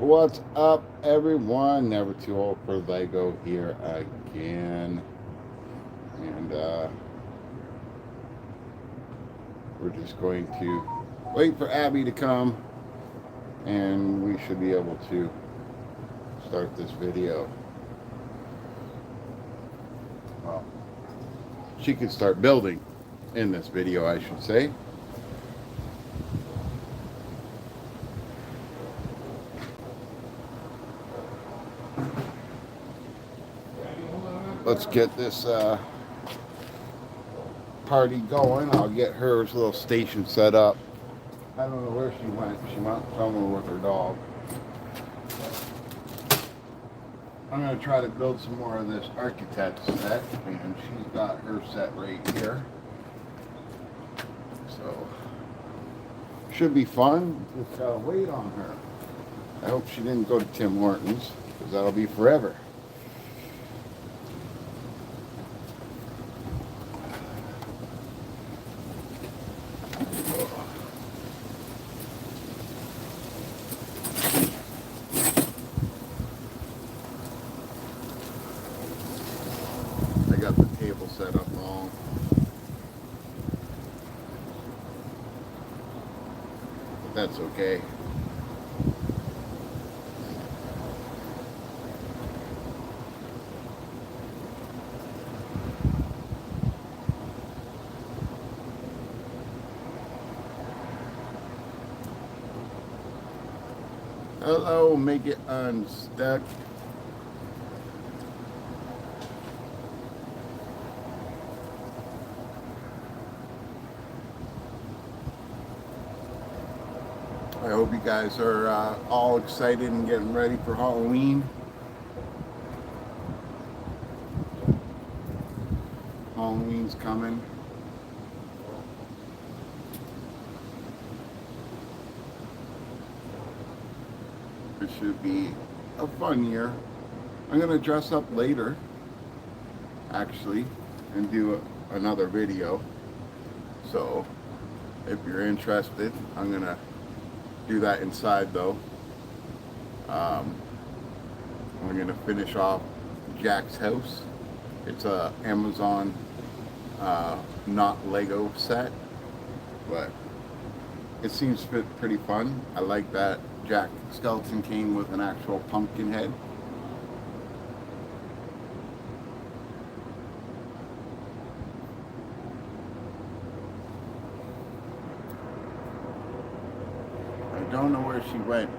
What's up, everyone? Never too old for Lego here again. And we're just going to wait for Abby to come, and we should be able to start this video. Well, she could start building in this video, I should say. Let's get this party going. I'll get her little station set up. I don't know where she went. She went somewhere with her dog. I'm going to try to build some more of this architect set, and she's got her set right here. So, should be fun. Just gotta wait on her. I hope she didn't go to Tim Hortons, because that'll be forever. I got the table set up wrong. But that's okay. Hello, make it unstuck. I hope you guys are all excited and getting ready for Halloween. Halloween's coming. It should be a fun year. I'm going to dress up later, actually, and do another video. So, if you're interested, I'm going to do that inside though. We're going to finish off Jack's house. It's a Amazon not Lego set, but it seems pretty fun. I like that Jack skeleton came with an actual pumpkin head. I don't know where she went.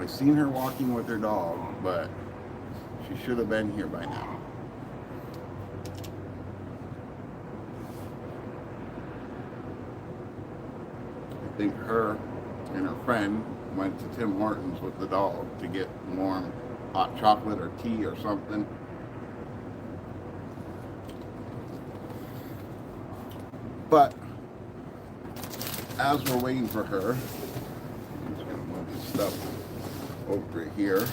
I seen her walking with her dog, but she should have been here by now. I think her and her friend went to Tim Hortons with the dog to get warm hot chocolate or tea or something. But as we're waiting for her, I'm just gonna move this stuff over here.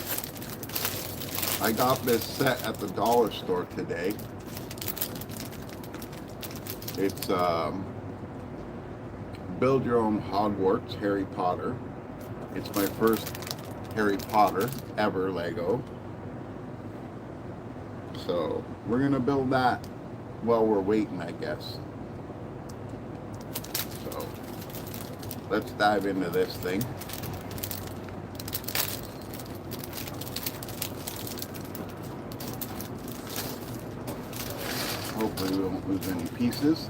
I got this set at the dollar store today. It's Build Your Own Hogwarts Harry Potter. It's my first Harry Potter ever Lego. So we're gonna build that while we're waiting, I guess. So let's dive into this thing. Hopefully we won't lose any pieces.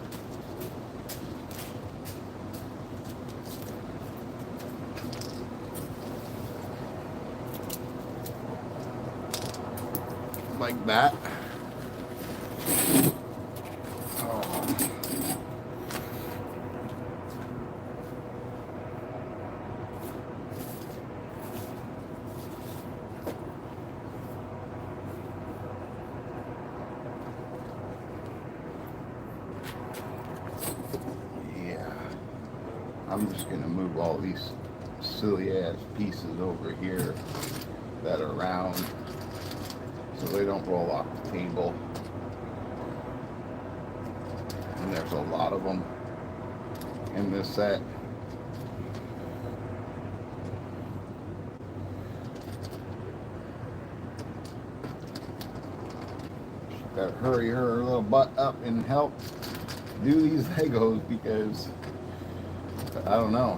Like that. I'm just gonna move all these silly ass pieces over here that are round so they don't roll off the table. And there's a lot of them. in this set. Gotta hurry her little butt up and help do these Legos because I don't know.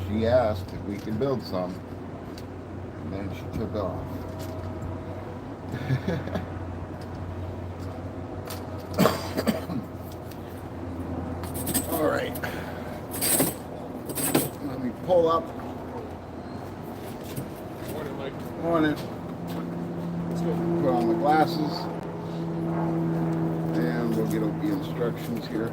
She asked if we could build some, and then she took off. All right, let me pull up. Morning. Put on the glasses, and we'll get over the instructions here.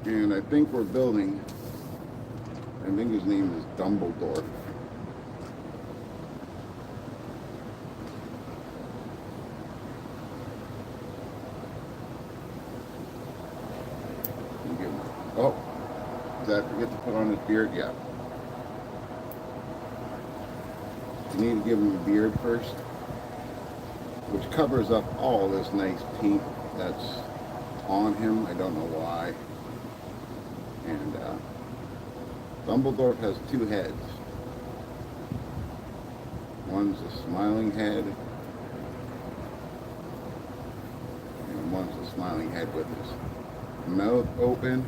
And I think we're building, I think his name is Dumbledore. Oh, did I forget to put on his beard? Yeah. You need to give him a beard first, which covers up all this nice paint that's on him. I don't know why. And Dumbledore has two heads. One's a smiling head, and one's a smiling head with his mouth open.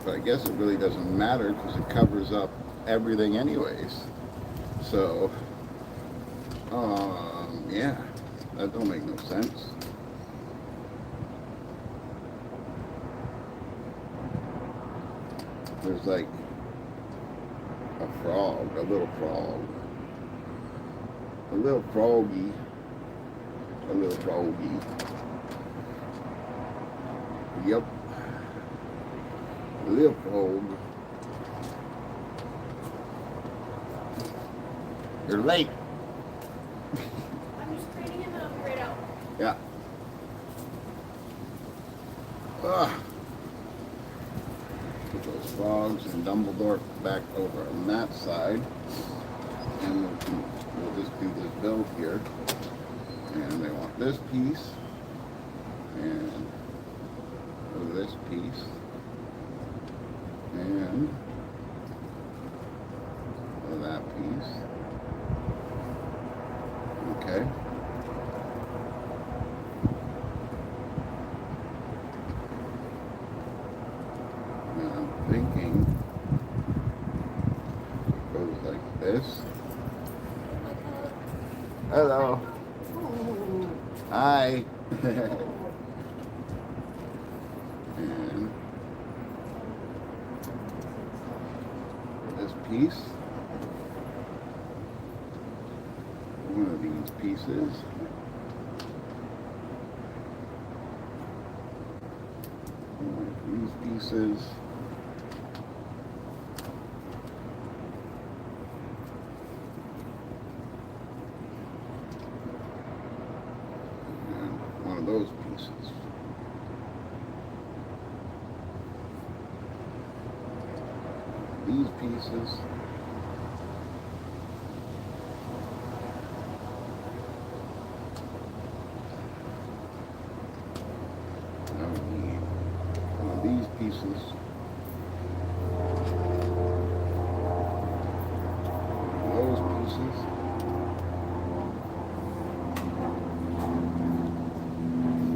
But I guess it really doesn't matter because it covers up everything anyways. So, yeah, that don't make no sense. There's like a frog, a little frog, a little froggy, a little froggy. Yep. Little frog. You're late. I'm just cleaning him and I'll be right out. Yeah. Put those frogs and Dumbledore back over on that side. And we'll just do this build here. And they want this piece. And this piece. And that piece. Okay. And I'm thinking it goes like this. Hello. Hi. And this piece, one of these pieces, these pieces, and one of those pieces. These pieces, I need one of these pieces, those pieces,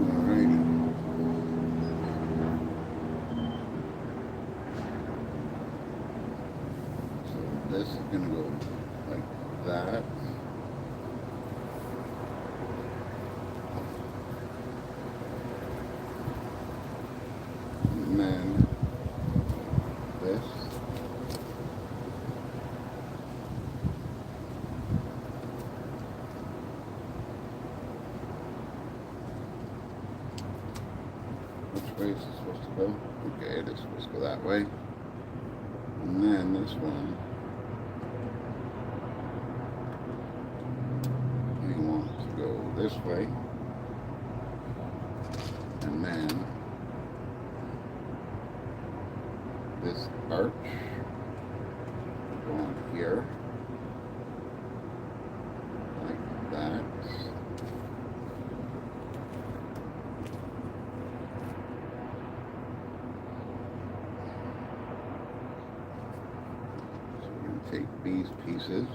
alrighty. This is going to go like that. And then this. Which way is it supposed to go? Okay, it is supposed to go that way. And then this one. This way. And then this arch will go on here. Like that. So we're going to take these pieces.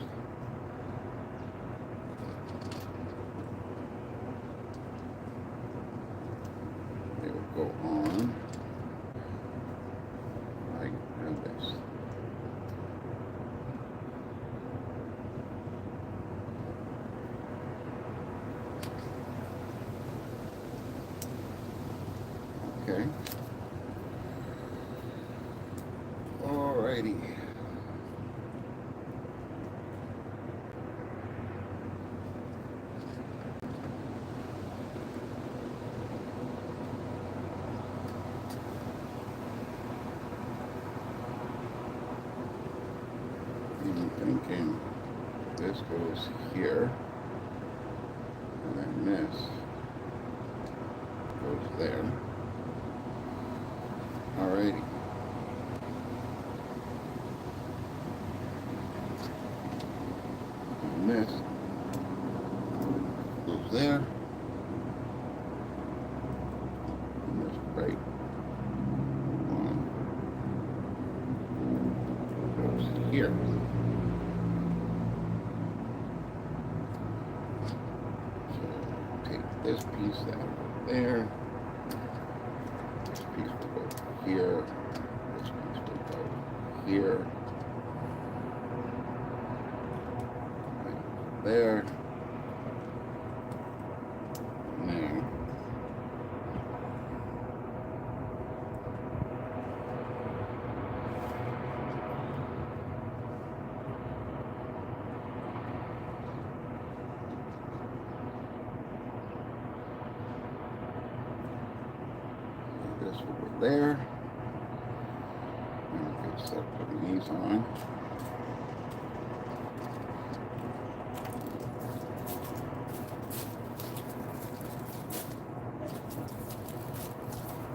They will go on like this. Okay. Alrighty. I'm thinking this goes here, and then this goes there. Alrighty. And this goes there. And this right one goes here. So take this piece out of there. This piece will go here. This piece will go here. Right there. And there. This will go there. And we'll get start putting these on.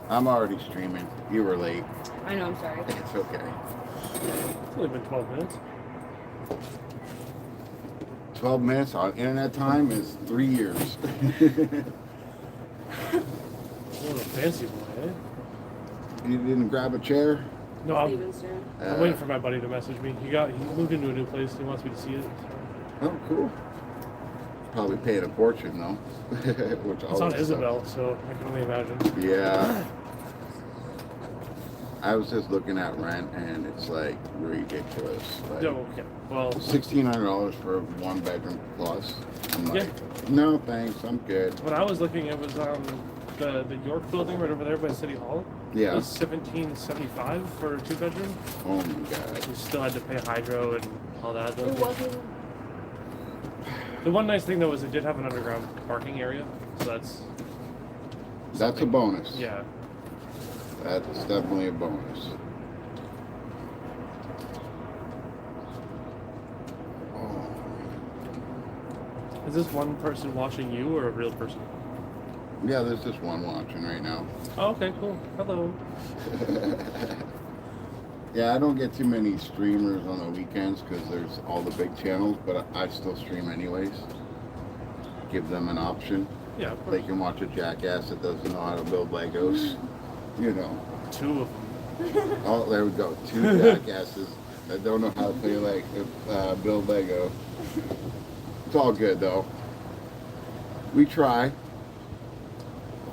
I'm already streaming. You were late. I know, I'm sorry. It's okay. It's only been 12 minutes. 12 minutes on internet time is 3 years. What a fancy boy, eh? You didn't grab a chair? No, I'm Steven, sir. waiting for my buddy to message me. He moved into a new place. He wants me to see it. Oh, cool. Probably paying a fortune though. Which It's on always Isabel, so I can only imagine. sucks. Yeah. I was just looking at rent and it's like ridiculous. Like No, yeah. Well, $1,600 for a 1 bedroom plus. I'm like, Yeah. no thanks, I'm good. when I was looking, it was the York building right over there by City Hall. It Yeah. was $1,775 for a 2-bedroom. Oh my god. You still had to pay hydro and all that. It wasn't. The one nice thing though is it did have an underground parking area, so that's That's a bonus. yeah. That's definitely a bonus. Oh. Is this one person watching you or a real person? Yeah, there's just one watching right now. Oh, okay, cool. Hello. Yeah, I don't get too many streamers on the weekends because there's all the big channels, but I still stream anyways. Give them an option. Yeah, of They course. can watch a jackass that doesn't know how to build Legos. You know. 2 of them. Oh, there we go. 2 jackasses that don't know how to play build Lego. It's all good though. We try.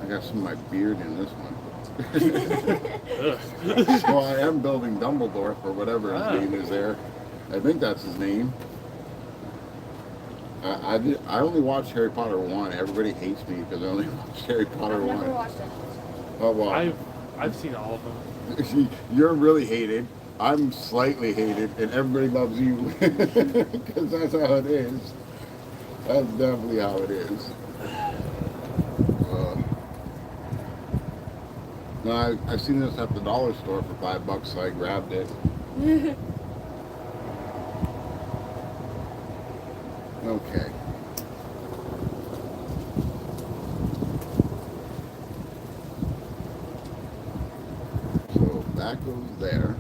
I got some of my beard in this one. Well, I am building Dumbledore for whatever his name is there. I think that's his name. I only watched Harry Potter 1. Everybody hates me because I only watched Harry Potter I've 1. never watched it. Oh well. I've seen all of them. You're really hated. I'm slightly hated, and everybody loves you because that's how it is. That's definitely how it is. No, I seen this at the dollar store for $5, so I grabbed it. Okay. goes there.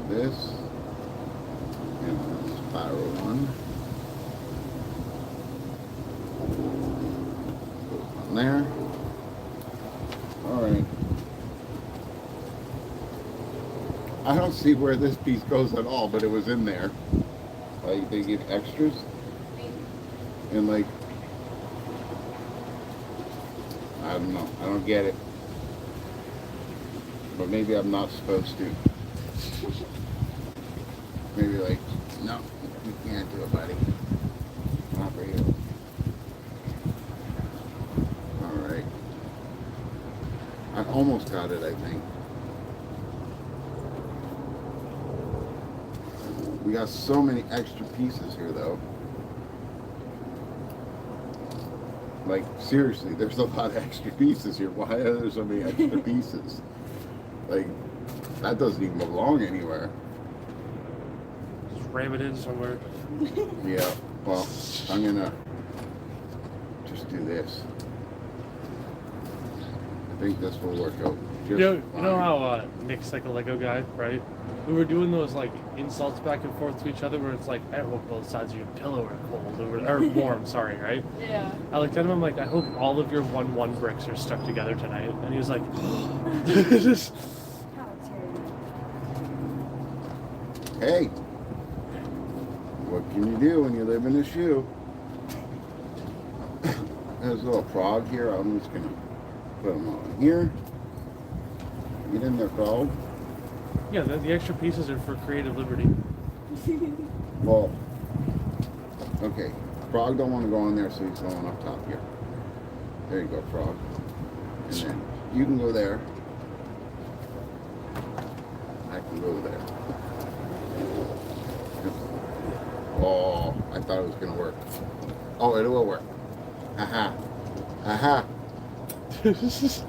This and the spiral one goes on there. All right. I don't see where this piece goes at all, but it was in there. Like they give extras, and like I don't know. I don't get it, but maybe I'm not supposed to. Maybe like, no, you can't do it, buddy. Not for you. All right. I almost got it, I think. We got so many extra pieces here, though. Like, seriously, there's a lot of extra pieces here. Why are there so many extra pieces? Like, that doesn't even belong anywhere. Just ram it in somewhere. Yeah, well, I'm gonna just do this. I think this will work out just You fine. know how Nick's like a Lego guy, right? We were doing those like insults back and forth to each other where it's like, I hope both sides of your pillow are cold or warm, sorry, right? Yeah. I looked at him, I'm like, I hope all of your 1-1 bricks are stuck together tonight. And he was like, just, How terrible. Hey, what can you do when you live in a shoe? There's a little frog here. I'm just gonna put them on here. Get in there, frog. yeah, the extra pieces are for creative liberty. Well, okay. Frog don't want to go in there, so he's going up top here. There you go, frog. And then you can go there. I can go there. Oh, I thought it was gonna work. Oh, it will work. Aha. Aha.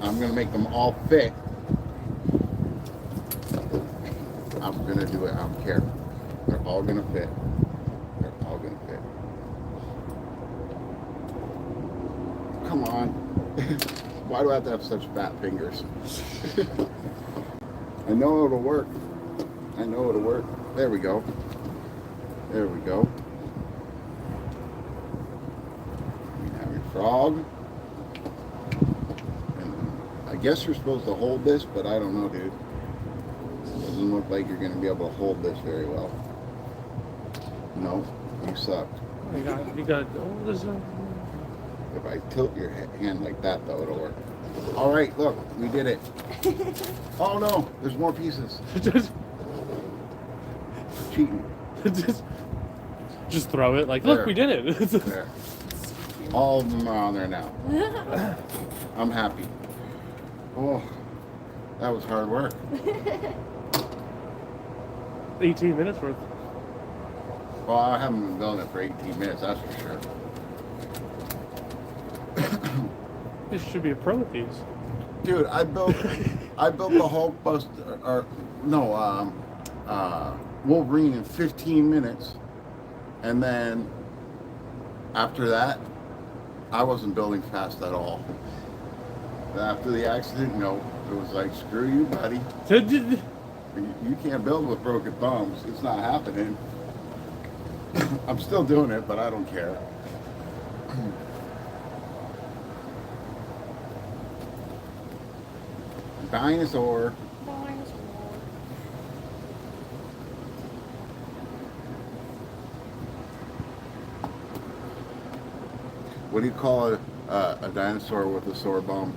I'm gonna make them all fit. I'm gonna do it. I don't care. They're all gonna fit. They're all gonna fit. Come on. Why do I have to have such fat fingers? I know it'll work. I know it'll work. There we go. There we go. We have your frog. And I guess you're supposed to hold this, but I don't know, dude. Doesn't look like you're going to be able to hold this very well. No, you sucked. You got, oh, there's a, If I tilt your hand like that, though, it'll work. All right, look, we did it. Oh no, there's more pieces. Cheating. just throw it. Like, look, There. we did it. There. All of them are on there now. I'm happy. Oh, that was hard work. 18 minutes worth. Well, I haven't been building it for 18 minutes, that's for sure. You should be a pro with these. Dude, I built the Hulk Buster, or no, Wolverine in 15 minutes, and then after that, I wasn't building fast at all. After the accident, no, it was like, screw you, buddy. You can't build with broken thumbs. It's not happening. I'm still doing it, but I don't care. Dinosaur. What do you call a dinosaur with a sore bum?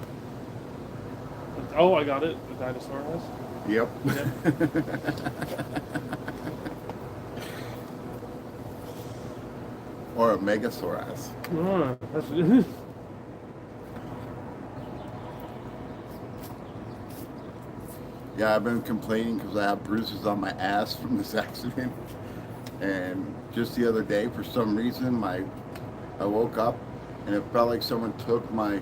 Oh, I got it. The dinosaur has. Yep. Or a megasaurus. Oh, that's, Yeah, I've been complaining because I have bruises on my ass from this accident. And just the other day, for some reason, I woke up and it felt like someone took my,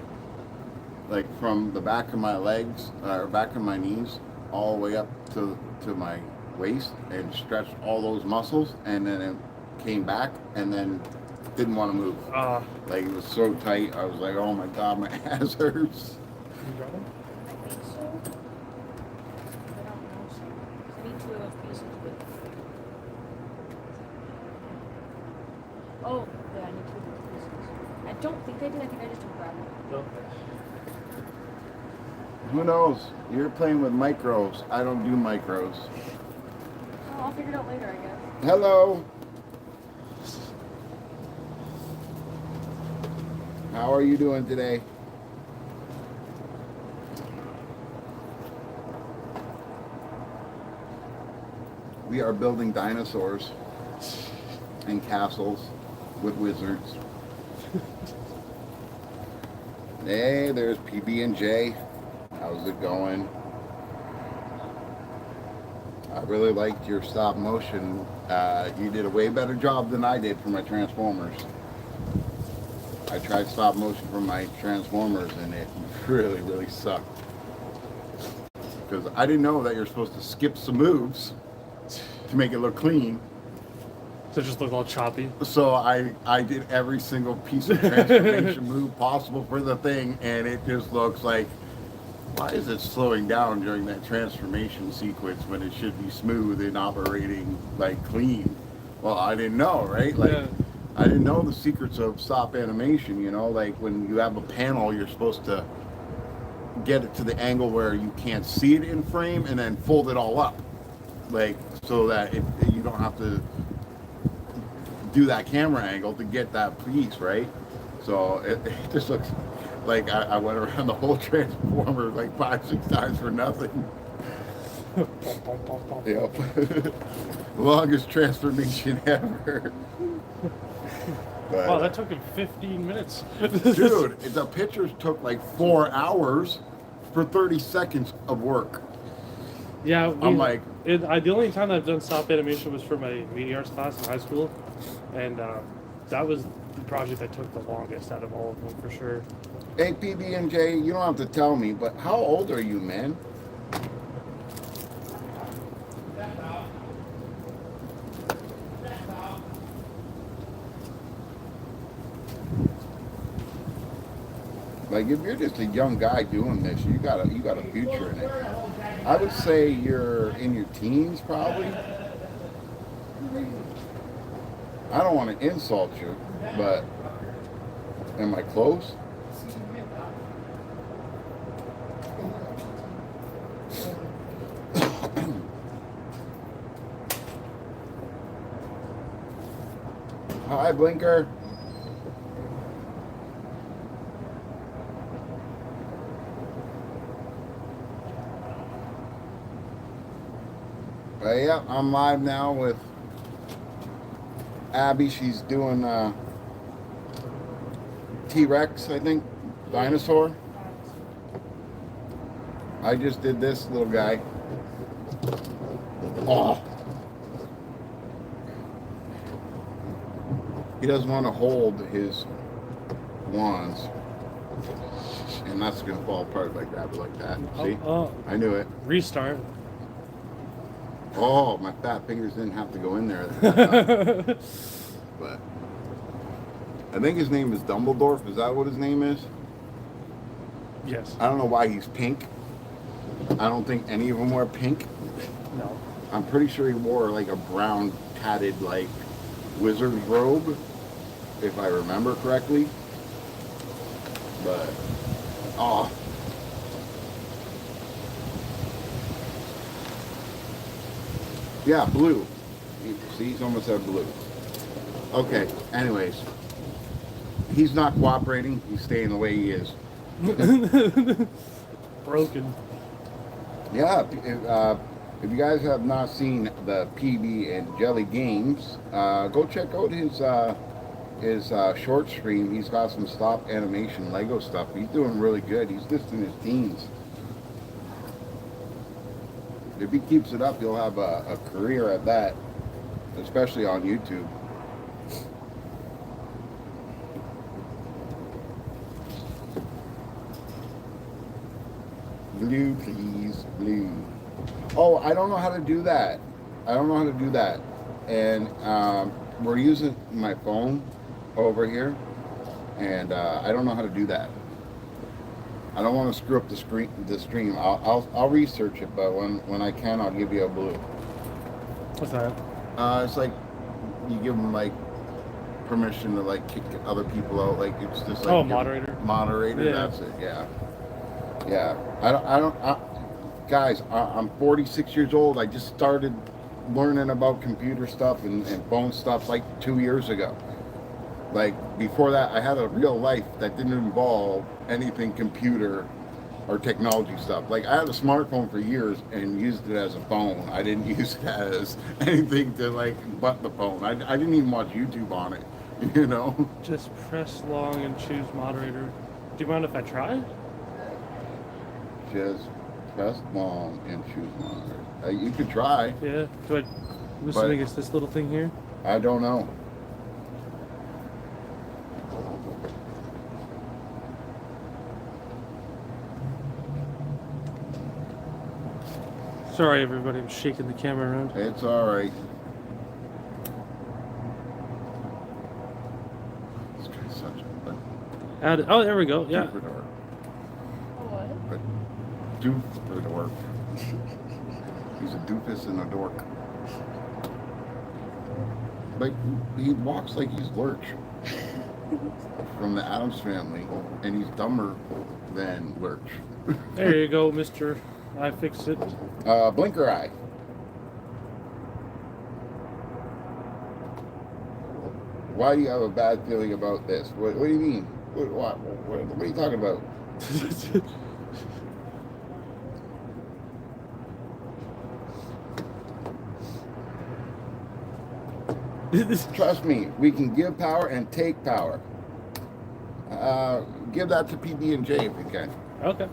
like from the back of my legs, or back of my knees, all the way up to my waist and stretched all those muscles, and then it came back and then didn't want to move. Like, it was so tight. I was like, oh my god, my ass hurts. You got them? I think so. I don't know. So I need two of those pieces with. Oh, yeah, I need two of those pieces. I don't think I did. I think I just didn't grab them. No. Who knows? You're playing with micros. I don't do micros. Oh, I'll figure it out later, I guess. Hello. How are you doing today? We are building dinosaurs and castles with wizards. Hey, there's PB&J. How's it going? I really liked your stop motion. You did a way better job than I did for my Transformers. I tried stop motion for my Transformers and it really, really sucked. Because I didn't know that you're supposed to skip some moves to make it look clean. So it just look all choppy. So I did every single piece of transformation move possible for the thing, and it just looks like, why is it slowing down during that transformation sequence when it should be smooth and operating like clean? Well, I didn't know, right? Like, Yeah. I didn't know the secrets of stop animation, you know, like when you have a panel, you're supposed to get it to the angle where you can't see it in frame and then fold it all up. Like, so that you don't have to do that camera angle to get that piece, right? So it just looks like I went around the whole Transformer like 5-6 times for nothing. Yep. Longest transformation ever. But, Wow, that took him 15 minutes. dude, the pictures took like 4 hours for 30 seconds of work. Yeah, I'm like, the only time I've done stop animation was for my media arts class in high school, and that was the project that took the longest out of all of them for sure. hey, PB&J, you don't have to tell me, but how old are you, man? Like, if you're just a young guy doing this, you got a future in it. I would say you're in your teens, probably. I don't want to insult you, but am I close? Hi, Blinker. Yeah, I'm live now with Abby. She's doing T-Rex, I think, dinosaur. I just did this little guy. Oh. He doesn't want to hold his wands. And that's going to fall apart like that, like that. See? I knew it. Restart. Oh, my fat fingers didn't have to go in there. But I think his name is Dumbledore. Is that what his name is? Yes. I don't know why he's pink. I don't think any of them wear pink. No. I'm pretty sure he wore like a brown tatted like wizard robe, if I remember correctly. But oh. Yeah, blue. See, he's almost at blue. Okay, anyways. He's not cooperating. He's staying the way he is. Broken. Yeah, if you guys have not seen the PB and Jelly games, go check out his short stream. He's got some stop animation Lego stuff. He's doing really good. He's just in his teens. If he keeps it up, he'll have a career at that, especially on YouTube. Blue, please, blue. Oh, I don't know how to do that. And we're using my phone, over here, and I don't know how to do that. I don't want to screw up the screen. The stream. I'll research it, but when I can, I'll give you a blue. What's that? It's like you give them like permission to like kick other people out. Like it's just like Moderator. Moderator. Yeah. That's it. Yeah. Yeah. Guys, I'm 46 years old. I just started learning about computer stuff and phone stuff like 2 years ago. Like before that, I had a real life that didn't involve anything computer or technology stuff. Like I had a smartphone for years and used it as a phone. I didn't use it as anything to like but the phone. I didn't even watch YouTube on it, you know? Just press long and choose moderator. Do you mind if I try? Just press long and choose monitor. You could try. Yeah. Do I? I'm assuming it's this little thing here. I don't know. Sorry, everybody. I'm shaking the camera around. It's all right. This guy's such a Add. Oh, there we go. Yeah. doofus. What? A doofus. He's a doofus and a dork. But he walks like he's Lurch from the Addams Family, and he's dumber than Lurch. There you go, Mister. I fixed it. Blinker eye. Why do you have a bad feeling about this? What do you mean? What are you talking about? Trust me, we can give power and take power. Give that to PB&J if you can. Okay.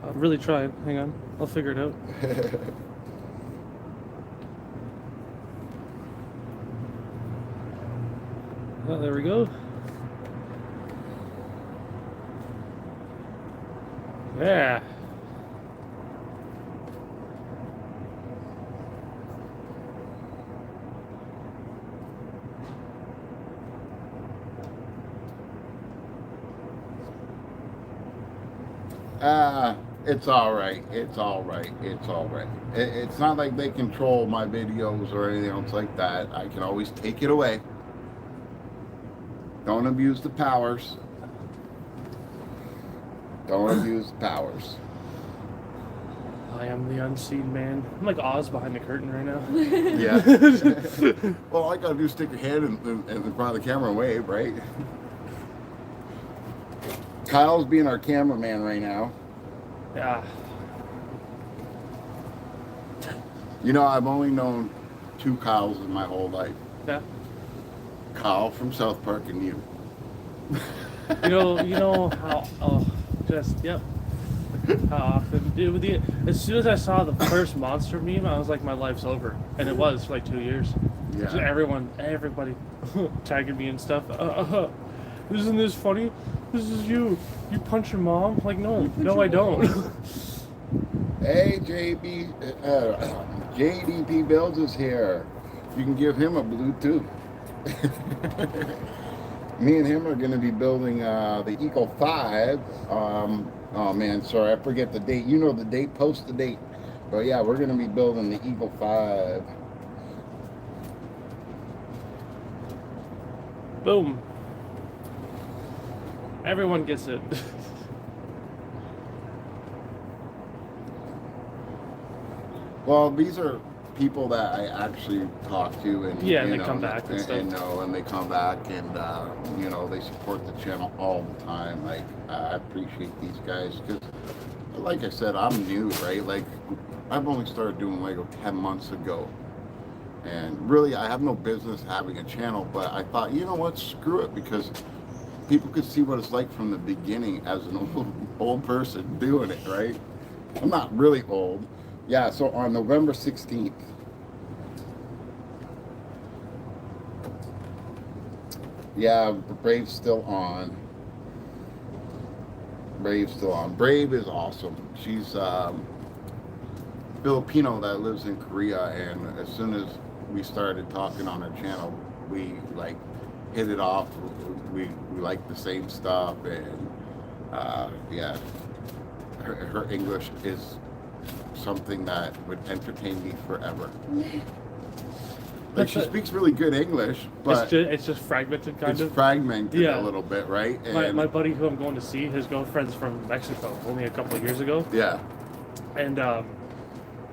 I'm really trying. Hang on. I'll figure it out. Oh, there we go. Yeah. It's all right. It's all right. It's all right. It's not like they control my videos or anything else like that. I can always take it away. Don't abuse the powers. Don't abuse the powers. I am the unseen man. I'm like Oz behind the curtain right now. Yeah. Well, all I gotta do is stick your head in front of the camera and wave, right? Kyle's being our cameraman right now. Yeah. You know, I've only known two Kyles in my whole life. Yeah. Kyle from South Park and you. You know how? Oh, yep. How often? Dude, as soon as I saw the first monster meme, I was like, my life's over, and it was for like 2 years. Yeah. Just everybody tagging me and stuff. Isn't this funny? This is you. You punch your mom? Like, no, I don't. Hey, JDP Builds is here. You can give him a blue too. Me and him are going to be building the Eco 5. Oh man, sorry, I forget the date. You know the date, post the date. But yeah, we're going to be building the Eco 5. Boom. Everyone gets it. Well, these are people that I actually talk to, and Yeah, and you they come back and stuff. and they come back, and they support the channel all the time. Like I appreciate these guys because, like I said, I'm new, right? Like I've only started doing Lego 10 months ago, and really I have no business having a channel. But I thought, you know what, screw it, because people could see what it's like from the beginning as an old person doing it, right? I'm not really old. Yeah, so on November 16th, Yeah, Brave's still on. Brave's still on. Brave is awesome. She's Filipino that lives in Korea, and as soon as we started talking on her channel, we like hit it off. We like the same stuff, and yeah, her English is something that would entertain me forever. Like she speaks really good English, but it's just fragmented kind it's of. fragmented Yeah. a little bit, right? My buddy who I'm going to see, his girlfriend's from Mexico, only a couple of years ago. Yeah. And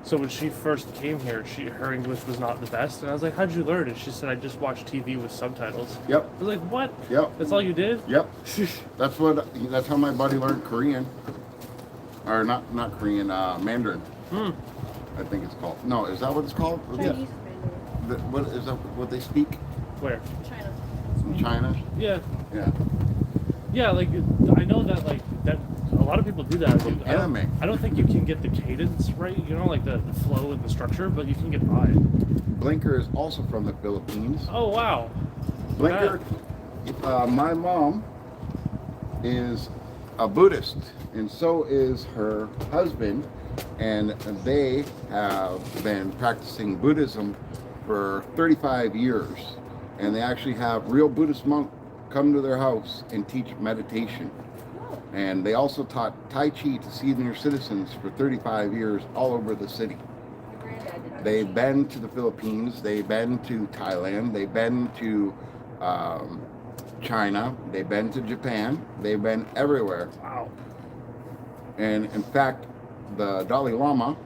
so when she first came here, her English was not the best, and I was like, "How'd you learn?" And she said, "I just watched TV with subtitles." Yep. I was like, "What? Yep. That's all you did?" Yep. That's how my buddy learned Korean, or not Korean, Mandarin. I think it's called. No, is that what it's called? Chinese. What is that? What they speak Where? China. in China? Yeah. Yeah. Yeah, like I know that that a lot of people do that. Anime. I don't think you can get the cadence right, like the flow and the structure, but you can get by. Blinker is also from the Philippines. Oh wow. Blinker, my mom is a Buddhist, and so is her husband, and they have been practicing Buddhism for 35 years, and they actually have real Buddhist monks come to their house and teach meditation. And they also taught Tai Chi to senior citizens for 35 years all over the city. They've been to the Philippines, they've been to Thailand, they've been to China, they've been to Japan, they've been everywhere. Wow. And in fact, the Dalai Lama,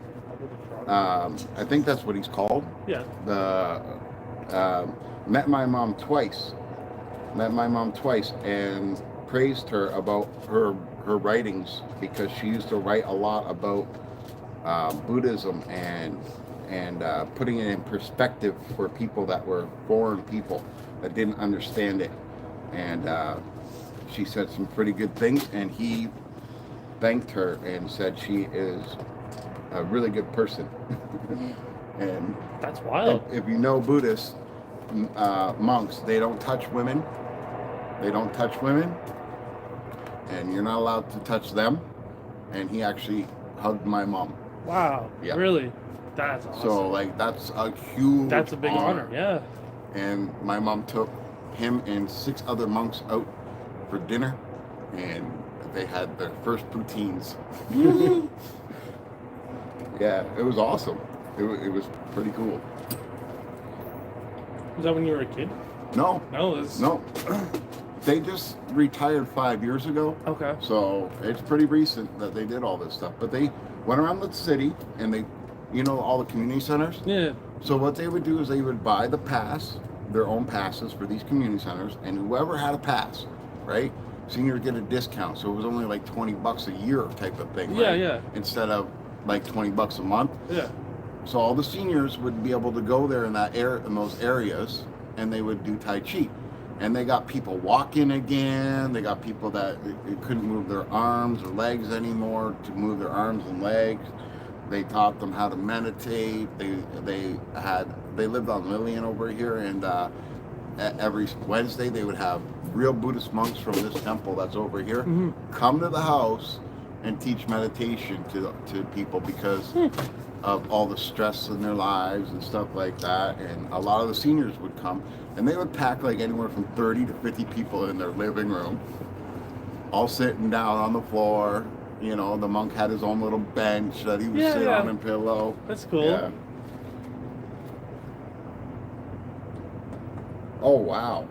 I think that's what he's called. Yeah. Met my mom twice and praised her about her writings, because she used to write a lot about Buddhism and putting it in perspective for people that were foreign people that didn't understand it. And she said some pretty good things, and he thanked her and said she is a really good person. And that's wild. if you know Buddhist monks, they don't touch women. They don't touch women, and you're not allowed to touch them. And he actually hugged my mom. Wow. Yeah. Really? That's awesome. So like that's a huge. That's a big honor. Yeah. And my mom took him and 6 other monks out for dinner, and they had their first poutines. Yeah, it was awesome. It was pretty cool. Was that when you were a kid? No. No. They just retired 5 years ago. Okay. So it's pretty recent that they did all this stuff. But they went around the city, and they, all the community centers. Yeah. So what they would do is they would buy the pass, their own passes for these community centers, and whoever had a pass, right? Seniors get a discount. So it was only like $20 a year type of thing, Yeah, right? yeah. Instead of like $20 a month. Yeah. So all the seniors would be able to go there in those areas, and they would do Tai Chi. And they got people walking again. They got people that couldn't move their arms or legs anymore to move their arms and legs. They taught them how to meditate. They lived on Lillian over here, and every Wednesday they would have real Buddhist monks from this temple that's over here come to the house and teach meditation to people, because of all the stress in their lives and stuff like that. And a lot of the seniors would come, and they would pack like anywhere from 30 to 50 people in their living room, all sitting down on the floor. The monk had his own little bench that he would sit on and pillow. That's cool. Yeah. Oh, wow.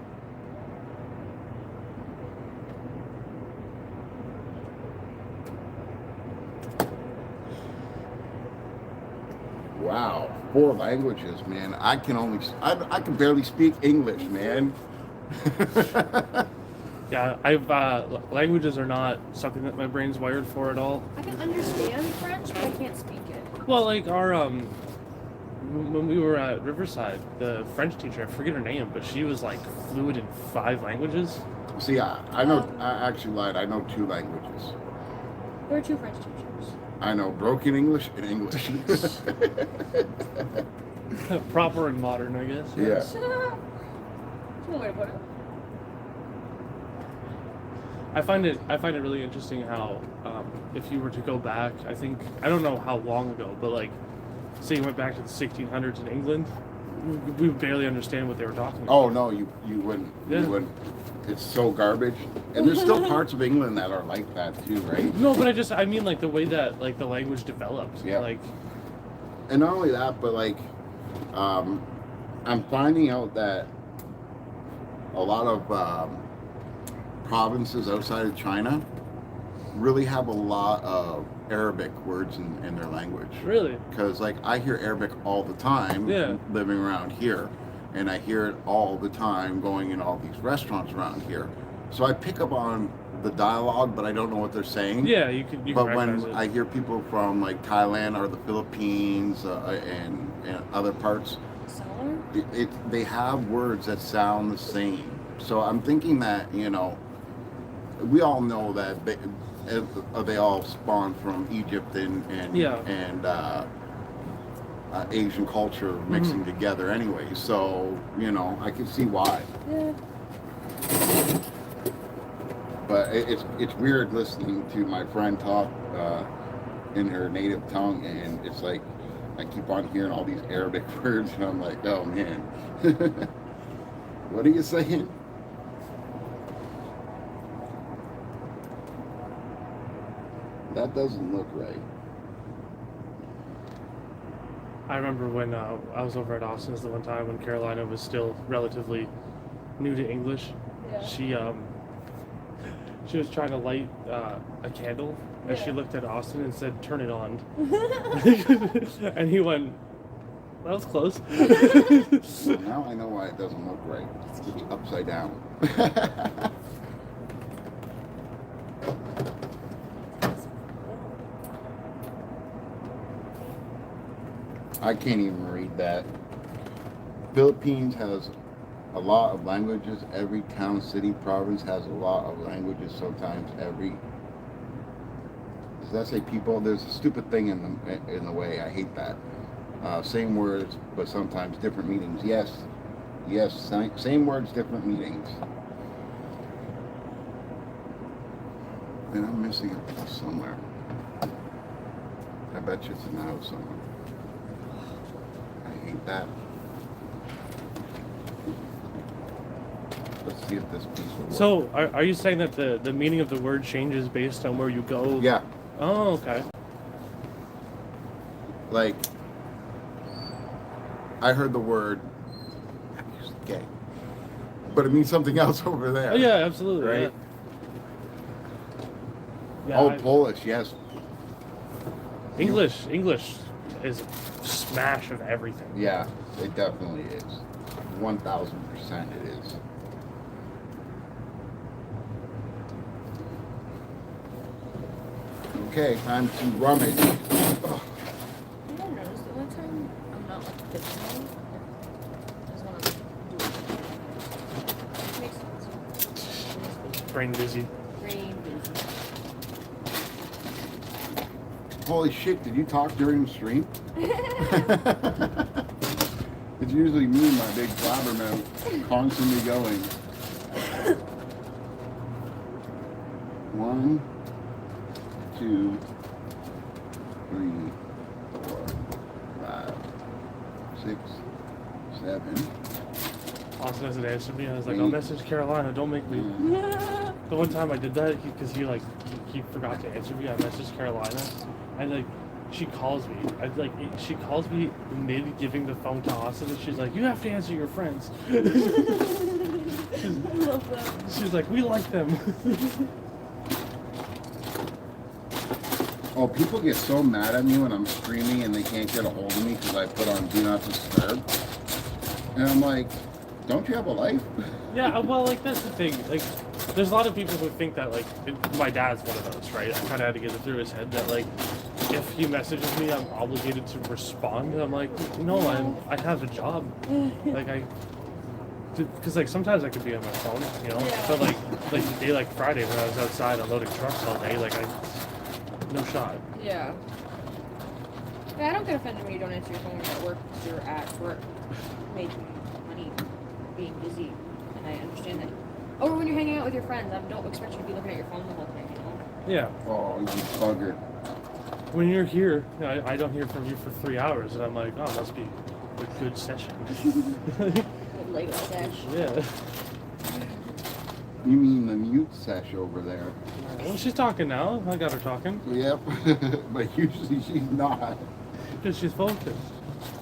Wow, 4 languages, man. I can barely speak English, man. Yeah, languages are not something that my brain's wired for at all. I can understand French, but I can't speak it. Well, like our when we were at Riverside, the French teacher, I forget her name, but she was like fluent in 5 languages. See, I know. I actually lied. I know 2 languages. There are 2 French teachers. I know broken English and English. Proper and modern, I guess. Yeah. That's one way to put it. I find it really interesting how if you were to go back, I don't know how long ago, but like say you went back to the 1600s in England, we would barely understand what they were talking about. Oh no, you wouldn't. Yeah. You wouldn't. It's so garbage. And there's still parts of England that are like that too, right? No, but I mean like the way that like the language developed. Yeah. Like, And not only that, but like I'm finding out that a lot of provinces outside of China really have a lot of Arabic words in their language. really? Because like I hear Arabic all the time Yeah. living around here, and I hear it all the time going in all these restaurants around here. So I pick up on the dialogue, but I don't know what they're saying. Yeah, you can But recognize when it. I hear people from like Thailand or the Philippines and other parts, Similar? they have words that sound the same. So I'm thinking that, you know, we all know that they all spawned from Egypt and Yeah. Asian culture mixing together anyway. So, you know, I can see why. Yeah. But it's weird listening to my friend talk in her native tongue, and it's like I keep on hearing all these Arabic words, and I'm like, oh man, what are you saying? That doesn't look right. I remember when I was over at Austin's the one time when Carolina was still relatively new to English. Yeah. She was trying to light a candle, and she Yeah. looked at Austin and said, "Turn it on." And he went, "That was close." So now I know why it doesn't look right. It's upside down. I can't even read that. Philippines has a lot of languages. Every town, city, province has a lot of languages. Sometimes every. Does that say people? There's a stupid thing in the way. I hate that. Same words, but sometimes different meanings. Yes, same words, different meanings. And I'm missing a piece somewhere. I bet you it's in the house somewhere. I hate that. Let's see if this piece will work. So, are you saying that the meaning of the word changes based on where you go? Yeah, Oh, okay. like I heard the word gay, but it means something else over there. Oh, yeah, absolutely. Right? Yeah. Oh, Polish, yes. English is a smash of everything. Yeah, it definitely is. 1,000% it is. Okay, time to rummage. I don't notice the only time I'm not like fidgeting is when I'm doing it. Makes sense. Brain busy. Brain busy. Holy shit, did you talk during the stream? It's usually me and my big blabbermouth constantly going. 1, 2, 3, 4, 5, 6, 7. Austin hasn't answered me. I was like, I'll message Carolina. Don't make me. The one time I did that, because he forgot to answer me, I messaged Carolina, and like, she calls me. She calls me mid giving the phone to Austin, and she's like, "You have to answer your friends." I love that. She's like, "We like them." Oh, people get so mad at me when I'm streaming and they can't get a hold of me because I put on Do Not Disturb. And I'm like, don't you have a life? Yeah, well, like, that's the thing. Like, there's a lot of people who think that, like, my dad's one of those, right? I kind of had to get it through his head that, like, if he messages me, I'm obligated to respond. And I'm like, no, I have a job. Like, because, like, sometimes I could be on my phone, you know? Yeah. But, like the day like Friday when I was outside unloading trucks all day, like, no shot. Yeah. Yeah, I don't get offended when you don't answer your phone when you're at work because you're at work making money, being busy, and I understand that Or when you're hanging out with your friends, I don't expect you to be looking at your phone the whole time, you know? Yeah. Oh, you bugger. When you're here, I don't hear from you for 3 hours, and I'm like, oh, must be a good session. Good Lego sesh. Yeah. You mean the mute sesh over there? Well, she's talking now. I got her talking. Yep. But usually she's not. Because she's focused.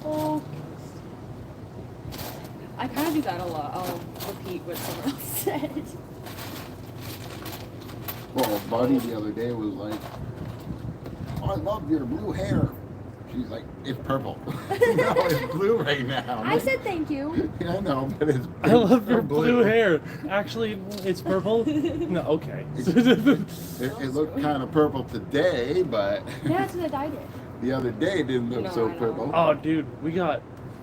Oh. I kind of do that a lot. I'll repeat what someone else said. Well, Buddy the other day was like, oh, I love your blue hair. She's like, it's purple. No, it's blue right now. I said thank you. Yeah, I know, but it's I love your blue. blue hair. Actually, it's purple. No, okay. It looked kind of purple today, but Yeah, that's what I dyed it. the other day it didn't look No, so I know. purple. Oh, dude, we got,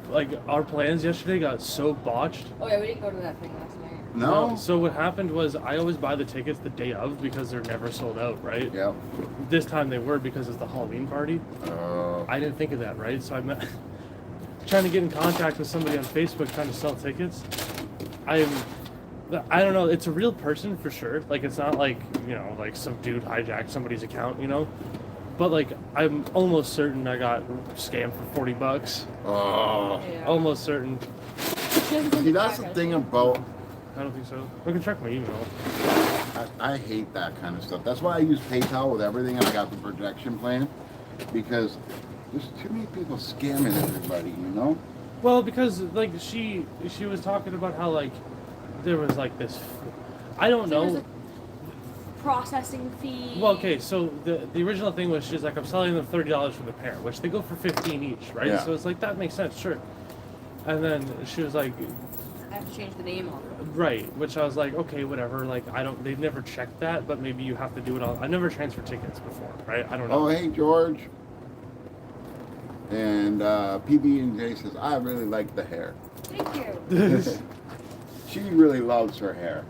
like, our plans yesterday got so botched. Oh yeah, we didn't go to that thing last night. No? So what happened was I always buy the tickets the day of because they're never sold out, right? Yeah. This time they were because it's the Halloween party. Uh, I didn't think of that, right? So I'm trying to get in contact with somebody on Facebook trying to sell tickets. I don't know. It's a real person for sure. Like, it's not like, you know, like some dude hijacked somebody's account, you know? But, like, I'm almost certain I got scammed for $40. oh. Yeah. Almost certain. See, that's the thing about, I don't think so. I can check my email. I hate that kind of stuff. That's why I use PayPal with everything. I got the projection plan because there's too many people scamming everybody, you know? Well, because, like, she was talking about how, like, there was, like, this... I don't There was know. a processing fee. Well, okay, so the original thing was she's like, I'm selling them $30 for the pair, which they go for 15 each, right? Yeah. So it's like, that makes sense, sure. And then she was like, I have to change the name on it. right, which I was like, okay, whatever. Like, they've never checked that, but maybe you have to do it all. I've never transferred tickets before, right? I don't know. Oh, hey, George. And PB&J says, I really like the hair. Thank you. She really loves her hair.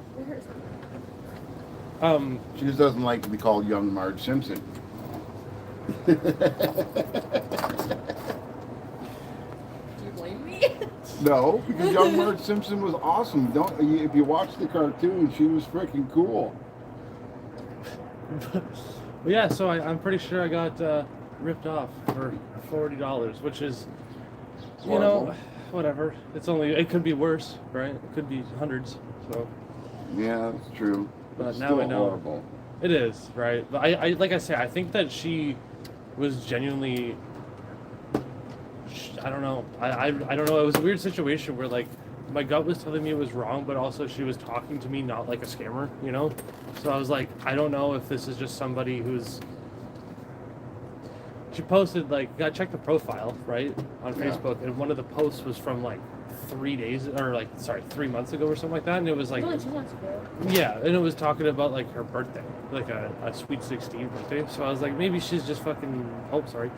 Um, She just doesn't like to be called young Marge Simpson. Do you blame me? No, because young Marge Simpson was awesome. If you watch the cartoon, she was freaking cool. yeah, so I'm pretty sure I got ripped off for $40, which is, you know, Horrible. whatever. It could be worse, right? It could be hundreds, so. Yeah, that's true. But It's now still I know. horrible. It is, right? But I like I say, I think that she was genuinely, I don't know. I don't know. It was a weird situation where, like, my gut was telling me it was wrong, but also she was talking to me not like a scammer, you know? So I was like, I don't know if this is just somebody who's... She posted, like, I checked the profile, right, on Yeah. Facebook, and one of the posts was from, like, 3 months ago or something like that, and it was like... Only 2 months ago. Yeah, and it was talking about, like, her birthday, like a sweet 16 birthday. So I was like, maybe she's just fucking... Oh, sorry.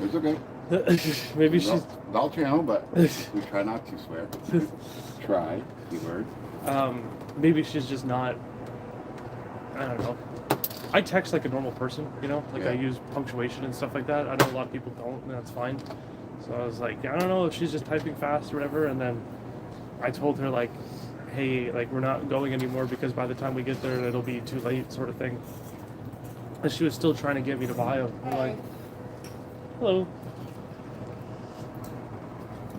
It's okay. Maybe she's... Adult channel, but we try not to swear. Try, keyword. Maybe she's just not... I don't know. I text like a normal person, you know? Like, Yeah. I use punctuation and stuff like that. I know a lot of people don't, and that's fine. So I was like, I don't know if she's just typing fast or whatever. And then I told her, like, hey, like, we're not going anymore because by the time we get there, it'll be too late, sort of thing. And she was still trying to get me to buy them. I'm like, hello.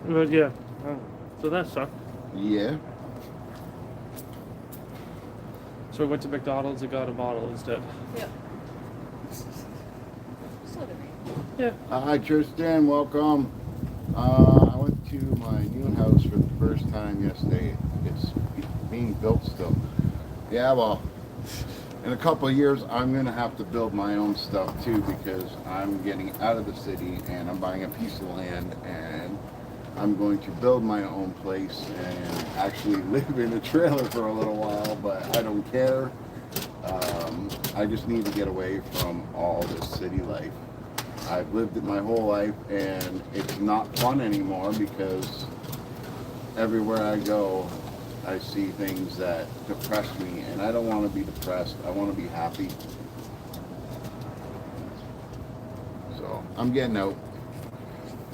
But yeah, so that sucked. Yeah. So we went to McDonald's and got a bottle instead. Yep. So did we. Yeah. Hi, Tristan. Welcome. I went to my new house for the first time yesterday. It's being built still. Yeah, well, in a couple of years, I'm going to have to build my own stuff too because I'm getting out of the city and I'm buying a piece of land and I'm going to build my own place and actually live in a trailer for a little while, but I don't care. I just need to get away from all this city life. I've lived it my whole life and it's not fun anymore because everywhere I go, I see things that depress me and I don't want to be depressed. I want to be happy. So I'm getting out.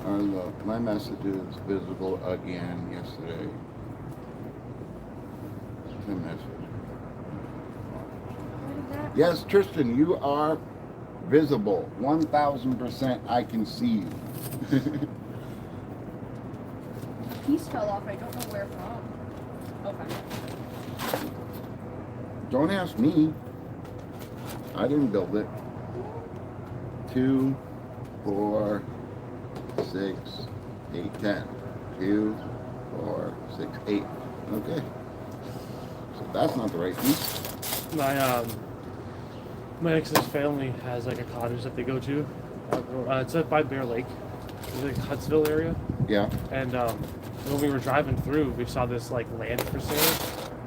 Look, my message is visible again yesterday. The message. that? Yes, Tristan, you are visible. 1000% I can see you. Piece fell off. I don't know where from. Okay. Don't ask me. I didn't build it. 2, 4, 6, 8, 10. 2, 4, 6, 8. Okay. So that's not the right piece. My ex's family has like a cottage that they go to. It's up by Bear Lake, it's like Huntsville area. Yeah. And when we were driving through, we saw this like land for sale,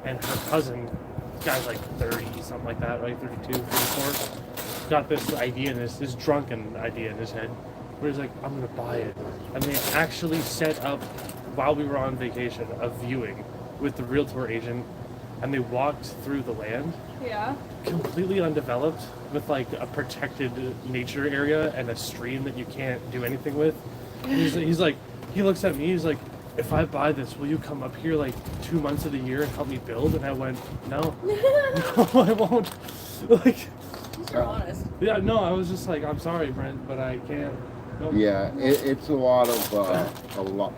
and her cousin, this guy's like 30, something like that, right? 32, 34, got this idea in this drunken idea in his head, where he's like, I'm gonna buy it. And they actually set up, while we were on vacation, a viewing with the realtor agent, and they walked through the land, Yeah. completely undeveloped, with like a protected nature area and a stream that you can't do anything with. And he's like, he looks at me, he's like, if I buy this, will you come up here like 2 months of the year and help me build? And I went, no, no, I won't. Like, You're honest. yeah, no, I was just like, I'm sorry, Brent, but I can't. Nope. Yeah, it's a lot of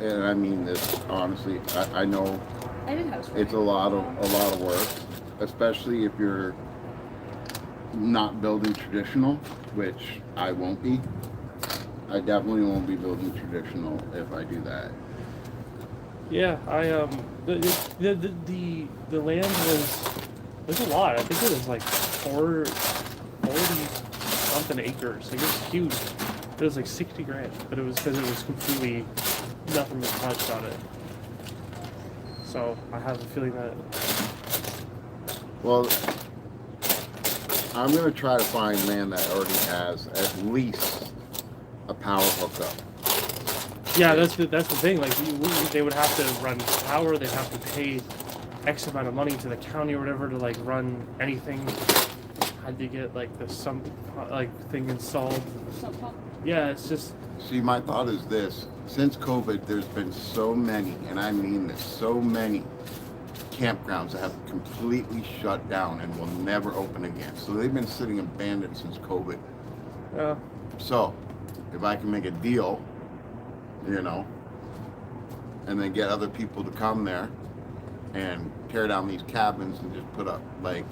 and I mean this honestly. I know I did house it's a lot of work, especially if you're not building traditional, which I won't be. I definitely won't be building traditional if I do that. Yeah, the land was a lot. I think it was like 40 something acres. Like it was huge. It was like 60 grand, but it was because it was completely nothing was touched on it. So I have a feeling that. Well, I'm gonna try to find land that already has at least a power hookup. Yeah, that's the thing. Like they would have to run power. They'd have to pay X amount of money to the county or whatever to like run anything. How'd they get like the some like thing installed? Yeah, it's just. See, my thought is this: since COVID, there's been so many, and I mean this, so many campgrounds that have completely shut down and will never open again. So they've been sitting abandoned since COVID. Yeah. So, if I can make a deal, you know, and then get other people to come there and tear down these cabins and just put up like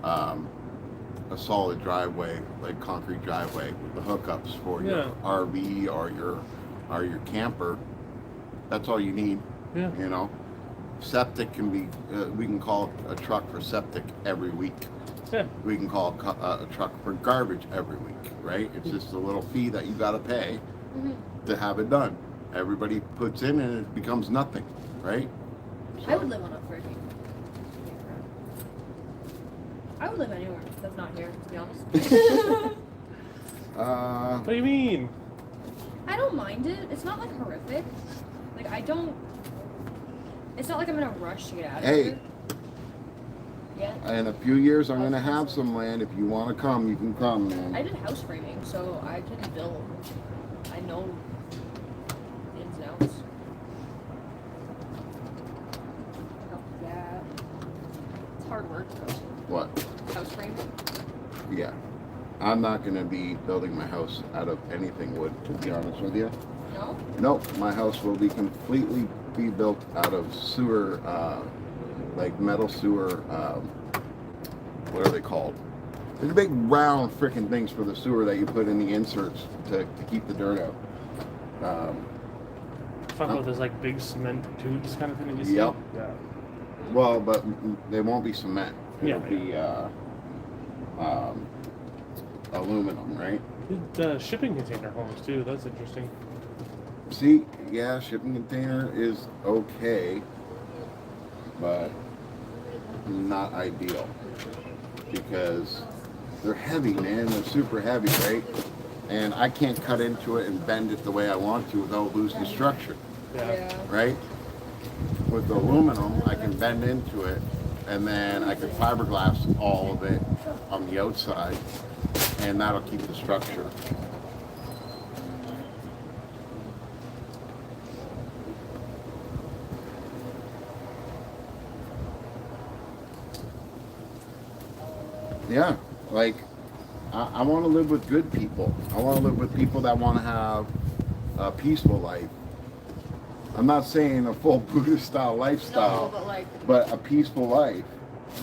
a solid driveway, like concrete driveway with the hookups for your RV or your camper. That's all you need. Yeah. You know, septic can be. We can call a truck for septic every week. Yeah. We can call a truck for garbage every week, right? It's just a little fee that you got to pay to have it done. Everybody puts in and it becomes nothing, right? I would live on a Fergie. I would live anywhere that's not here, to be honest. What do you mean? I don't mind it. It's not like horrific. Like I don't. It's not like I'm in a rush to get out of here. Yeah. In a few years, I'm gonna have some land. If you want to come, you can come, man. I did house framing, so I can build. I know ins and outs. Yeah. It's hard work though. What? House framing. Yeah. I'm not gonna be building my house out of anything wood, to be honest with you. No? Nope. My house will be completely be built out of sewer, like metal sewer. What are they called? There's big round freaking things for the sewer that you put in the inserts to keep the dirt out. Talking about those like big cement tubes kind of thing that you see? Yep. Yeah. Well, but they won't be cement. It'll be aluminum, right? The shipping container homes too. That's interesting. See, yeah, shipping container is okay, but not ideal because they're heavy, man. They're super heavy, right? And I can't cut into it and bend it the way I want to without losing structure, Yeah. right? With the aluminum, I can bend into it, and then I can fiberglass all of it on the outside, and that'll keep the structure. Yeah, like I want to live with good people. I want to live with people that want to have a peaceful life. I'm not saying a full Buddhist style No, lifestyle, but like, but a peaceful life.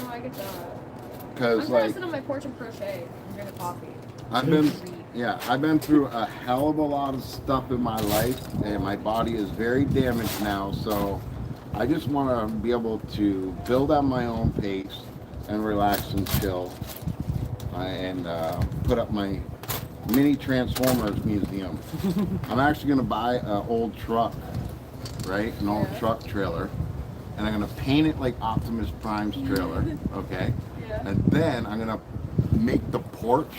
no, I get that. I'm Because trying to like sit on my porch and crochet and drink a coffee. I've been through a hell of a lot of stuff in my life, and my body is very damaged now. So I just want to be able to build at my own pace and relax and chill, and put up my mini Transformers museum. I'm actually going to buy an old truck, right? An old truck trailer, and I'm going to paint it like Optimus Prime's trailer, okay? Yeah. And then I'm going to make the porch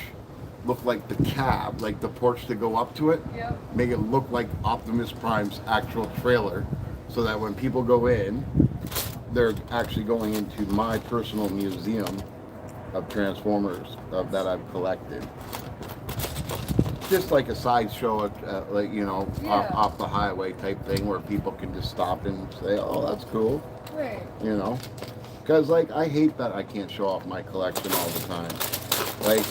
look like the cab, like the porch to go up to it. Yep. Make it look like Optimus Prime's actual trailer, so that when people go in, they're actually going into my personal museum of Transformers that I've collected. Just like a sideshow, like, you know, off the highway type thing, where people can just stop and say, "Oh, that's cool," Right. you know. Because like I hate that I can't show off my collection all the time. Like,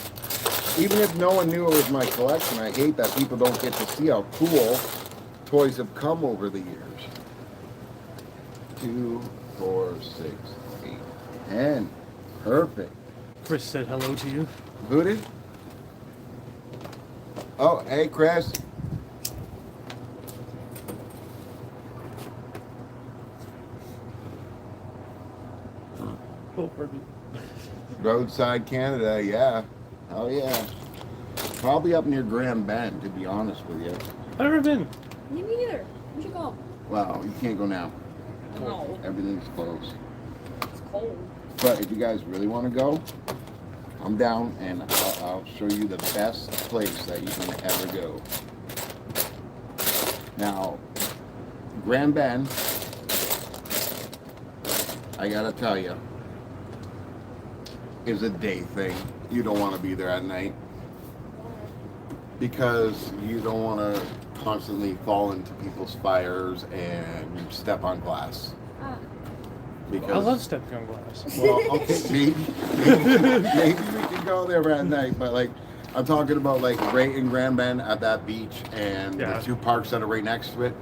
even if no one knew it was my collection, I hate that people don't get to see how cool toys have come over the years. 2, 4, 6, 8, 10. Perfect. Chris said hello to you. Booted? Oh, hey, Chris. Oh, perfect. Roadside Canada, yeah. Oh, yeah. Probably up near Grand Bend, to be honest with you. I've never been. Me neither. We should go. Well, you can't go now. No, Everything's closed. it's cold. But if you guys really want to go, I'm down, and I'll show you the best place that you can ever go. Now, Grand Bend, I gotta tell you, is a day thing. You don't want to be there at night, because you don't want to constantly fall into people's fires and step on glass. Ah. Because, I love stepping on glass. well, okay, maybe we can go there at night, but like, I'm talking about like right in Grand Bend at that beach and the 2 parks that are right next to it.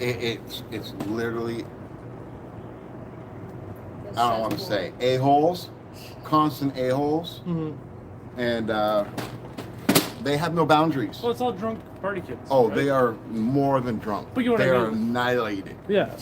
It's literally, I don't want to say a-holes, constant a-holes, and they have no boundaries. Well, it's all drunk party kids. Oh, right? they are more than drunk. But you know what they I are mean. annihilated. Yeah.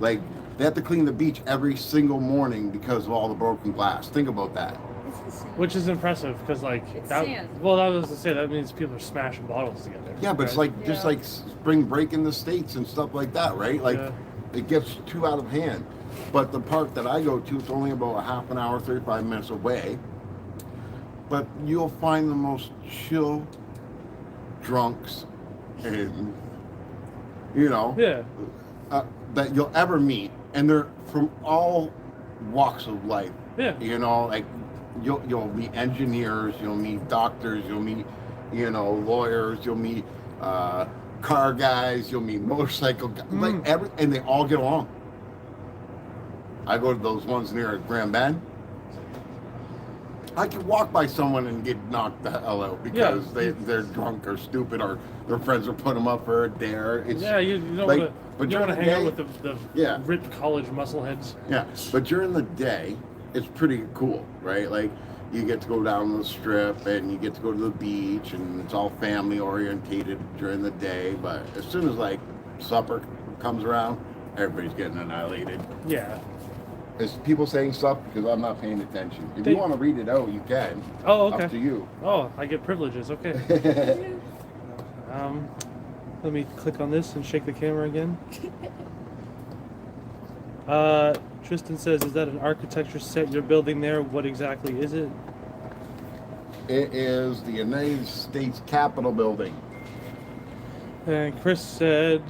Like, they have to clean the beach every single morning because of all the broken glass. Think about that. It's insane. Which is impressive, because like It's that. sand. Well, that was to say that means people are smashing bottles together. Yeah, but it's right? like just like spring break in the States and stuff like that, right? Like, it gets too out of hand. But the park that I go to, it's only about a half an hour, 35 minutes away. But you'll find the most chill drunks and, you know, that you'll ever meet. And they're from all walks of life. Yeah. You know, like you'll meet engineers, you'll meet doctors, you'll meet, you know, lawyers, you'll meet car guys, you'll meet motorcycle guys, like and they all get along. I go to those ones near Grand Bend. I could walk by someone and get knocked the hell out because they're drunk or stupid or their friends are putting them up for a dare. It's, you don't like, want but to hang out with the Yeah. ripped college muscleheads. Yeah, but during the day, it's pretty cool, right? Like, you get to go down the strip and you get to go to the beach and it's all family orientated during the day. But as soon as like supper comes around, everybody's getting annihilated. Yeah. Is people saying stuff because I'm not paying attention? If you want to read it out, you can. Oh, okay. Up to you. Oh, I get privileges. Okay. Let me click on this and shake the camera again. Tristan says, "Is that an architecture set you're building there? What exactly is it?" It is the United States Capitol building. And Chris said,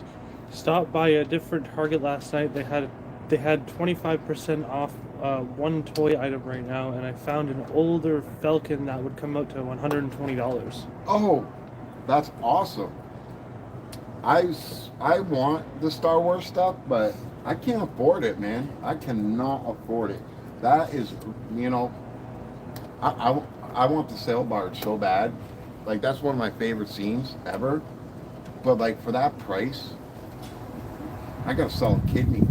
"Stopped by a different Target last night. They had 25% off one toy item right now, and I found an older Falcon that would come out to $120. Oh, that's awesome. I want the Star Wars stuff, but I can't afford it, man. I cannot afford it. That is, you know, I want the sail barge so bad. Like, that's one of my favorite scenes ever. But, like, for that price, I gotta sell a kidney.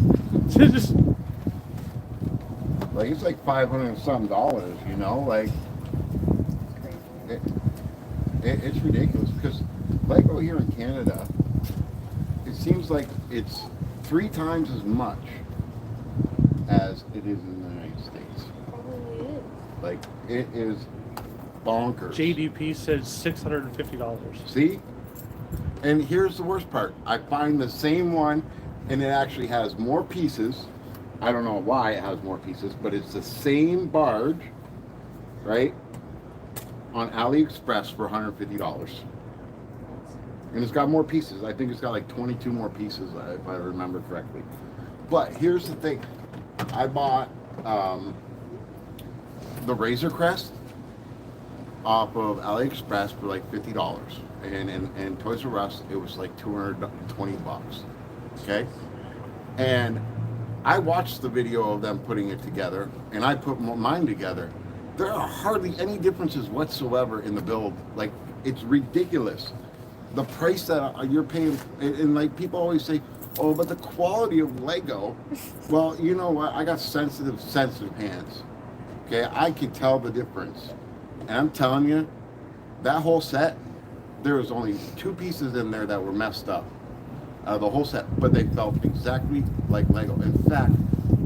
Just Like, it's like $500 and some dollars, you know? Like, It's crazy. it's ridiculous because Lego here in Canada, it seems like it's 3 times as much as it is in the United States. Probably is. Like, it is bonkers. JDP says $650. See? And here's the worst part. I find the same one, and it actually has more pieces. I don't know why it has more pieces, but it's the same barge, right? On AliExpress for $150. And it's got more pieces. I think it's got like 22 more pieces, if I remember correctly. But here's the thing. I bought the Razor Crest off of AliExpress for like $50. And Toys R Us, it was like $220. Okay? And I watched the video of them putting it together, and I put mine together. There are hardly any differences whatsoever in the build. Like, it's ridiculous. The price that you're paying, and like people always say, oh, but the quality of Lego. Well, you know what? I got sensitive hands. Okay, I can tell the difference. And I'm telling you, that whole set, there was only 2 pieces in there that were messed up. The whole set, but they felt exactly like Lego. In fact,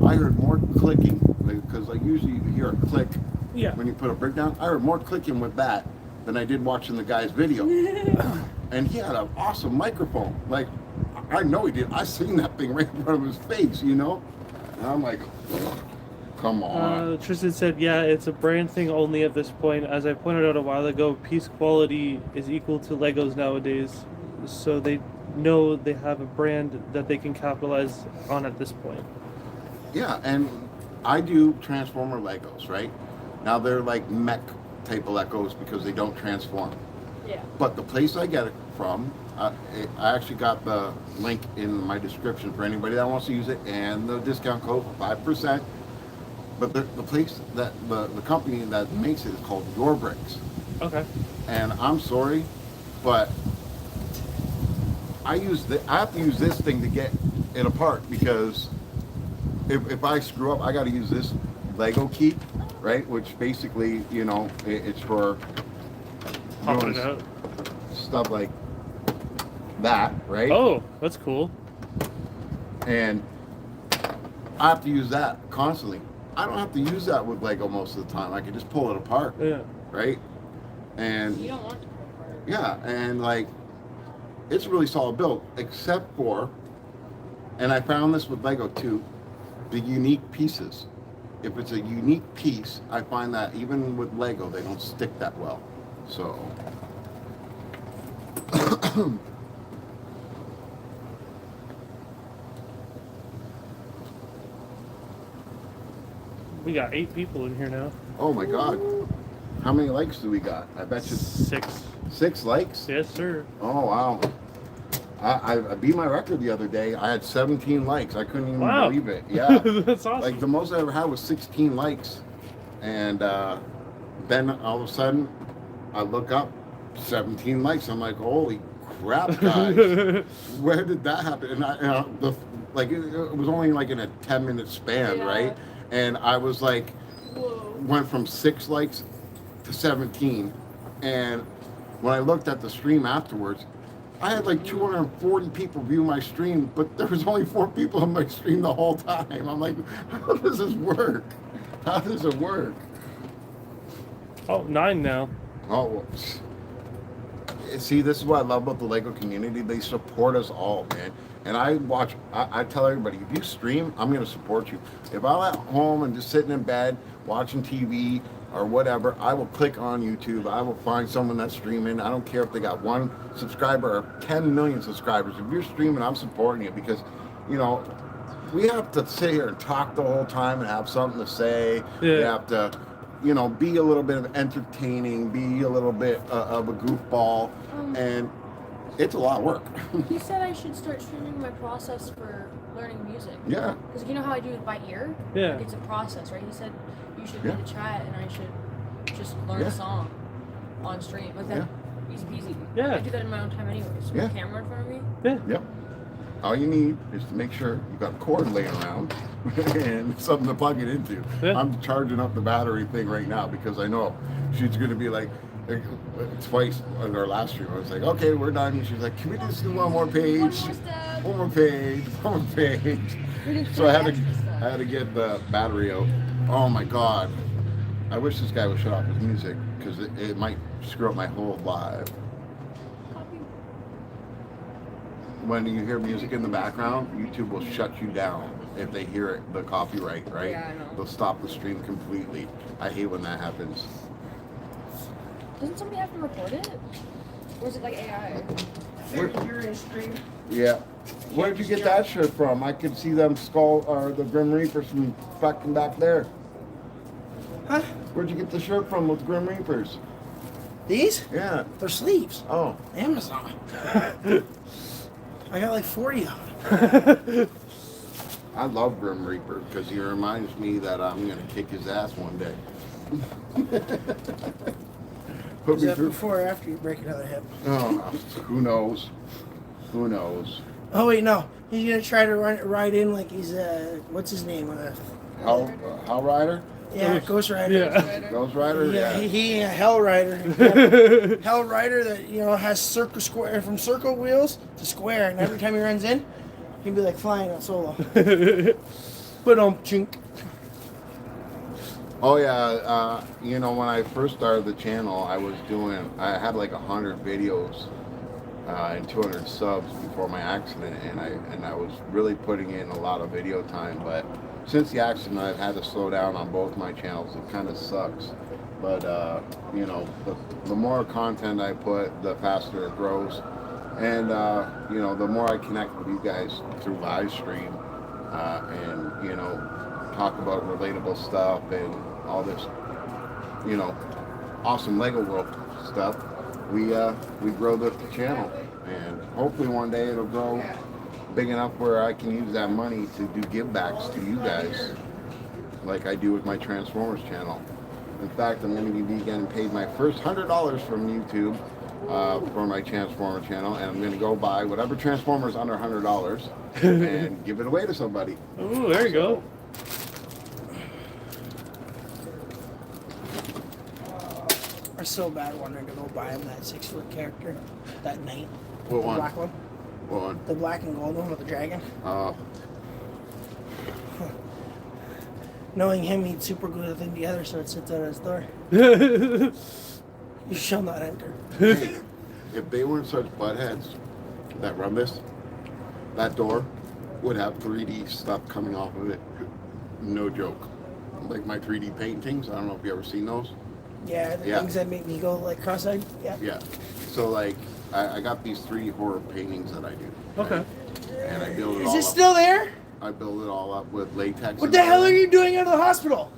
I heard more clicking, because like usually you hear a click when you put a brick down. I heard more clicking with that than I did watching the guy's video. And he had an awesome microphone. Like, I know he did. I seen that thing right in front of his face, you know? And I'm like, come on. Tristan said, yeah, it's a brand thing only at this point. As I pointed out a while ago, piece quality is equal to Legos nowadays. So they know they have a brand that they can capitalize on at this point. Yeah, and I do Transformer Legos, right? Now they're like mech type of Legos because they don't transform. Yeah. But the place I get it from, I actually got the link in my description for anybody that wants to use it, and the discount code 5%. But the place that the company that makes it is called Yolopark. Okay. And I'm sorry, but I have to use this thing to get it apart, because if I screw up, I got to use this Lego key, right? Which basically, you know, it's for Popping it out. stuff like that, right? Oh, that's cool. And I have to use that constantly. I don't have to use that with Lego most of the time. I can just pull it apart, Yeah. right? And You don't want to pull apart. yeah, and like, it's a really solid build, except for, and I found this with Lego too, the unique pieces. If it's a unique piece, I find that even with Lego, they don't stick that well. So, We got 8 people in here now. oh my God, how many likes do we got? I bet you 6. 6 likes. Yes, sir. Oh wow. I beat my record the other day. I had 17 likes. I couldn't even Wow. believe it. Yeah. That's awesome. Like, the most I ever had was 16 likes. And then all of a sudden, I look up, 17 likes. I'm like, holy crap, guys. Where did that happen? And it was only like in a 10-minute span, Yeah. right? And I was like, Whoa. went from 6 likes to 17. And when I looked at the stream afterwards, I had like 240 people view my stream, but there was only 4 people on my stream the whole time. I'm like, how does this work? How does it work? Oh, 9 now. Oh, see, this is what I love about the Lego community. They support us all, man. And I tell everybody, if you stream, I'm going to support you. If I'm at home and just sitting in bed watching TV or whatever, I will click on YouTube. I will find someone that's streaming. I don't care if they got 1 subscriber or 10 million subscribers. If you're streaming, I'm supporting you, because, you know, we have to sit here and talk the whole time and have something to say. Yeah. We have to, you know, be a little bit of entertaining, be a little bit of a goofball. And it's a lot of work. He said I should start streaming my process for learning music. Yeah. Because you know how I do it by ear? Yeah. Like it's a process, right? He said you should Yeah. read the chat and I should just learn Yeah. a song on stream. Like that, easy peasy. Yeah. I do that in my own time anyways. With Yeah. a camera in front of me. Yeah. Yep. All you need is to make sure you got a cord laying around and something to plug it into. Yeah. I'm charging up the battery thing right now because I know she's going to be like, twice on our last stream, I was like, okay, we're done. And she's like, can we just do one more page? One more step. One more page. One more page. We did So I three extra stuff. had to get the battery out. Oh my God. I wish this guy would shut off his music because it might screw up my whole live. Copy. When you hear music in the background, YouTube will shut you down if they hear it, the copyright, right? Yeah, I know. They'll stop the stream completely. I hate when that happens. Doesn't somebody have to record it? Or is it like AI? You're in stream. Yeah. Where'd you get that shirt from? I could see them the Grim Reapers from fucking back there. Huh? Where'd you get the shirt from with Grim Reapers? These? Yeah. They're sleeves. Oh. Amazon. I got like 40 of them. I love Grim Reaper because he reminds me that I'm gonna kick his ass one day. Put Is me that through. before or after you break another hip? Oh, who knows? Who knows? Oh wait, no. He's gonna try to ride in like he's what's his name? Hell Rider? Yeah, Ghost Rider. Yeah. Ghost Rider? Yeah, Yeah. he a Hell Rider. Hell Rider that has square from circle wheels to square, and every time he runs in, he'd be like flying on solo. But chink. Oh yeah, when I first started the channel, I had like 100 videos and 200 subs before my accident, and I was really putting in a lot of video time. But since the accident, I've had to slow down on both my channels. It kind of sucks, but the more content I put, the faster it grows, and the more I connect with you guys through live stream, and talk about relatable stuff and all this, awesome Lego World stuff. We grow the channel, and hopefully one day it'll grow big enough where I can use that money to do give backs to you guys, like I do with my Transformers channel. In fact, I'm going to be getting paid my first $100 from YouTube for my Transformer channel, and I'm going to go buy whatever Transformers under $100 and give it away to somebody. Ooh, there you go. I'm so bad wanting to go buy him that 6-foot character, that knight. What The one? black one. What one? The black and gold one with the dragon. Knowing him, he'd super glue the thing together so it sits out his door. You shall not enter. Hey, if they weren't such buttheads that run this, that door would have 3D stuff coming off of it. No joke. Like my 3D paintings. I don't know if you ever seen those. Yeah, the Yeah. things that make me go like cross-eyed. Yeah. Yeah. So like, I got these 3D horror paintings that I do. Okay. And I build it Is all it up. still there? I build it all up with latex. What and the hell are everything. you doing out of the hospital?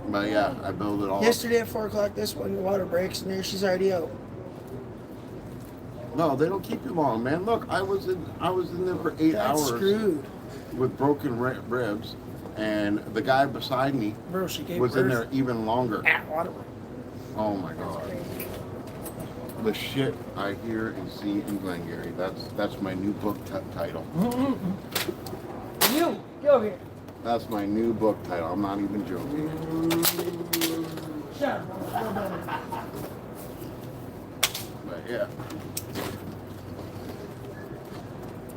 But yeah, I build it all up. Yesterday at 4 o'clock, this one, the water breaks, and there she's already out. No, they don't keep you long, man. Look, I was in there for 8 That's hours screwed. with broken ribs, and the guy beside me Bro, she gave was in birth there even longer. at Waterbury. Oh my god. The shit I hear and see in Glengarry. That's my new book title. You, get over here. That's my new book title. I'm not even joking. Shut up. But yeah.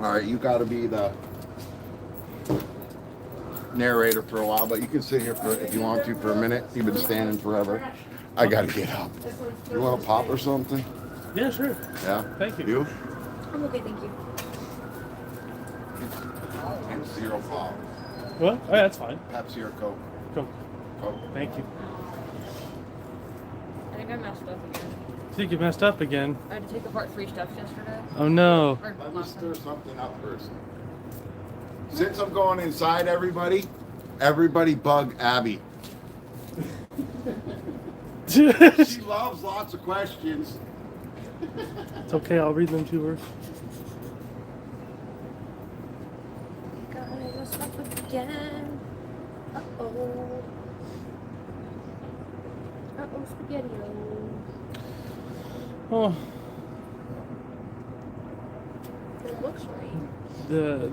All right, you got to be the narrator for a while, but you can sit here for if you want to for a minute. You've been standing forever. I got to get up. You want a pop or something? Yeah, sure. Yeah. Thank you. You? I'm okay, thank you. And 0 pop. What? Oh, yeah, that's fine. Pepsi or Coke? Cool. Coke. Thank you. I think I messed up again. I think you messed up again. I had to take apart 3 stuff yesterday. Oh no. Or Let me last stir time. something up first. Since I'm going inside, everybody bug Abby. She loves lots of questions. It's okay, I'll read them to her. Guys, up again. Uh-oh. Uh-oh, spaghetti. Oh, It looks right. the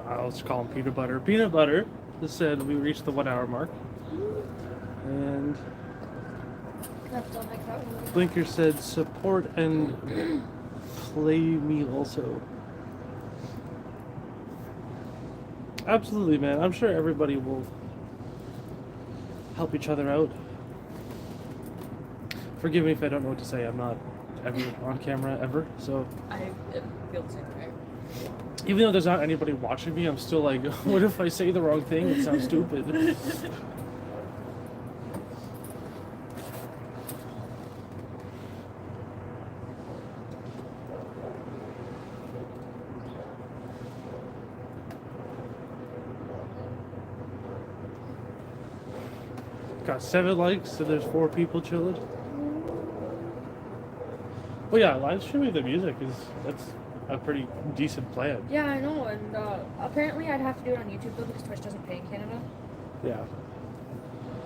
I'll just call him Peanut Butter. Peanut Butter just said we reached the 1 hour mark. And That's not like that one. Blinker said support and play me also. Absolutely, man. I'm sure everybody will help each other out. Forgive me if I don't know what to say. I'm not ever on camera ever. So I feel the same way. even though there's not anybody watching me, I'm still like, what if I say the wrong thing? It sounds stupid. Got 7 likes, so there's 4 people chilling. Well, yeah, live streaming the music that's a pretty decent plan. Yeah, I know, and apparently I'd have to do it on YouTube though because Twitch doesn't pay in Canada. Yeah.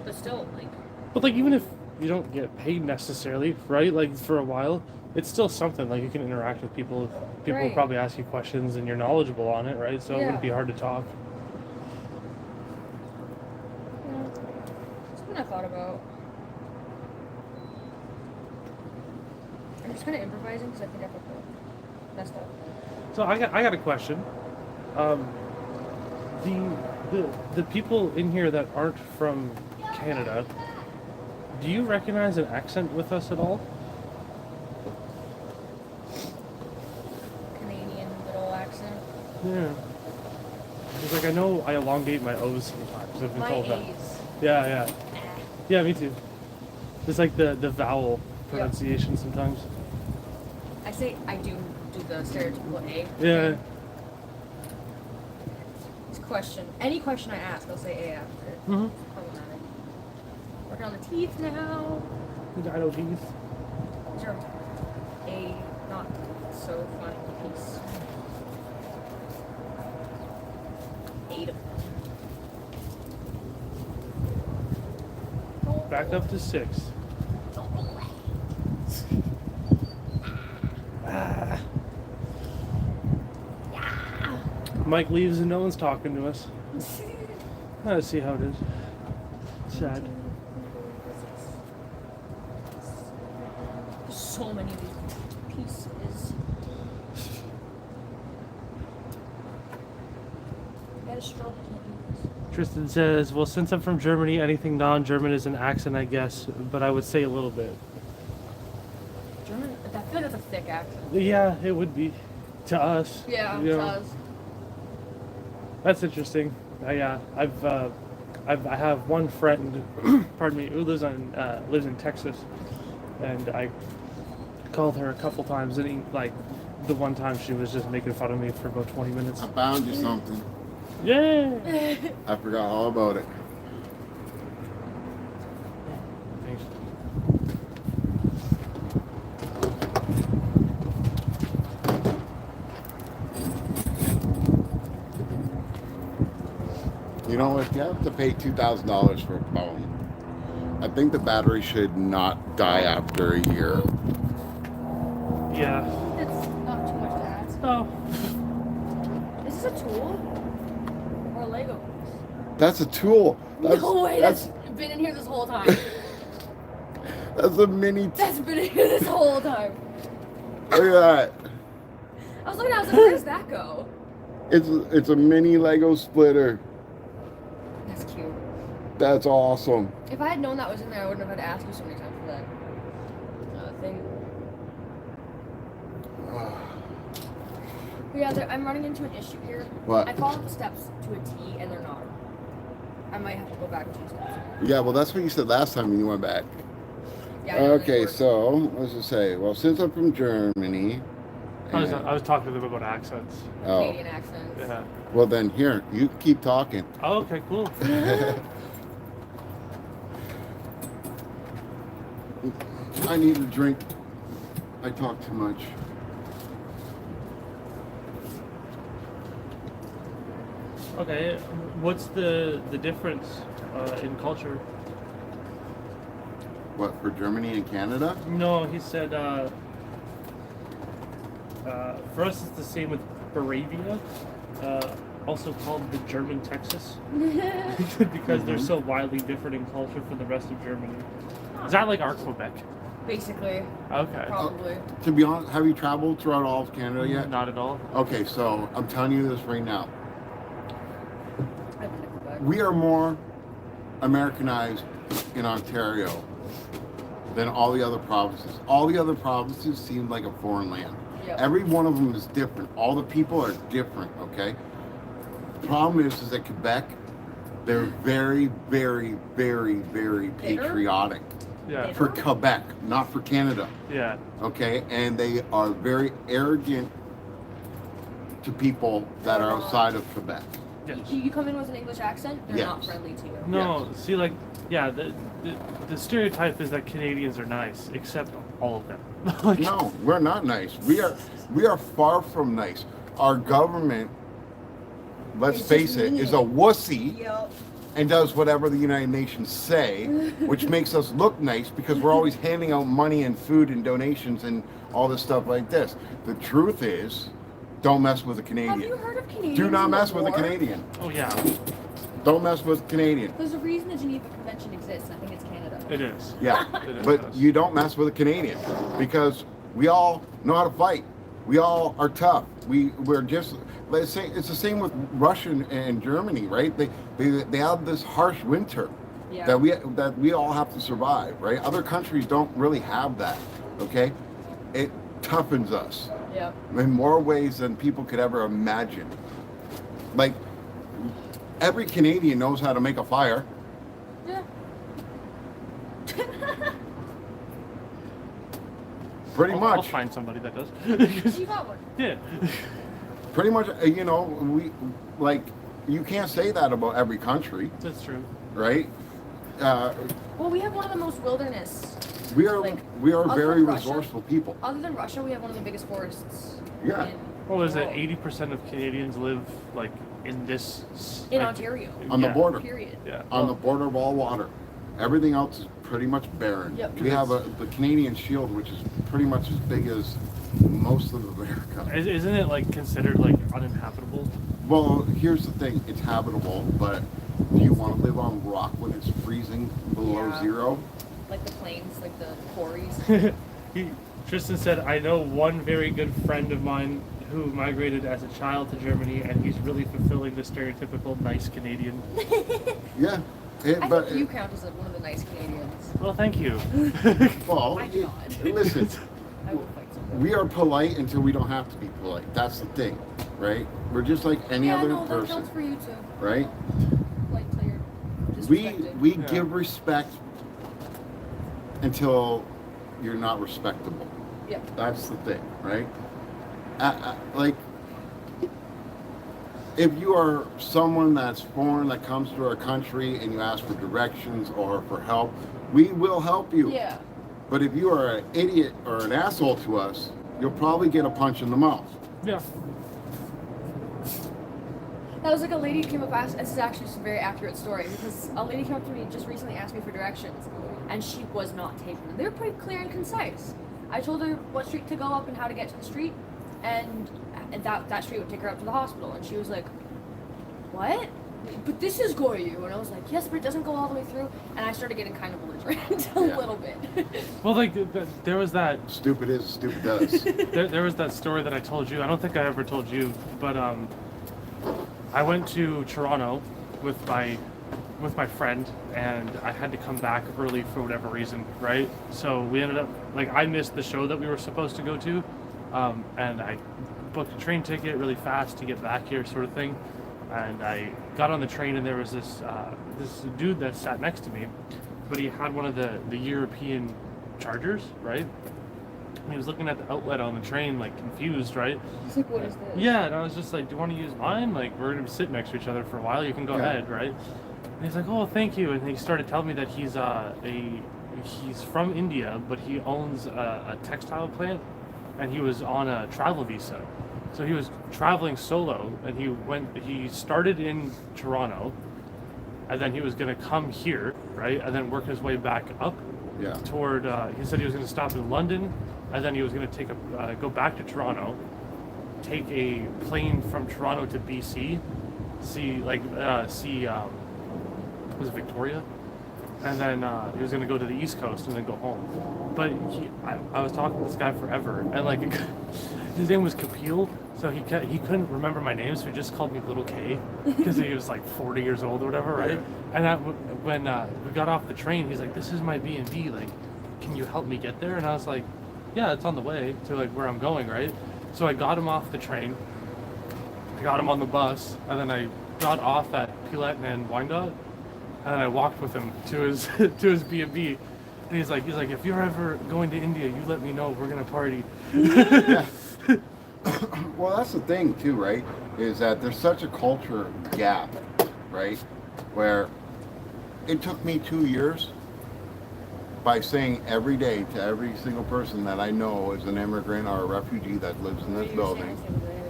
But still, like, But like even if you don't get paid necessarily, right? Like for a while, it's still something. Like you can interact with people. People will Right. probably ask you questions, and you're knowledgeable on it, right? So it Yeah. wouldn't be hard to talk. something I thought about. I'm just kind of improvising because I think I fucked up. Messed up. So I got a question. The people in here that aren't from Canada, do you recognize an accent with us at all? Canadian little accent. Yeah. It's like I know I elongate my O's sometimes. I've been My told that. A's. Yeah, yeah. Eh. Yeah, me too. It's like the vowel pronunciation sometimes. I do the stereotypical A. Yeah. thing. It's any question I ask, I'll say A after it. Mm-hmm. Problematic. Working on the teeth now. Dino teeth. Sure. A not so fun piece. 8 of them. Back up to 6. Don't go away. Mike leaves and no one's talking to us. Let's see how it is. Sad. There's so many of these pieces. I gotta stroke it. Tristan says, well, since I'm from Germany, anything non-German is an accent, I guess, but I would say a little bit. German? I feel like that's a thick accent. Yeah, it would be. To us. Yeah, you know. does. That's interesting. I have one friend, pardon me, who lives in Texas, and I called her a couple times, and the one time she was just making fun of me for about 20 minutes. I found you something. Yeah. I forgot all about it. Thanks. You know, if you have to pay $2,000 for a phone, I think the battery should not die after a year. Yeah. It's not too much to ask. Oh. Is this a tool? Or a Lego piece? That's a tool. No way, that's been in here this whole time. That's a mini. That's been in here this whole time. Look at that. I was looking at it, I was like, where does that go? It's a mini Lego splitter. That's cute. That's awesome. If I had known that was in there, I wouldn't have had to ask you so many times for that thing. But yeah, I'm running into an issue here. What? I followed the steps to a T, and they're not. I might have to go back 2 steps. Yeah, well, that's what you said last time when you went back. Yeah, I know, Okay, they work. so let's just say, well, since I'm from Germany. I was talking to them about accents. Oh. Canadian accents. Yeah. Well, then here, you keep talking. Oh, okay, cool. I need a drink. I talk too much. Okay, what's the difference in culture? What, for Germany and Canada? No, he said for us it's the same with Moravia, also called the German Texas, because they're so wildly different in culture from the rest of Germany. Is that like our Quebec? Basically, Okay. probably. To be honest, have you traveled throughout all of Canada yet? Not at all. Okay, so I'm telling you this right now. I've been to Quebec. We are more Americanized in Ontario than all the other provinces. All the other provinces seem like a foreign land. Yep. Every one of them is different. All the people are different, okay? The problem is that Quebec, they're very, very, very, very Bitter? patriotic. Yeah. For Quebec, not for Canada, Yeah. okay? And they are very arrogant to people that are outside of Quebec. Yes. You come in with an English accent, they're not Yes. friendly to you. No, see, like, yeah, the stereotype is that Canadians are nice, except all of them. Like, No, we're not nice. We are far from nice. Our government, let's It's face just it, mean. is a wussy Yep. and does whatever the United Nations say, which makes us look nice because we're always handing out money and food and donations and all this stuff like this. The truth is, don't mess with a Have Canadian. you heard of Canadians? Do not in the mess with a war? Canadian. Oh yeah, Don't mess with a Canadian. There's a reason the Geneva Convention exists, and I think it's Canada. it is. Yeah, It is. but you don't mess with a Canadian because we all know how to fight. We all are tough. We're just, let's say it's the same with Russia and Germany, right? They have this harsh winter Yeah. that we all have to survive, right? Other countries don't really have that. Okay, it toughens us Yep. in more ways than people could ever imagine. Like every Canadian knows how to make a fire. Yeah. Pretty I'll much. find somebody that does. You got one. Yeah. Pretty much, you know, we like you can't say that about every country, That's true. right? Well, we have one of the most wilderness. We are Like, very other than Russia? resourceful people. Other than Russia, we have one of the biggest forests. Yeah. In Well, is the it world. 80% of Canadians live like in this? In like, Ontario. On the yeah, border. Period. Yeah. On the Well, border of all water. Everything else is pretty much barren. Yep. We have the Canadian Shield, which is pretty much as big as most of America. Isn't it like considered like uninhabitable? Well, here's the thing: it's habitable, but do you want to live on rock when it's freezing below Yeah. zero? Like the plains, like the quarries. Tristan said, "I know one very good friend of mine who migrated as a child to Germany, and he's really fulfilling the stereotypical nice Canadian." Yeah. I But think you count as one of the nice Canadians. Well, thank you. well, I do not. listen. I will fight someone. We are polite until we don't have to be polite. That's the thing, right? We're just like any Yeah, other no, that person, counts for you too. right? Like clear. We Yeah. give respect until you're not respectable. Yeah. That's the thing, right? Like, if you are someone that's foreign that comes to our country and you ask for directions or for help, we will help you. Yeah. But if you are an idiot or an asshole to us, you'll probably get a punch in the mouth. Yeah. That was like a lady came up asked. This is actually just a very accurate story because a lady came up to me just recently asked me for directions, and she was not taking them. They were pretty clear and concise. I told her what street to go up and how to get to the street, and that street would take her up to the hospital. And she was like, "What? But this is Goyu." And I was like, "Yes, but it doesn't go all the way through." And I started getting kind of belligerent a Yeah. little bit. Well, like there was that Stupid is, stupid does. there was that story that I told you. I don't think I ever told you, but I went to Toronto with my friend, and I had to come back early for whatever reason, right? So we ended up like I missed the show that we were supposed to go to, and I booked a train ticket really fast to get back here, sort of thing. And I got on the train, and there was this dude that sat next to me, but he had one of the European chargers, right? And he was looking at the outlet on the train, like confused, right? It's like, what is this? Yeah, and I was just like, "Do you want to use mine? Like, we're gonna sit next to each other for a while. You can go Yeah. ahead, right?" And he's like, "Oh, thank you." And he started telling me that he's from India, but he owns a textile plant and he was on a travel visa. So he was traveling solo, and he started in Toronto, and then he was going to come here, right, and then work his way back up Yeah. toward, he said he was going to stop in London, and then he was going to go back to Toronto, take a plane from Toronto to BC, was it Victoria? And then he was going to go to the East Coast and then go home. But I was talking to this guy forever, and like his name was Kapil, so he couldn't remember my name, so he just called me Little K because he was like 40 years old or whatever, right? And when we got off the train, he's like, "This is my B&B. Like, can you help me get there?" And I was like, "Yeah, it's on the way to like where I'm going, right?" So I got him off the train, I got him on the bus, and then I got off at Pilat and Wyandotte, and then I walked with him to his to his B&B. And he's like, if you're ever going to India, you let me know. We're gonna party. Well, that's the thing too, right? Is that there's such a culture gap, right? Where it took me 2 years by saying every day to every single person that I know is an immigrant or a refugee that lives in this building,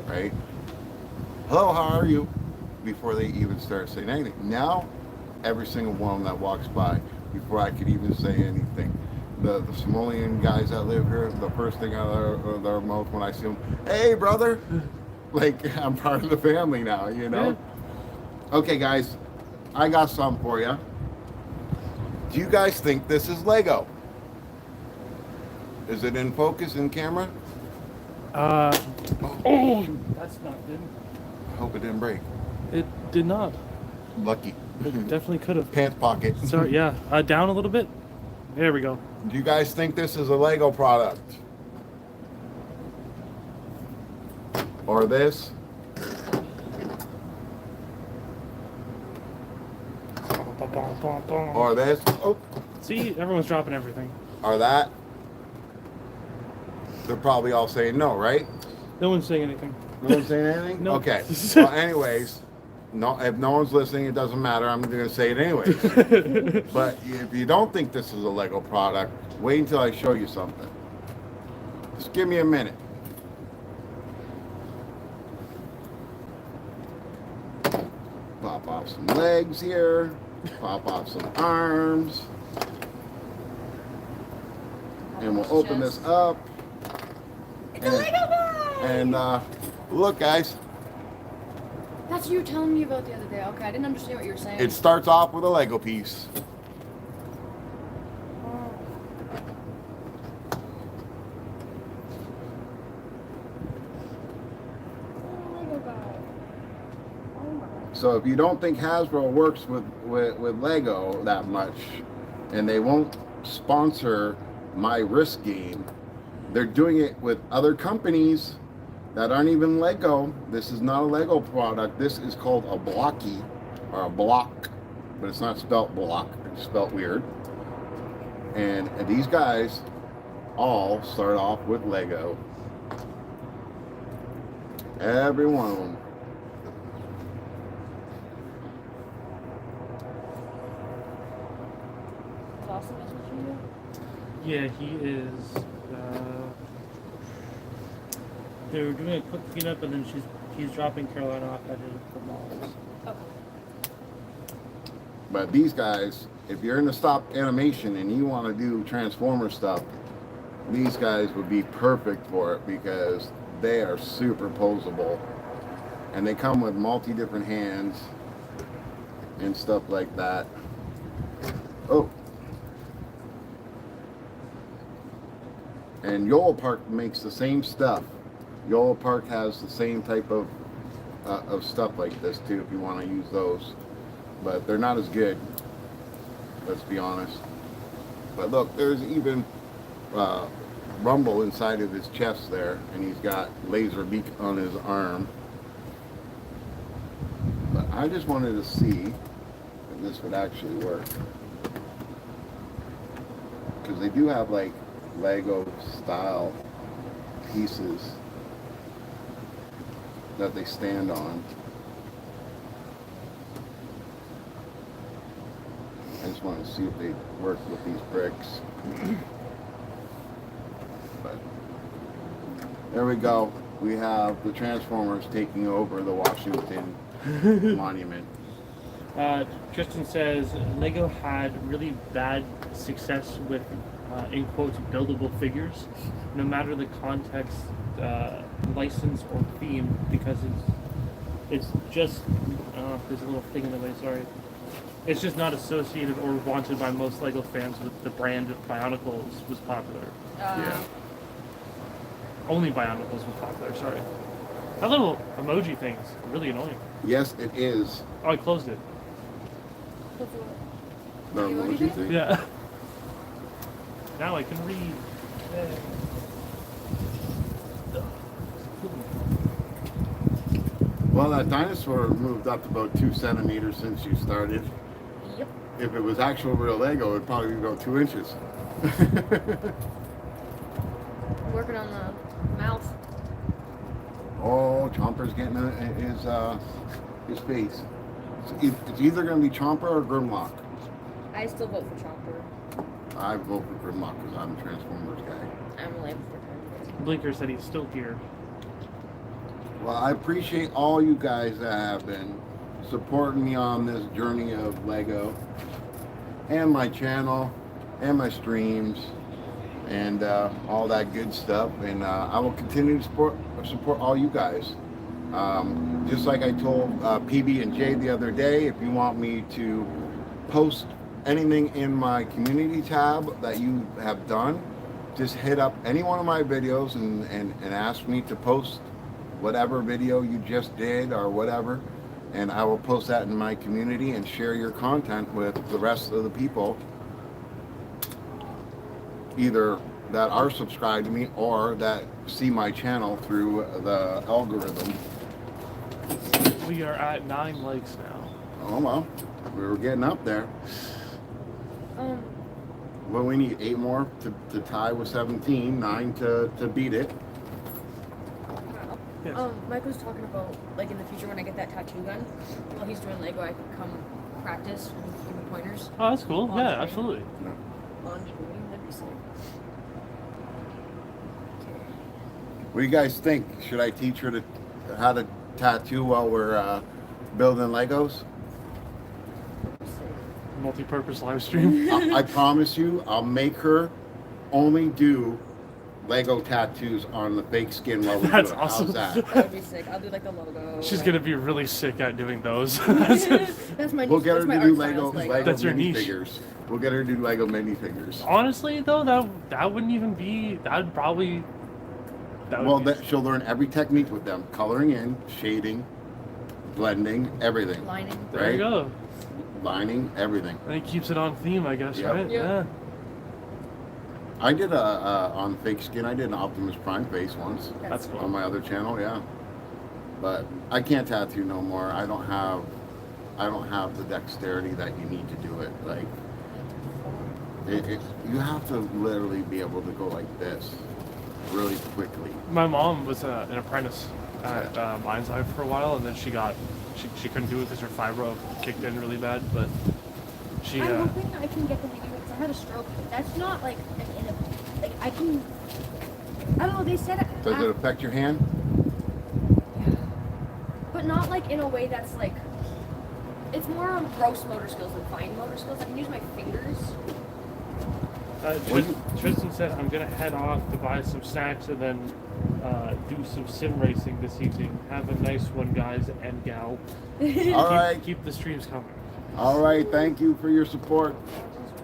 right? Hello, how are you? Before they even start saying anything. Now, every single one that walks by, before I could even say anything. The Somalian guys that live here, the first thing out of their mouth when I see them, "Hey, brother!" Like, I'm part of the family now, you know? Yeah. Okay, guys, I got something for you. Do you guys think this is Lego? Is it in focus in camera? Oh, that's not good. I hope it didn't break. It did not. Lucky. It definitely could have. Pants pocket. So yeah, down a little bit. There we go. Do you guys think this is a Lego product? Or this? Or this? Oh. See, everyone's dropping everything. Or that? They're probably all saying no, right? No one's saying anything. No one's saying anything? No. Okay. Well, anyways, no. If no one's listening, it doesn't matter. I'm going to say it anyways. But if you don't think this is a Lego product, wait until I show you something. Just give me a minute. Pop off some legs here. Pop off some arms. And we'll open this up. It's a Lego bag! And look, guys. That's what you were telling me about the other day. Okay, I didn't understand what you were saying. It starts off with a Lego piece. So if you don't think Hasbro works with Lego that much, and they won't sponsor my Risk game, they're doing it with other companies that aren't even Lego. This is not a Lego product. This is called a blocky, or a block, but it's not spelt block. It's spelt weird. And these guys all start off with Lego. Every one of them. Awesome, that's what you do? Yeah, he is. They were doing a quick cleanup, and then he's dropping Carolina off at the malls. Okay. But these guys, if you're into stop animation and you want to do Transformer stuff, these guys would be perfect for it because they are superposable. And they come with different hands and stuff like that. Oh. And Yolopark makes the same stuff. Yolopark has the same type of stuff like this too, if you want to use those. But they're not as good, let's be honest. But look, there's even rumble inside of his chest there, and he's got laser beak on his arm. But I just wanted to see if this would actually work. Because they do have like Lego style pieces that they stand on. I just want to see if they work with these bricks. But There we go. We have the Transformers taking over the Washington Monument. Tristan says Lego had really bad success with, in quotes, buildable figures, no matter the context, license, or theme, because it's just there's a little thing in the way. Sorry, it's just not associated or wanted by most Lego fans with the brand Bionicles was popular. Yeah. Only Bionicles was popular. Sorry, that little emoji thing's really annoying. Yes, it is. Oh, I closed it. The emoji thing? Yeah. Now I can read. Well, that dinosaur moved up about 2 centimeters since you started. Yep. If it was actual real Lego, it'd probably be about 2 inches. Working on the mouth. Oh, Chomper's getting his face. It's either going to be Chomper or Grimlock. I still vote for Chomper. I vote for Grimlock because I'm a Transformers guy. I'm really for Chomper. Blinker said he's still here. Well, I appreciate all you guys that have been supporting me on this journey of Lego and my channel and my streams and all that good stuff. And I will continue to support all you guys. Just like I told PB and J the other day, if you want me to post anything in my community tab that you have done, just hit up any one of my videos and ask me to post whatever video you just did or whatever, and I will post that in my community and share your content with the rest of the people, either that are subscribed to me or that see my channel through the algorithm. We are at 9 likes now. Oh well, we were getting up there. Well, we need 8 more to tie with 17, 9 to beat it. Yes. Mike was talking about, like, in the future when I get that tattoo gun, while he's doing Lego, I can come practice and give me pointers. Oh, that's cool. On Yeah, screen. absolutely. On screen, that'd be sick. What do you guys think? Should I teach her how to tattoo while we're building Legos? Multi-purpose live stream. I promise you, I'll make her only do Lego tattoos on the fake skin while we That's do it. awesome. How's that? That would be sick. I'll do, like, the logo. She's gonna be really sick at doing those. That's my We'll niche. get her That's my to do art Lego styles, That's your niche. minifigures. We'll get her to do Lego minifigures. Honestly, though, that wouldn't even be. That'd probably. That would Well, be, she'll learn every technique with them: coloring in, shading, blending, everything. Lining. there you right? go. Lining, everything. And it keeps it on theme, I guess, Yep. right? Yep. Yeah. I did on fake skin. I did an Optimus Prime face once That's cool. on my other channel. Yeah, but I can't tattoo no more. I don't have the dexterity that you need to do it. Like you have to literally be able to go like this really quickly. My mom was an apprentice at Mind's Eye for a while, and then she couldn't do it because her fibro kicked in really bad. But she I'm hoping I can get the hang of it because I had a stroke. That's not like like I can. I don't know. They said it. Does it affect your hand? But not like in a way that's like. It's more on gross motor skills than fine motor skills. I can use my fingers. Tristan said, I'm going to head off to buy some snacks and then do some sim racing this evening. Have a nice one, guys and gal. All right. Keep the streams coming. All right. Thank you for your support.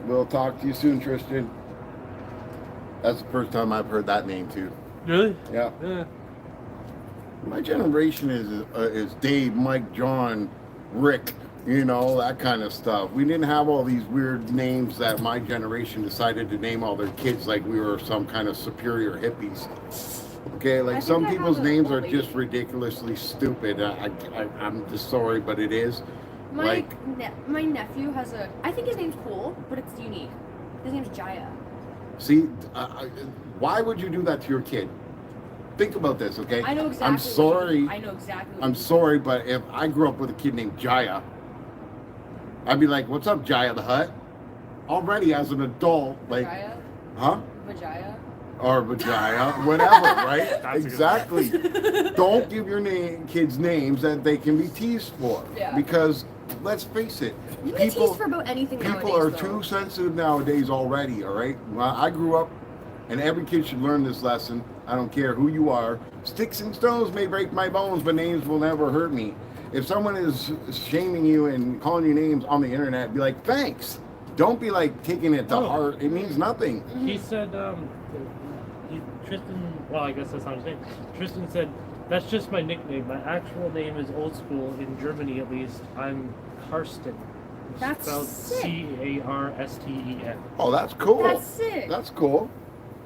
We'll talk to you soon, Tristan. That's the first time I've heard that name too. Really? Yeah. Yeah. My generation is Dave, Mike, John, Rick, you know, that kind of stuff. We didn't have all these weird names that my generation decided to name all their kids like we were some kind of superior hippies. Okay, I like think some I people's have a names are old just lady. ridiculously stupid. I'm just sorry, but it is. My nephew has a. I think his name's cool, but it's unique. His name's Jaya. See, why would you do that to your kid? Think about this, okay? I know exactly. I'm sorry. I know exactly. What I'm sorry, but if I grew up with a kid named Jaya, I'd be like, "What's up, Jaya the Hutt?" Already as an adult, like, Vijaya? huh? Vijaya? or vagina, whatever, right? That's a good Exactly. Don't give your kids names that they can be teased for. Yeah. Because let's face it, You can tease for about anything people are nowadays, too sensitive nowadays already. All right. Well, I grew up, and every kid should learn this lesson. I don't care who you are. Sticks and stones may break my bones, but names will never hurt me. If someone is shaming you and calling you names on the internet, be like, thanks. Don't be like taking it to heart. It means nothing. He said, Tristan, well, I guess that's not his name. Tristan said, that's just my nickname. My actual name is old school, in Germany at least. I'm Karsten. That's spelled sick. Carsten. Oh, that's cool. That's sick. That's cool.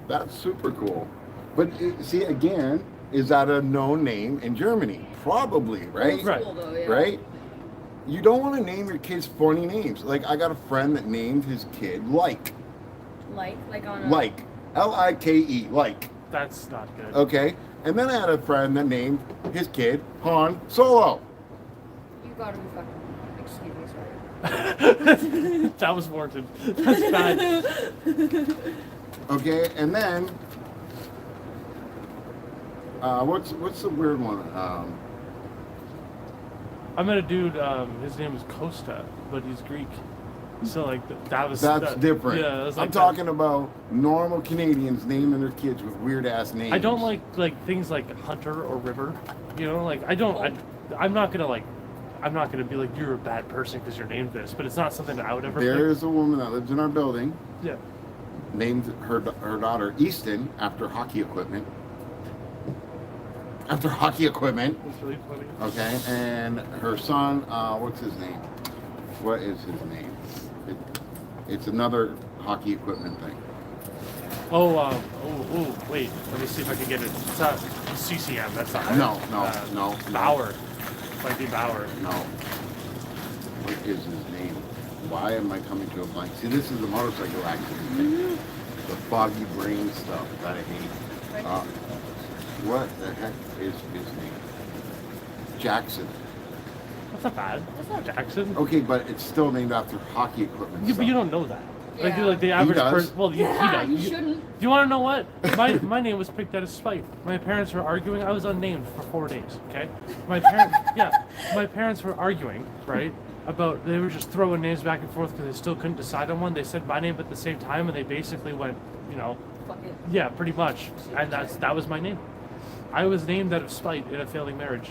That's super cool. But see, again, is that a known name in Germany? Probably, right? Old school, though, yeah. Right? You don't want to name your kids funny names. Like, I got a friend that named his kid Like. Like on a... Like. Like. Like. That's not good. Okay? And then I had a friend that named his kid Han Solo. You gotta be fucking... Excuse me, sorry. That was warranted. That's bad. Okay? And then... what's the weird one? I met a dude, his name is Costa, but he's Greek. So, like, that's different. Yeah, that's I'm talking about normal Canadians naming their kids with weird-ass names. I don't like things like Hunter or River. You know, like, I'm not gonna be like, you're a bad person because you're named this, but it's not something that I would ever There pick. is a woman that lives in our building, Yeah. named her daughter Easton after hockey equipment. After hockey equipment, It's really funny. okay, and her son, what's his name? What is his name? It's another hockey equipment thing. Wait. Let me see if I can get it. It's not CCM. That's not right. No. Bauer. Might be Bauer. No. What is his name? Why am I coming to a blank? See, this is a motorcycle accident thing. The foggy brain stuff that I hate. What the heck is his name? Jackson. That's not bad. That's not Jackson. Okay, but it's still named after hockey equipment. Yeah, but stuff. you don't know that. Yeah. Like the average does. person. Well, Yeah, he you does. shouldn't. Do you want to know what? My name was picked out of spite. My parents were arguing. I was unnamed for 4 days. Okay. My parents were arguing, right? About they were just throwing names back and forth because they still couldn't decide on one. They said my name at the same time, and they basically went, Fuck it. yeah, pretty much. And that was my name. I was named out of spite in a failing marriage.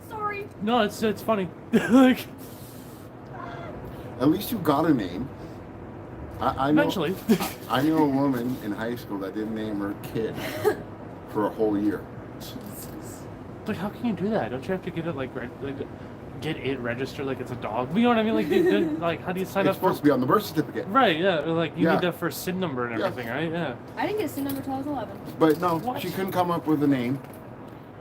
Sorry. No, it's funny. Like, At least you got a name. I know, eventually. I knew a woman in high school that didn't name her kid for a whole year. Like, how can you do that? Don't you have to get it get it registered like it's a dog? You know what I mean? Like, how do you sign It's up supposed to be on the birth certificate. Right, yeah. Like, you Yeah. need that for a SIN number and Yeah. everything, right? Yeah. I didn't get a SIN number until I was 11. But no, What? she couldn't come up with a name.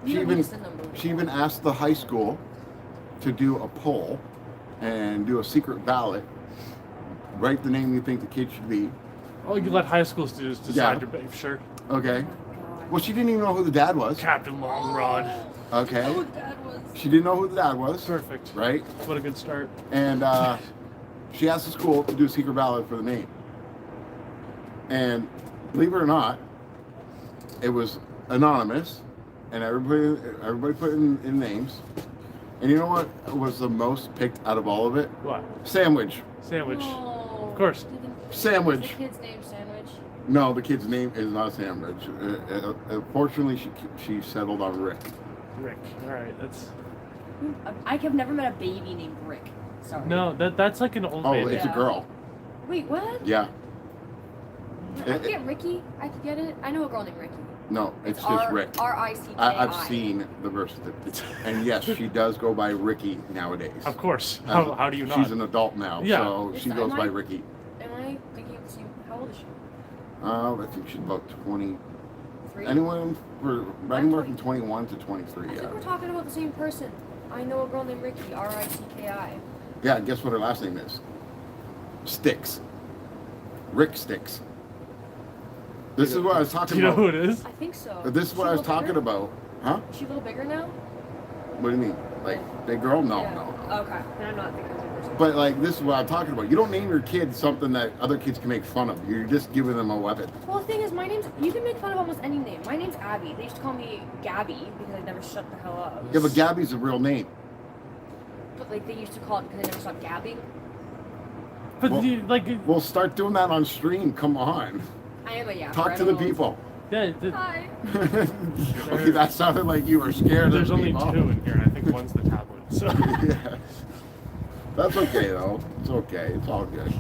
You don't need a SIN number. She even asked the high school to do a poll and do a secret ballot. Write the name you think the kid should be. Oh, you let high school students decide Yeah. your babe, sure. Okay. Well, she didn't even know who the dad was. Captain Longrod. Okay. Oh, Dad was. She didn't know who the dad was. Perfect. Right? What a good start. And she asked the school to do a secret ballot for the name. And believe it or not, it was anonymous, and everybody put in names. And you know what was the most picked out of all of it? What? Sandwich. Sandwich. No. Of course. Sandwich. Is the kid's name Sandwich? No, the kid's name is not Sandwich. Fortunately, she settled on Rick. Rick. Alright, that's... I have never met a baby named Rick. Sorry. No, that's like an old Oh, man. it's Yeah. a girl. Wait, what? Yeah. I could get Ricky. I could get it. I know a girl named Ricky. No, it's just Rick. R-I-C-K-I. I've seen the birth certificate. And yes, she does go by Ricky nowadays. Of course. As- How do you not? She's an adult now, Yeah. so she goes by Ricky. Am I thinking of the same? How old is she? I think she's about 20. 3? Anywhere from 21 to 23, I yeah. think we're talking about the same person. I know a girl named Ricky. R-I-C-K-I. Yeah, guess what her last name is? Sticks. Rick Sticks. This is what I was Do talking you know about. who it is? I think so. This is what I was talking about. Huh? Is she a little bigger now? What do you mean? Like, big girl? No, Yeah. no. Okay. Then I'm not thinking of But like, this is what I'm talking about. You don't name your kid something that other kids can make fun of. You're just giving them a weapon. Well, the thing is, you can make fun of almost any name. My name's Abby. They used to call me Gabby because I never shut the hell up. Yeah, but Gabby's a real name. But like they used to call it because I never stopped gabbing. But Well, we'll start doing that on stream. Come on. I am a yapper. Talk to the people. yeah, Hi. Okay, that sounded like you were scared there's of only people. 2 in here, and I think one's the tablet. So Yeah. That's okay though. It's okay. It's all good.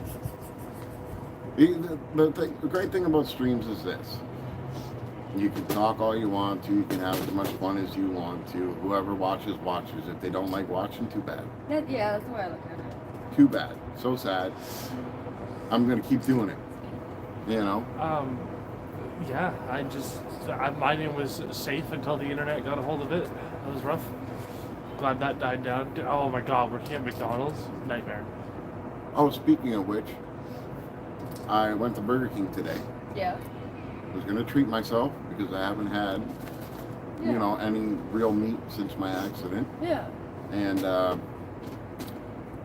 The great thing about streams is this. You can talk all you want to. You can have as much fun as you want to. Whoever watches, watches. If they don't like watching, too bad. Yeah, that's the way I look at it. Too bad. So sad. I'm going to keep doing it. You know? yeah, my name was safe until the internet got a hold of it. That was rough. Glad that died down. Oh my God, working at McDonald's, nightmare. Oh, speaking of which, I went to Burger King today. Yeah. I was going to treat myself because I haven't had, Yeah. you know, any real meat since my accident. Yeah. And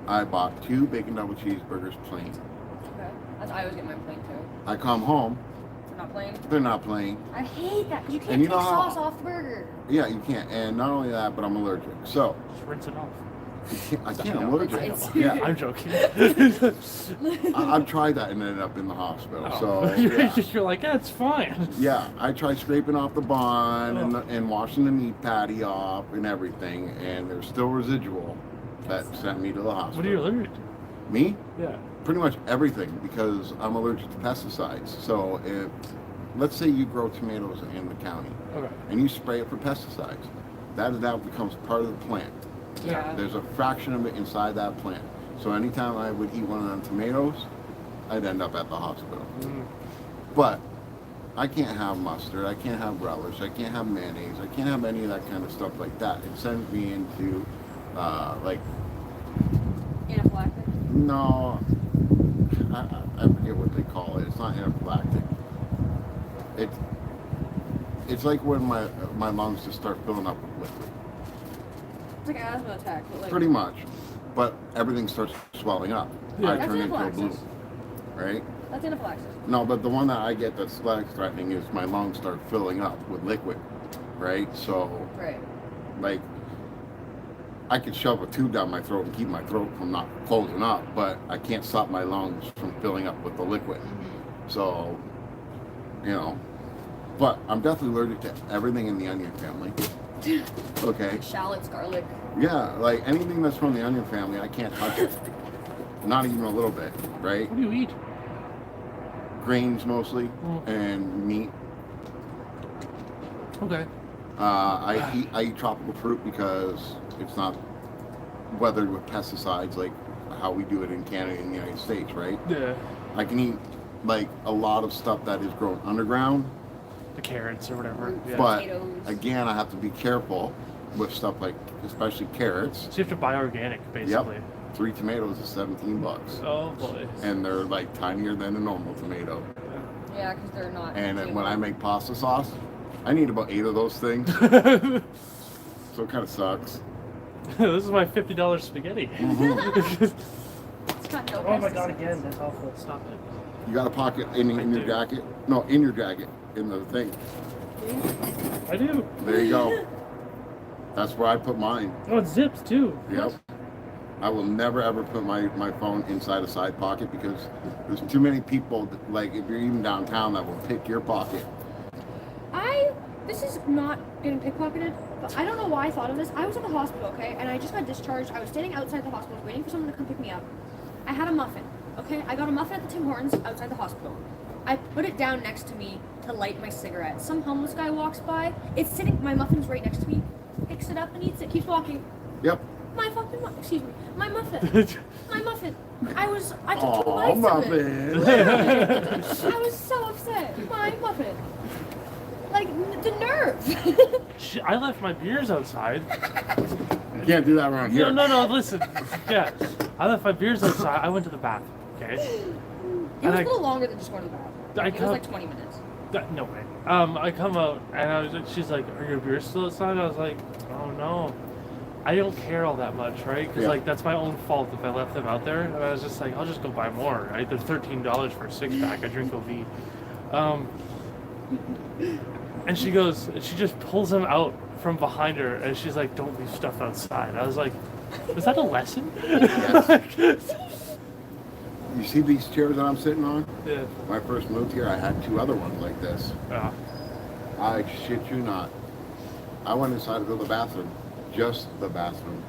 I bought 2 bacon double cheeseburgers plain. Okay. I always get mine plain too. I come home, They're not plain. they're not plain. I hate that. You can't And you take know how- sauce off the burger. Yeah, you can't. And not only that, but I'm allergic. So, Just rinse it off. I can't. I'm allergic. It's- Yeah, I'm joking. I've tried that and ended up in the hospital. Oh. So, yeah. You're like, yeah, it's fine. Yeah, I tried scraping off the bun and washing the meat patty off and everything, and there's still residual that sent me to the hospital. What are you allergic to? Me? Yeah. Pretty much everything, because I'm allergic to pesticides. So if, let's say you grow tomatoes in the county Okay. and you spray it for pesticides, that now becomes part of the plant. Yeah. There's a fraction of it inside that plant. So anytime I would eat one of them tomatoes, I'd end up at the hospital. But I can't have mustard, I can't have relish, I can't have mayonnaise, I can't have any of that kind of stuff like that. It sends me into, like, Anaphylactic. no, I forget what they call it. It's not anaphylactic. It's like when my lungs just start filling up with liquid. It's like an asthma attack, but like. Pretty much. But everything starts swelling up. Yeah. I That's turn into a blue. anaphylaxis. Right? That's anaphylaxis. No, but the one that I get that's life threatening is my lungs start filling up with liquid. Right? So, Right. like, I could shove a tube down my throat and keep my throat from not closing up, but I can't stop my lungs from filling up with the liquid. So, you know, but I'm definitely allergic to everything in the onion family. Okay. Shallots, garlic. Yeah, like anything that's from the onion family, I can't touch it. Not even a little bit, right? What do you eat? Grains mostly, Mm. and meat. Okay. I eat tropical fruit because it's not weathered with pesticides like how we do it in Canada and the United States, right? Yeah. I can eat like a lot of stuff that is grown underground, The carrots or whatever. Yeah. but Potatoes. again, I have to be careful with stuff like, especially carrots. So you have to buy organic, basically. Yep. 3 tomatoes is $17, Oh boy. and they're like tinier than a normal tomato. Yeah, because they're not. And then too when I long. make pasta sauce, I need about 8 of those things, so it kind of sucks. This is my $50 spaghetti. It's got no Oh my God! pesticides. Again, that's awful. Stop it. You got a pocket in I your do. jacket? No, in your jacket, in the thing. I do. There you go. That's where I put mine. Oh, it zips too. Yep. I will never ever put my phone inside a side pocket because there's too many people, that, like if you're even downtown, that will pick your pocket. This is not getting pickpocketed, but I don't know why I thought of this. I was at the hospital, okay, and I just got discharged. I was standing outside the hospital waiting for someone to come pick me up. I had a muffin, okay? I got a muffin at the Tim Hortons outside the hospital. I put it down next to me to light my cigarette. Some homeless guy walks by. It's sitting, my muffin's right next to me. Picks it up and eats it, keeps walking. Yep. My fucking excuse me, my muffin. My muffin. I took 2 Aw, bites of it. muffin. I was so upset. My muffin. Like, the nerve. I left my beers outside. You can't do that around here. No, listen. Yeah. I left my beers outside. I went to the bathroom, okay? It And was I- a little longer than just going to the bathroom. It was like 20 minutes. No way. I come out and she's like, "Are your beers still outside?" I was like, "Oh no." I don't care all that much, right? Because Yeah. like that's my own fault if I left them out there. And I was just like, I'll just go buy more. Right? They're $13 for a 6-pack. I drink OV. And she just pulls them out from behind her, and she's like, "Don't leave stuff outside." I was like, "Was that a lesson?" You see these chairs that I'm sitting on? Yeah. When I first moved here, I had 2 other ones like this. Yeah. I shit you not. I went inside to go to the bathroom, just the bathroom.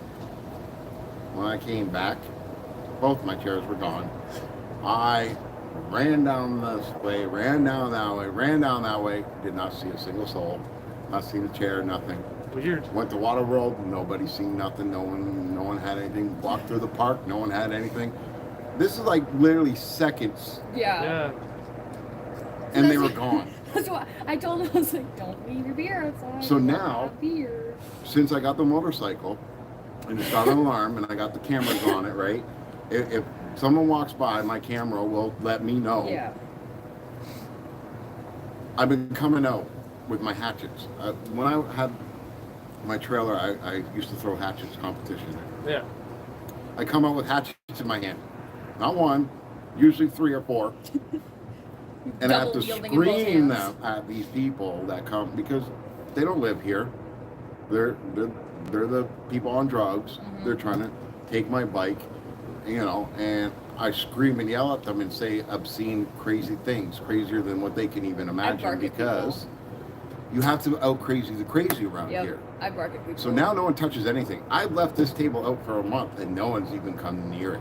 When I came back, both my chairs were gone. I ran down this way, ran down that way, ran down that way. Did not see a single soul. Not seen a chair, nothing. Weird. Went to Waterworld, nobody seen nothing. No one had anything. Walked through the park, no one had anything. This is like literally seconds, Yeah. Yeah. and they were gone. That's why I told him, I was like, don't leave your beer outside. So Don't now- have beer. Since I got the motorcycle, and it's got an alarm, and I got the cameras on it, right? If someone walks by, my camera will let me know. Yeah. I've been coming out with my hatchets. When I had my trailer, I used to throw hatchets competition. Yeah. I come out with hatchets in my hand. Not one, usually 3 or 4. And I have to Double wielding in both scream hands. them at these people that come because they don't live here. They're the people on drugs. Mm-hmm. They're trying to take my bike, and I scream and yell at them and say obscene, crazy things, crazier than what they can even imagine, bark at because you have to out crazy the crazy around Yep. here. I bark at people. So now no one touches anything. I've left this table out for a month and no one's even come near it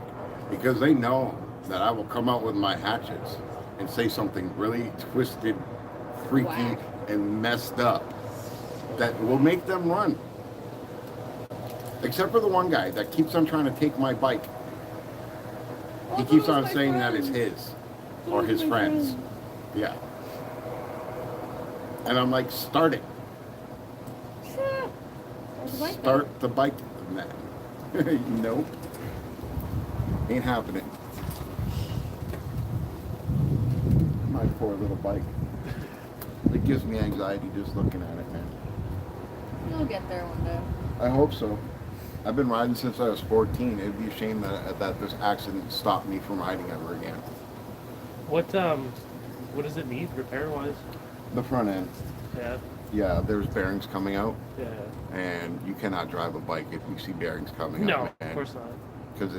because they know that I will come out with my hatchets and say something really twisted, freaky, Whack. and messed up that will make them run. Except for the one guy that keeps on trying to take my bike. He Oh, keeps those on my saying that it's friends. his or Those his my friends. Yeah. And I'm like, start it. Yeah. There's a bike there. Start the bike. Nope. Ain't happening. My poor little bike. It gives me anxiety just looking at it, man. You'll get there one day. I hope so. I've been riding since I was 14. It'd be a shame that this accident stopped me from riding ever again. What does it need repair wise? The front end. Yeah. Yeah, there's bearings coming out, Yeah. and you cannot drive a bike if you see bearings coming No, out. of course not. Because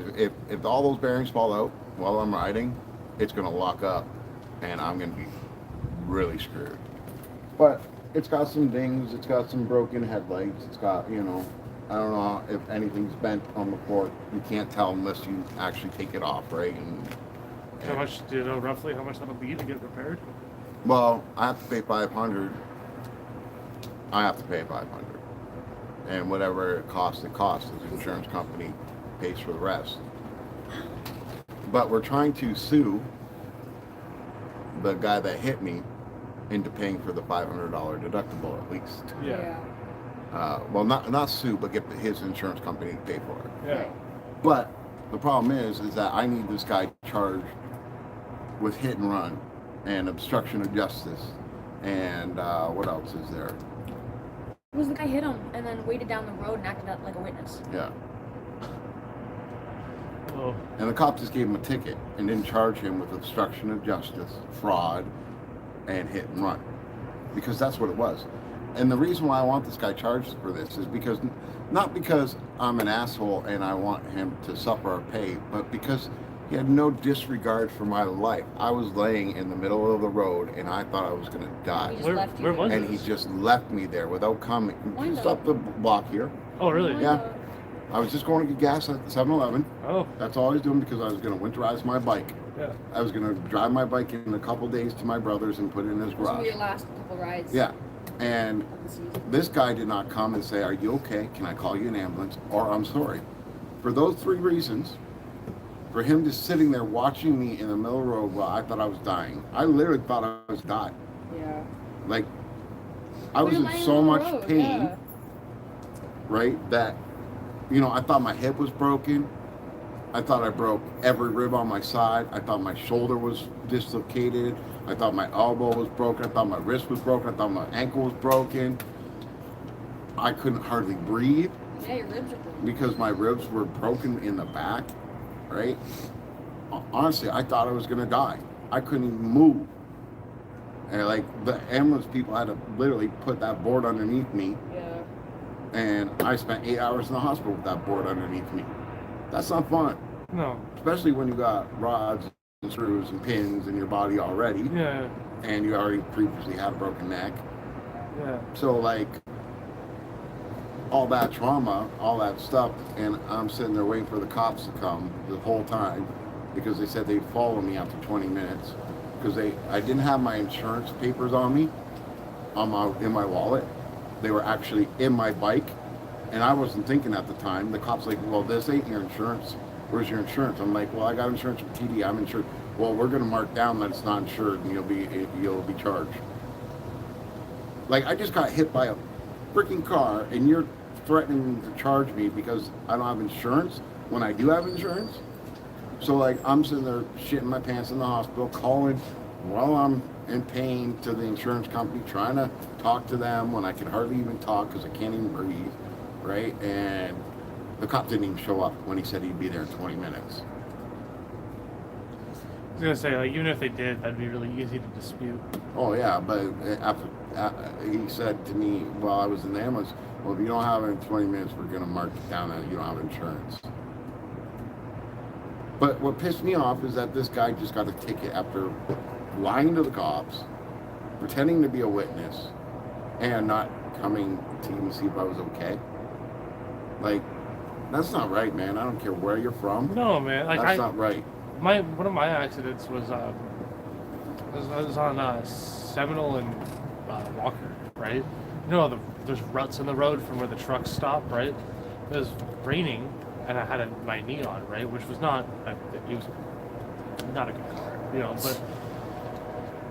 if all those bearings fall out while I'm riding, it's going to lock up, and I'm going to be really screwed. But it's got some dings, it's got some broken headlights, it's got, I don't know if anything's bent on the fork. You can't tell unless you actually take it off, right? How much do you know roughly how much that'll be to get repaired? Well, I have to pay $500. I have to pay $500, and whatever it costs, the insurance company pays for the rest. But we're trying to sue the guy that hit me into paying for the $500 deductible at least. Yeah. Well, not sue, but get his insurance company to pay for it. Yeah. But the problem is that I need this guy charged with hit and run and obstruction of justice, and what else is there? It was the guy hit him and then waited down the road and acted like a witness. Yeah. Oh. And the cop just gave him a ticket and didn't charge him with obstruction of justice, fraud, and hit and run. Because that's what it was. And the reason why I want this guy charged for this is because, not because I'm an asshole and I want him to suffer or pay, but because he had no disregard for my life. I was laying in the middle of the road and I thought I was going to die. He just left you Where there. was And it? he just left me there without coming. Why Just not? up the block here. Oh, really? Yeah. I was just going to get gas at 7-Eleven. Oh, That's all I was doing because I was going to winterize my bike. yeah. I was going to drive my bike in a couple days to my brother's and put it in his This will be garage. your last couple rides. Yeah. And Of the season. this guy did not come and say, "Are you okay? Can I call you an ambulance?" or "I'm sorry." For those 3 reasons, for him just sitting there watching me in the middle of the road while I thought I was dying. I literally thought I was dying. Yeah. Like, I was You're in lying so on the much road, pain, yeah. right, that, I thought my hip was broken. I thought I broke every rib on my side. I thought my shoulder was dislocated. I thought my elbow was broken. I thought my wrist was broken. I thought my ankle was broken. I couldn't hardly breathe. Yeah, your ribs are broken. because my ribs were broken in the back, right? Honestly, I thought I was gonna die. I couldn't even move. And like the ambulance people had to literally put that board underneath me, Yeah. and I spent 8 hours in the hospital with that board underneath me. That's not fun, No. especially when you got rods and screws and pins in your body already, Yeah. and you already previously had a broken neck. Yeah. So like all that trauma, all that stuff, and I'm sitting there waiting for the cops to come the whole time because they said they'd follow me after 20 minutes because I didn't have my insurance papers on me in my wallet. They were actually in my bike, and I wasn't thinking at the time. The cops like, well, this ain't your insurance. Where's your insurance? I'm like, well, I got insurance with TD. I'm insured. Well, we're gonna mark down that it's not insured, and you'll be charged. Like I just got hit by a freaking car, and you're threatening to charge me because I don't have insurance when I do have insurance. So like I'm sitting there shitting my pants in the hospital, calling while I'm in pain to the insurance company, trying to talk to them when I can hardly even talk because I can't even breathe, right? And the cop didn't even show up when he said he'd be there in 20 minutes. I was gonna say, like, even if they did, that'd be really easy to dispute. Oh yeah, but after he said to me while I was in the ambulance, well, if you don't have it in 20 minutes, we're gonna mark it down that you don't have insurance. But what pissed me off is that this guy just got a ticket after lying to the cops, pretending to be a witness, and not coming to even see if I was okay. Like, that's not right, man. I don't care where you're from. No, man. Like That's not right. one of my accidents was I was on Seminole and Walker, right? You know, there's ruts in the road from where the trucks stop, right? It was raining, and I had my knee on, right, which was not it was not a good car, you know. But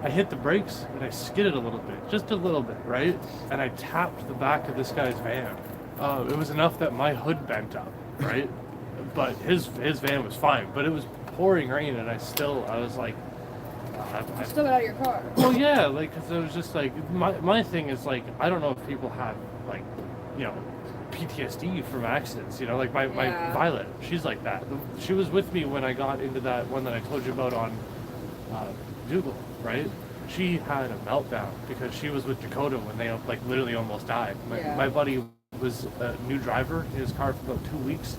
I hit the brakes and I skidded a little bit, just a little bit, right? And I tapped the back of this guy's van. It was enough that my hood bent up, right? But his van was fine. But it was pouring rain, and I was like, You still got out of your car. well, yeah, like, cause it was just like my thing is like I don't know if people have like, you know, PTSD from accidents. You know, like my Yeah. Violet, she's like that. She was with me when I got into that one that I told you about on Google, right? She had a meltdown because she was with Dakota when they like literally almost died. Yeah. My buddy was a new driver in his car for about 2 weeks,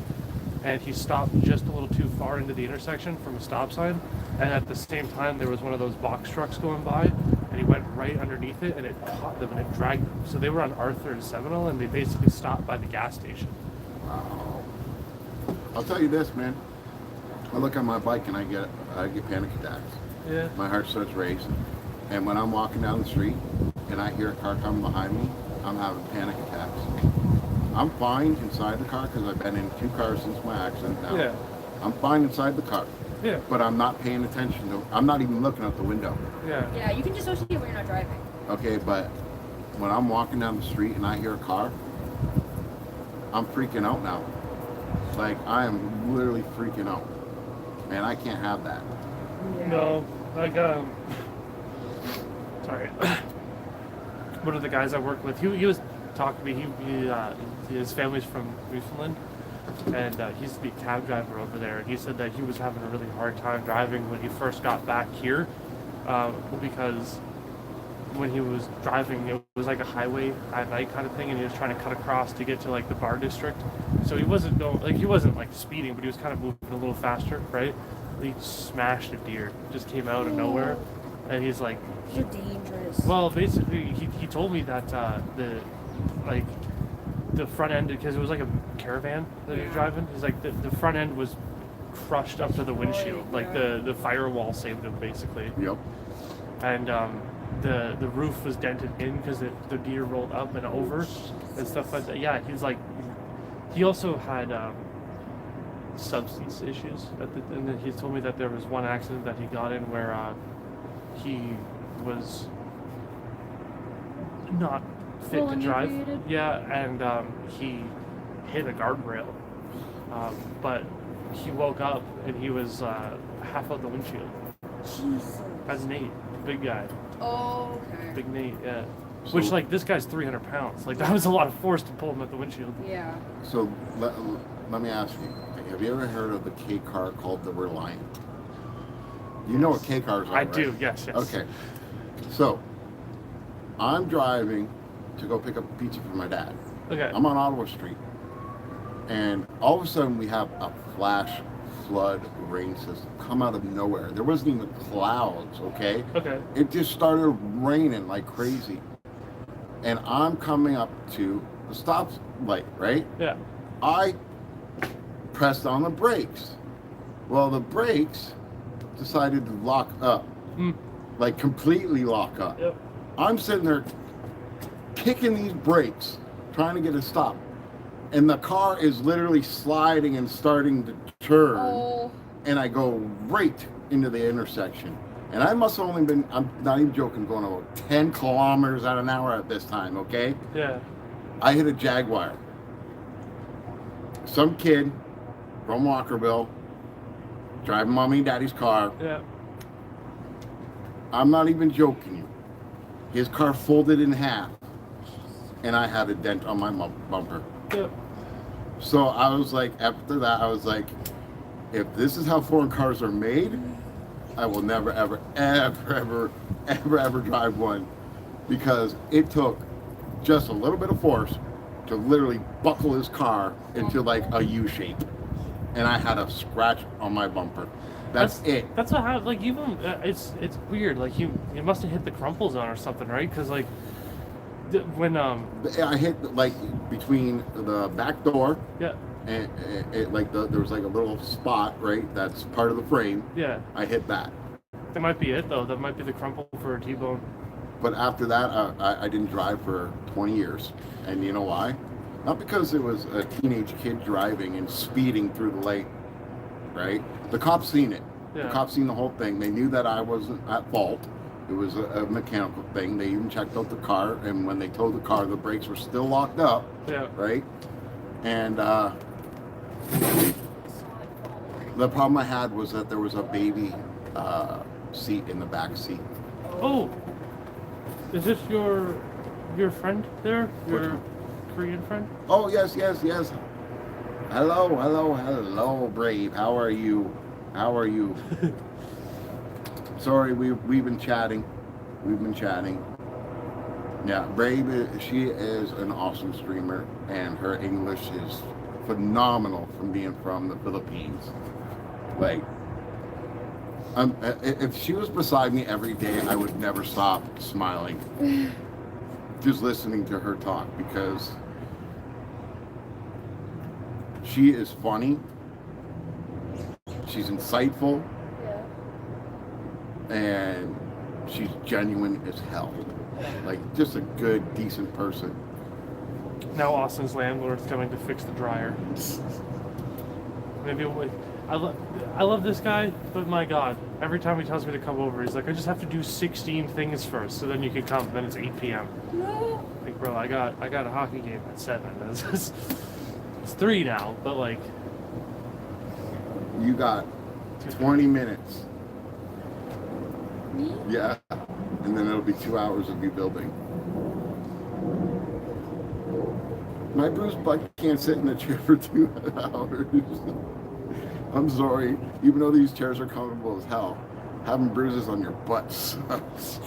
and he stopped just a little too far into the intersection from a stop sign, and at the same time there was one of those box trucks going by, and he went right underneath it, and it caught them and it dragged them. So they were on Arthur and Seminole, and they basically stopped by the gas station. Wow. I'll tell you this, man. I look on my bike and I get panic attacks. Yeah. My heart starts racing. And when I'm walking down the street and I hear a car coming behind me, I'm having panic attacks. I'm fine inside the car because I've been in 2 cars since my accident now. Yeah. I'm fine inside the car. Yeah. But I'm not paying attention to, I'm not even looking out the window. Yeah. Yeah, you can dissociate when you're not driving. Okay, but when I'm walking down the street and I hear a car, I'm freaking out now. Like, I am literally freaking out. And I can't have that. No, like sorry. One of the guys I work with, he was talking to me. His family's from Newfoundland, and he used to be a cab driver over there. And he said that he was having a really hard time driving when he first got back here, because when he was driving, it was like a highway at night kind of thing, and he was trying to cut across to get to like the bar district. So he wasn't like speeding, but he was kind of moving a little faster, right? He smashed a deer, just came out of nowhere, and he's like, You're dangerous. well, basically, he told me that the front end, because it was like a caravan that he was driving. He's like the front end was crushed up to the windshield, like the firewall saved him basically. Yep. And the roof was dented in because the deer rolled up and over and stuff like that. Yeah, he's like, he also had substance issues and then he told me that there was one accident that he got in where he was not fit Full to drive. inebriated? Yeah, and he hit a guardrail, but he woke up and he was half out the windshield. Jesus. That's Nate, big guy, Okay. big Nate. Yeah, Which, So- like, this guy's 300 pounds. Like, that was a lot of force to pull him at the windshield. Yeah. So let me ask you: have you ever heard of the K car called the Reliant? You know what K cars are, I right? do, yes. Okay. So I'm driving to go pick up pizza for my dad. Okay. I'm on Ottawa Street, and all of a sudden we have a flash flood rain system come out of nowhere. There wasn't even clouds, okay? Okay. It just started raining like crazy. And I'm coming up to the stop light, right? Yeah. I pressed on the brakes. Well, the brakes decided to lock up, like completely lock up. Yep. I'm sitting there kicking these brakes, trying to get a stop. And the car is literally sliding and starting to turn. Oh. And I go right into the intersection. And I must have only been, I'm not even joking, going about 10 kilometers an hour at this time, okay? Yeah. I hit a Jaguar. Some kid from Walkerville driving mommy and daddy's car. Yeah. I'm not even joking you. His car folded in half, and I had a dent on my bumper. Yep. So I was like, after that, I was like, if this is how foreign cars are made, I will never, ever, ever, ever, ever, ever drive one, because it took just a little bit of force to literally buckle his car into like a U shape, and I had a scratch on my bumper. That's it. That's what happened. Like, even it's weird. Like, you must have hit the crumple zone or something, right? Because like when I hit like between the back door yeah and it like there was like a little spot, right? That's part of the frame. yeah I hit that. that might be it though. That might be the crumple for a T-bone. But after that, I didn't drive for 20 years. And you know why? Not because it was a teenage kid driving and speeding through the light, right? The cops seen it. Yeah. The cops seen the whole thing. They knew that I wasn't at fault. It was a mechanical thing. They even checked out the car, and when they towed the car, the brakes were still locked up, Yeah. right? And the problem I had was that there was a baby seat in the back seat. Oh, is this your friend there? Your one? Korean friend? Oh, yes. Hello, Brave. How are you? Sorry, we've been chatting. Yeah, Brave, she is an awesome streamer, and her English is phenomenal from being from the Philippines. Like, if she was beside me every day, I would never stop smiling. Just listening to her talk, because she is funny, she's insightful, and she's genuine as hell. Like, just a good, decent person. Now Austin's landlord's coming to fix the dryer. Maybe I love this guy, but my God, every time he tells me to come over, he's like, I just have to do 16 things first, so then you can come. Then it's 8 p.m. Like, bro, I got a hockey game at 7. It's 3 now, but like, You got 20 minutes. Me? Yeah. And then it'll be 2 hours of you building. My bruised butt can't sit in a chair for 2 hours. I'm sorry. Even though these chairs are comfortable as hell, having bruises on your butt sucks.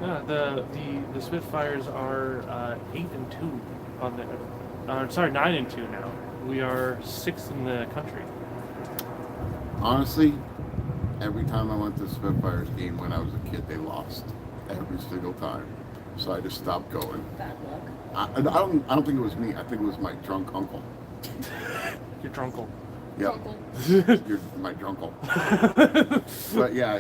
yeah, the Spitfires are 8-2 on the. Sorry, 9-2 now. We are 6th in the country. Honestly, every time I went to the Spitfires game when I was a kid, they lost every single time. So I just stopped going. Bad luck. I don't think it was me. I think it was my drunk uncle. Your drunkle. Yep. Uncle. You're my drunkle. But yeah,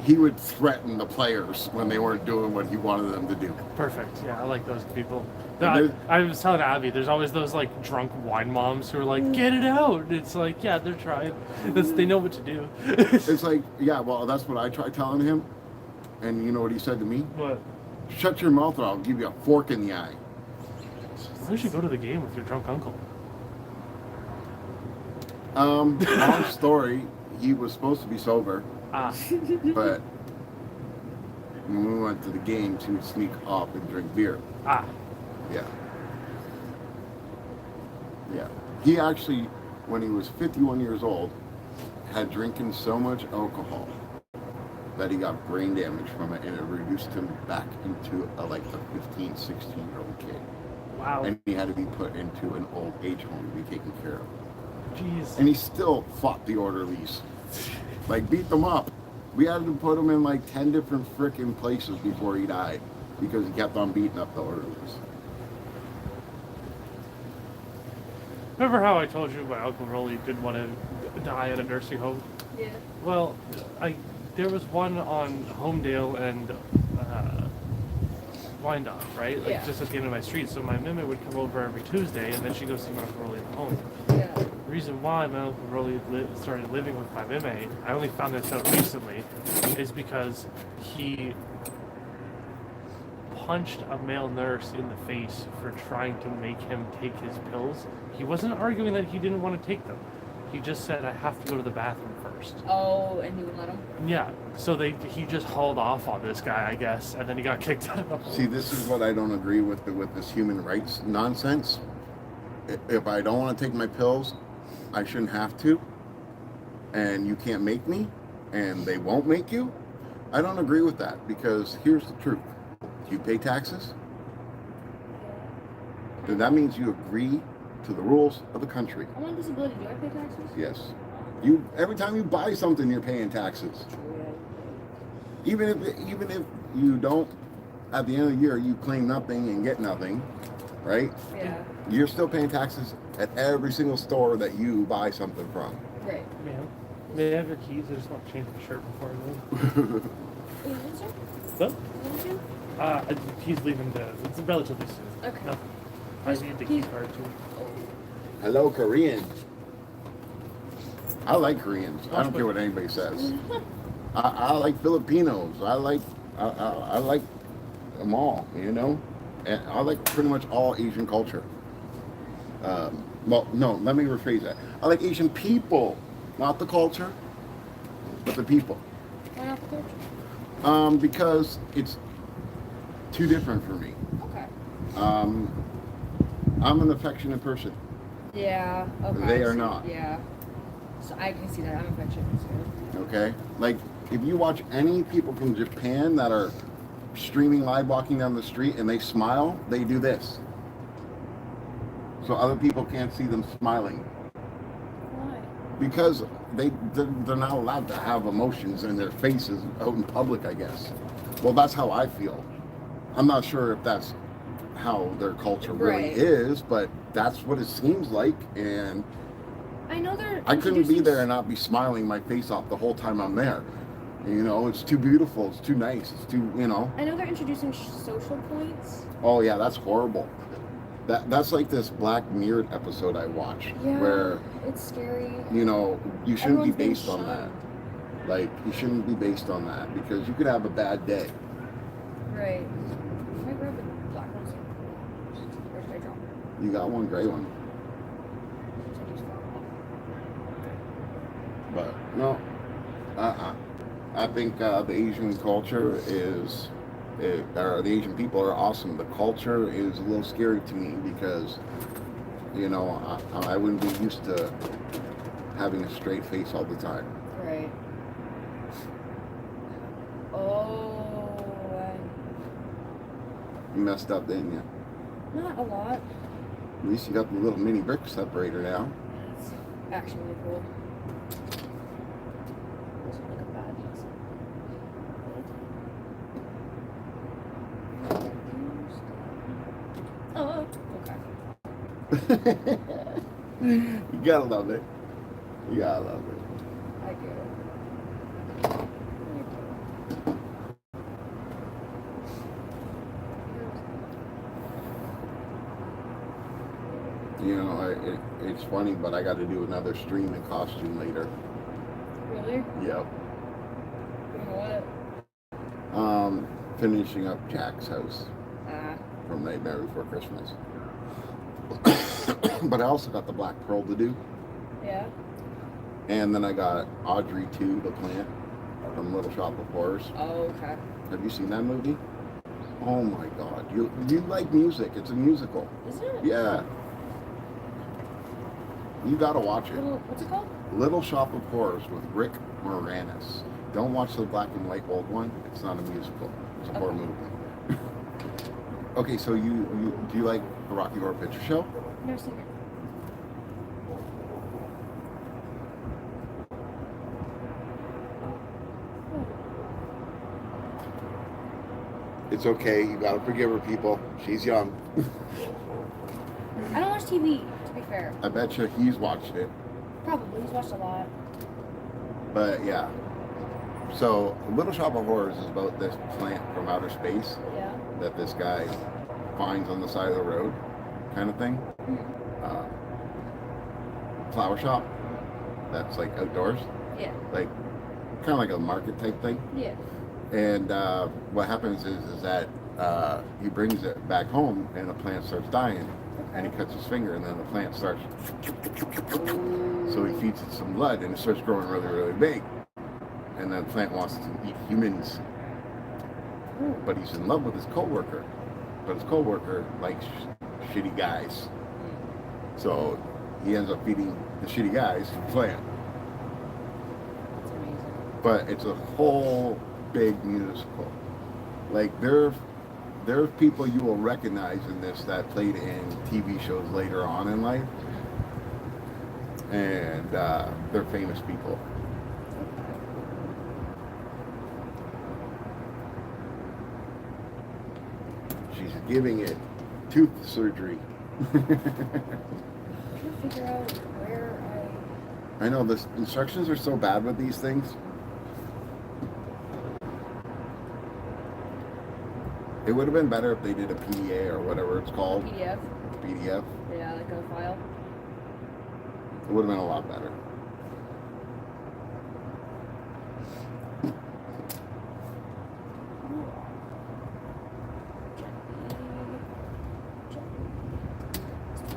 he would threaten the players when they weren't doing what he wanted them to do. Perfect. Yeah, I like those people. And I was telling Abby, there's always those like drunk wine moms who are like, get it out. It's like, yeah, they're trying. They know what to do. It's like, yeah, well, that's what I tried telling him. And you know what he said to me? What? Shut your mouth or I'll give you a fork in the eye. Why don't you go to the game with your drunk uncle? Long story. He was supposed to be sober, Ah, but when we went to the game, he would sneak off and drink beer. ah. Yeah. Yeah. He actually, when he was 51 years old, had drinking so much alcohol that he got brain damage from it, and it reduced him back into like a 15, 16-year-old kid. Wow. And he had to be put into an old age home to be taken care of. Jeez. And he still fought the orderlies. Like, beat them up. We had to put him in like 10 different frickin' places before he died because he kept on beating up the orderlies. Remember how I told you my Uncle Rolly didn't want to die at a nursing home? Yeah. Well, there was one on Homedale and Wyandotte, right? Like Yeah. just at the end of my street. So my Mimi would come over every Tuesday, and then she'd go see my Uncle Rolly at home. Yeah. The reason why my Uncle Rolly started living with my Mimi, I only found this out recently, is because he punched a male nurse in the face for trying to make him take his pills. He wasn't arguing that he didn't want to take them. He just said, I have to go to the bathroom first. Oh, and you wouldn't let him? Yeah, so he just hauled off on this guy, I guess, and then he got kicked out of the home. See, this is what I don't agree with this human rights nonsense. If I don't want to take my pills, I shouldn't have to. And you can't make me, and they won't make you. I don't agree with that because here's the truth. Do you pay taxes? Then that means you agree to the rules of the country. I'm on disability. Do I pay taxes? Yes. Every time you buy something, you're paying taxes. Even if you don't, at the end of the year, you claim nothing and get nothing, right? Yeah. You're still paying taxes at every single store that you buy something from. Right. Man, may I have your keys? I just want to change my shirt before I leave. Wait, is it, sir? What? Is it you? He's leaving it's relatively soon. Okay. No. I need the key card too. Hello, Korean. I like Koreans. I don't care what anybody says. I like Filipinos. I like them all, you know? And I like pretty much all Asian culture. Well, no, let me rephrase that. I like Asian people, not the culture, but the people. Why not the culture? Because it's too different for me. Okay. I'm an affectionate person. Yeah. Okay. They I are see. not. Yeah. So I can see that. I'm affectionate too. Okay? Like, if you watch any people from Japan that are streaming live walking down the street and they smile, they do this. So other people can't see them smiling. Why? Because they're not allowed to have emotions in their faces out in public, I guess. Well, that's how I feel. I'm not sure if that's how their culture really Right. is, but that's what it seems like. And I know they're. I couldn't be introducing there and not be smiling my face off the whole time I'm there. You know, it's too beautiful. It's too nice. It's too, you know. I know they're introducing social points. Oh yeah, that's horrible. That's like this Black Mirror episode I watch, Yeah. where It's scary. you know you shouldn't Everyone's be being based on that. shunned. Like you shouldn't be based on that because you could have a bad day. Right. Can I grab the black ones? Or should I drop it? You got one gray one, Should I just drop it? but no. I think the Asian culture or the Asian people are awesome. The culture is a little scary to me because, you know, I wouldn't be used to having a straight face all the time. Right. Oh. You messed up, didn't you? Not a lot. At least you got the little mini brick separator now. It's actually really cool. Doesn't look a bad piece. Oh, okay. You gotta love it. You gotta love it. I get it. You know, it's funny, but I got to do another stream in costume later. Really? Yep. You know what? Finishing up Jack's house Ah. from Nightmare Before Christmas. But I also got the Black Pearl to do. Yeah. And then I got Audrey 2, the plant from Little Shop of Horrors. Oh, okay. Have you seen that movie? Oh my God! You like music? It's a musical. Is it? Yeah. You gotta watch it. What's it called? Little Shop of Horrors with Rick Moranis. Don't watch the black and white old one. It's not a musical. It's a horror movie. Okay, so you do you like the Rocky Horror Picture Show? Never seen it. It's okay. You gotta forgive her, people. She's young. I don't watch TV, to be fair. I bet you he's watched it. Probably. He's watched a lot. But yeah. So Little Shop of Horrors is about this plant from outer space Yeah. that this guy finds on the side of the road, kind of thing. Flower shop that's like outdoors, Yeah. like kind of like a market type thing. Yeah. And what happens is that he brings it back home, and the plant starts dying, and he cuts his finger, and then the plant starts. So he feeds it some blood, and it starts growing really, really big. And then the plant wants to eat humans, but he's in love with his coworker. But his coworker likes shitty guys, so he ends up feeding the shitty guys to the plant. That's amazing. But it's a whole big musical. Like there are people you will recognize in this that played in TV shows later on in life, and they're famous people. She's giving it tooth surgery. I'm trying to figure out where I know the instructions are so bad with these things. It would have been better if they did a PDA or whatever it's called. PDF. PDF. Yeah, like a file. It would have been a lot better.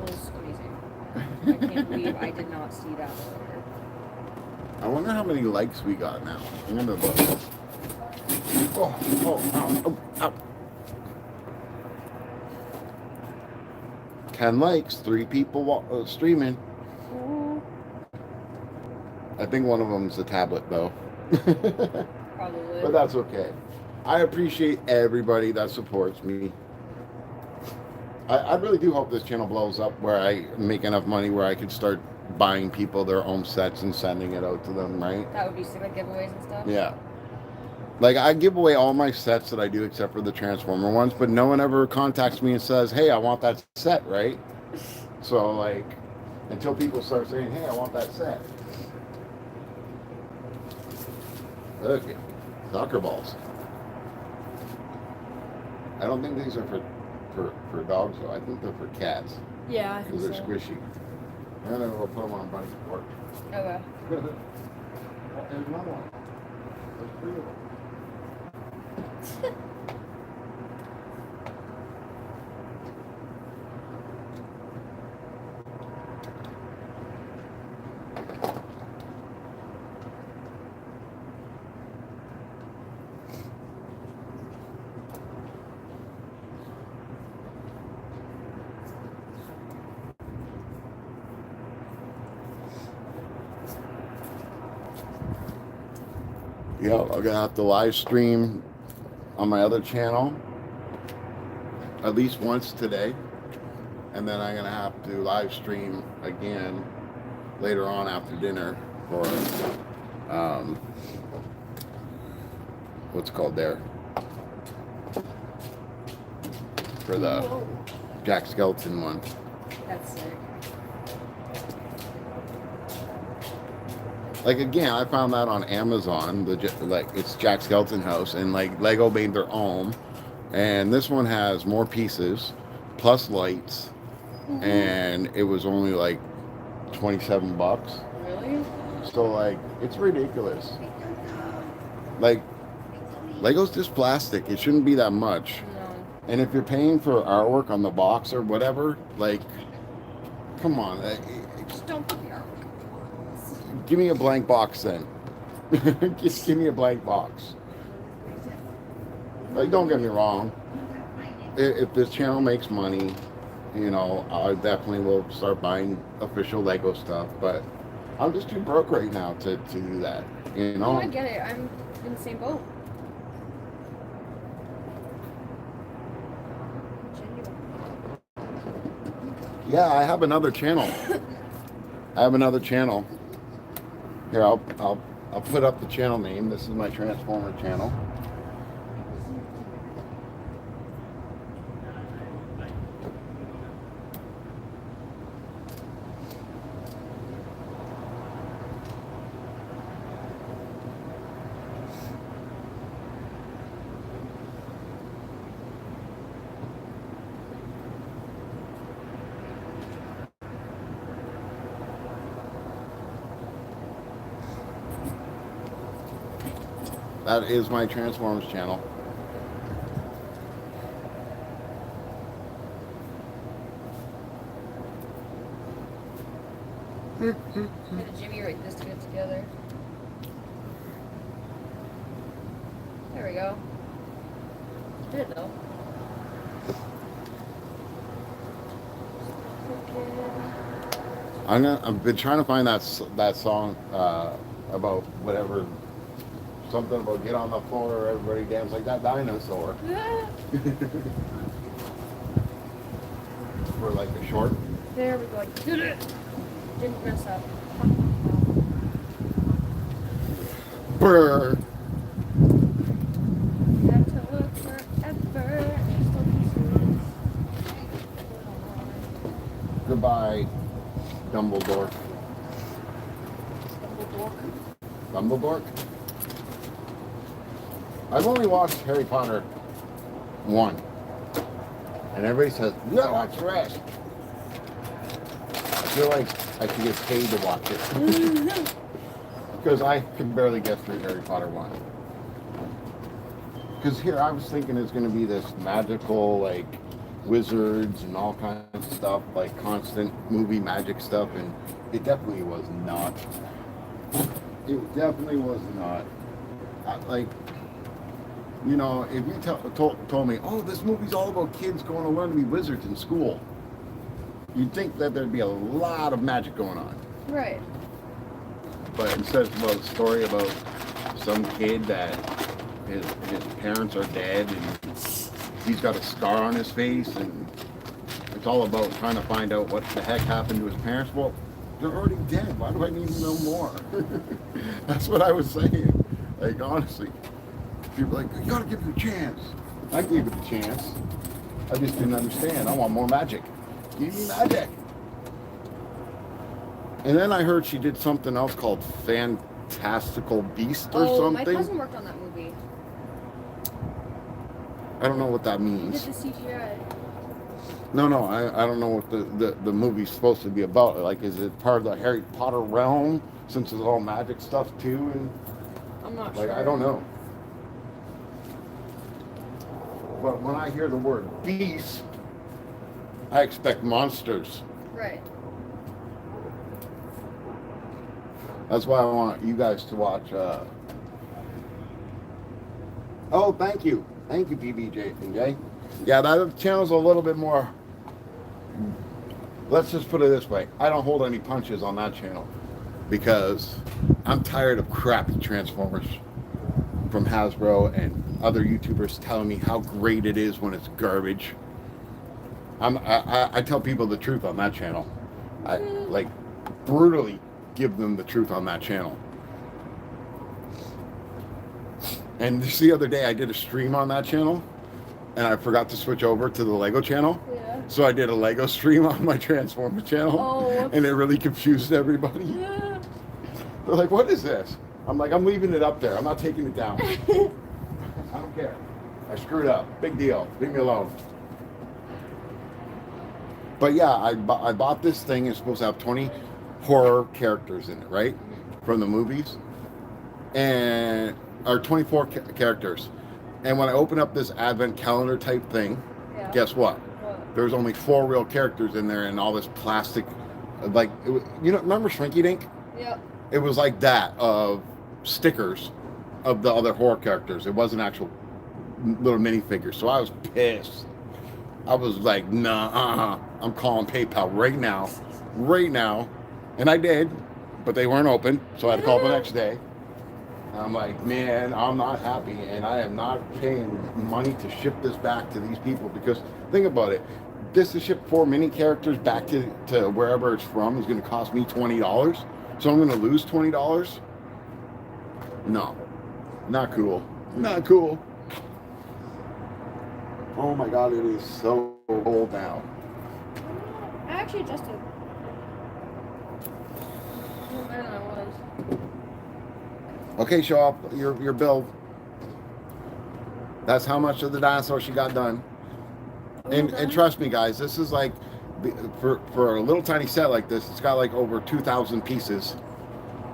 This was amazing. I can't believe I did not see that earlier. I wonder how many likes we got now. I'm gonna look. Ow. 10 likes, 3 people streaming. Ooh. I think one of them's a tablet though. Probably. But that's okay. I appreciate everybody that supports me. I really do hope this channel blows up where I make enough money where I could start buying people their own sets and sending it out to them, right? That would be sick, like giveaways and stuff. Yeah. Like, I give away all my sets that I do except for the Transformer ones, but no one ever contacts me and says, hey, I want that set, right? So, like, until people start saying, hey, I want that set. Okay. Soccer balls. I don't think these are for dogs, though. I think they're for cats. Yeah, I think Because so. they're squishy. And then we'll put them on bunny support. Okay. There's another one. There's 3 of them. Yeah, I'm gonna have to live stream on my other channel at least once today, and then I'm gonna have to live stream again later on after dinner for what's it called there, for the Jack Skeleton one. That's sick. Like, again, I found that on Amazon. Like, it's Jack Skeleton House, and like Lego made their own. And this one has more pieces, plus lights, and it was only like $27. Really? So like, it's ridiculous. Like, Lego's just plastic. It shouldn't be that much. No. And if you're paying for artwork on the box or whatever, like, come on. Just don't put the artwork. give me a blank box then. Just give me a blank box. Like, don't get me wrong. If this channel makes money, you know, I definitely will start buying official Lego stuff. But I'm just too broke right now to do that. You know. No, I get it. I'm in the same boat. Yeah, I have another channel. Here, I'll put up the channel name. This is my Transformer channel. That is my Transformers channel. Had a Jimmy write this to get together. There we go. Did it though. I've been trying to find that song about whatever, something about get on the floor, everybody dance like that dinosaur. For like a short. There we go. Did it. Didn't mess up. Brr. Had to look forever. And still pieces. Goodbye, Dumbledore. Dumbledore? I've only watched Harry Potter 1. And everybody says, you gotta watch the rest. I feel like I should get paid to watch it. Because I can barely get through Harry Potter 1. Because here I was thinking it's going to be this magical, like, wizards and all kinds of stuff, like constant movie magic stuff, and it definitely was not. It definitely was not. Like, you know, if you told me, oh, this movie's all about kids going to learn to be wizards in school, you'd think that there'd be a lot of magic going on. Right. But instead it's about a story about some kid that his parents are dead and he's got a scar on his face, and it's all about trying to find out what the heck happened to his parents. Well, they're already dead. Why do I need to know more? That's what I was saying. Like, honestly, people are like, you gotta give it a chance. I gave it a chance. I just didn't understand. I want more magic. Give me magic. And then I heard she did something else called Fantastical Beast or something. My cousin worked on that movie. I don't know what that He means. did the CGI. No, I don't know what the movie's supposed to be about. Like, is it part of the Harry Potter realm, since it's all magic stuff too? And I'm not like, sure. I don't know. But when I hear the word beast, I expect monsters. Right. That's why I want you guys to watch. Oh, thank you, PBJ and Jay. Yeah, that channel's a little bit more. Let's just put it this way: I don't hold any punches on that channel because I'm tired of crappy Transformers from Hasbro and other YouTubers telling me how great it is when it's garbage. I tell people the truth on that channel. I like brutally give them the truth on that channel. And just the other day I did a stream on that channel and I forgot to switch over to the Lego channel. Yeah. So I did a Lego stream on my Transformer channel. Oh. And it really confused everybody. Yeah. They're like, what is this? I'm like, I'm leaving it up there. I'm not taking it down. I don't care. I screwed up. Big deal. Leave me alone. But yeah, I bought this thing. It's supposed to have 20 horror characters in it, right? From the movies. Or 24 characters. And when I open up this advent calendar type thing, Yeah. guess what? What? There's only 4 real characters in there and all this plastic, like, you know, remember Shrinky Dink? Yep. It was like that of stickers of the other horror characters. It wasn't actual little minifigures. So I was pissed. I was like, nah, I'm calling PayPal right now. And I did, but they weren't open. So I had to call the next day. And I'm like, man, I'm not happy. And I am not paying money to ship this back to these people. Because think about it. This to ship 4 mini characters back to wherever it's from is going to cost me $20. So I'm going to lose $20? No. Not cool. Not cool. Oh my god, it is so cold now. I actually adjusted. Better than I was. Okay, show up your build. That's how much of the dinosaur she got done. And trust me, guys, this is like for a little tiny set like this, it's got like over 2,000 pieces.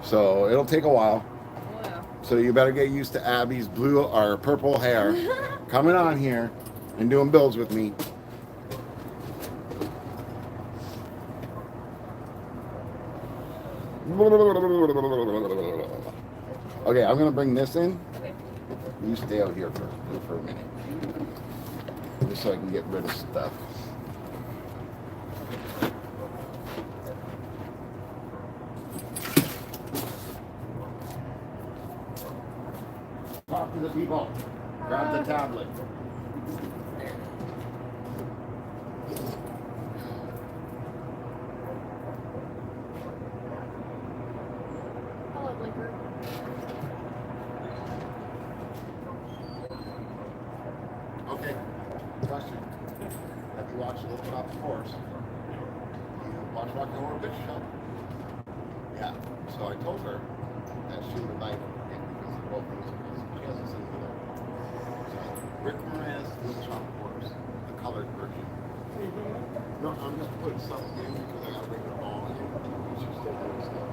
So it'll take a while. Oh, yeah. So you better get used to Abby's blue or purple hair coming on here and doing builds with me. Okay, I'm gonna bring this in. Okay. You stay out here for a minute, just so I can get rid of stuff. Talk to the people. Grab the tablet. Hello, Blinker. Okay. Question. Have you watched Little Shop of Horrors? You watch Rock and Horror Picture Show? Yeah. So I told her that she would like it because of both musicals. She hasn't seen either. So Rick Moranis, Little Shop of Horrors, the colored version. No, I'm just putting stuff in because I gotta bring it all in. She's still doing stuff.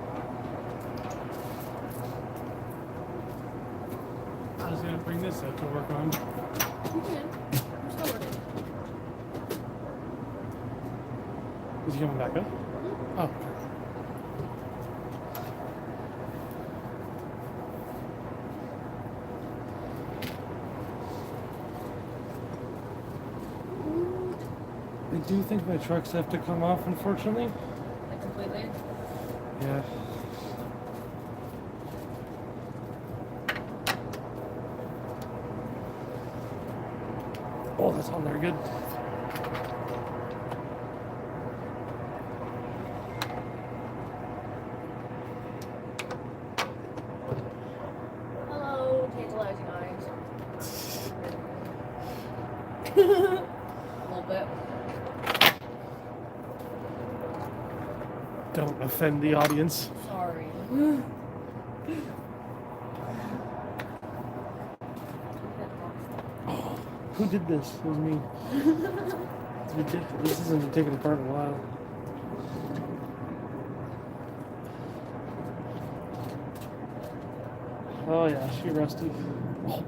I was gonna bring this out to work on. You can. I'm still working. Is he coming back up? Oh. I do think my trucks have to come off, unfortunately. Like completely. Yeah. Oh, that's on there good. Hello, tantalizing eyes. A little bit. Don't offend the audience. Sorry. Who did this? It was me. It's ridiculous. This hasn't been taken apart in a while. Oh yeah, she rusty. Oh.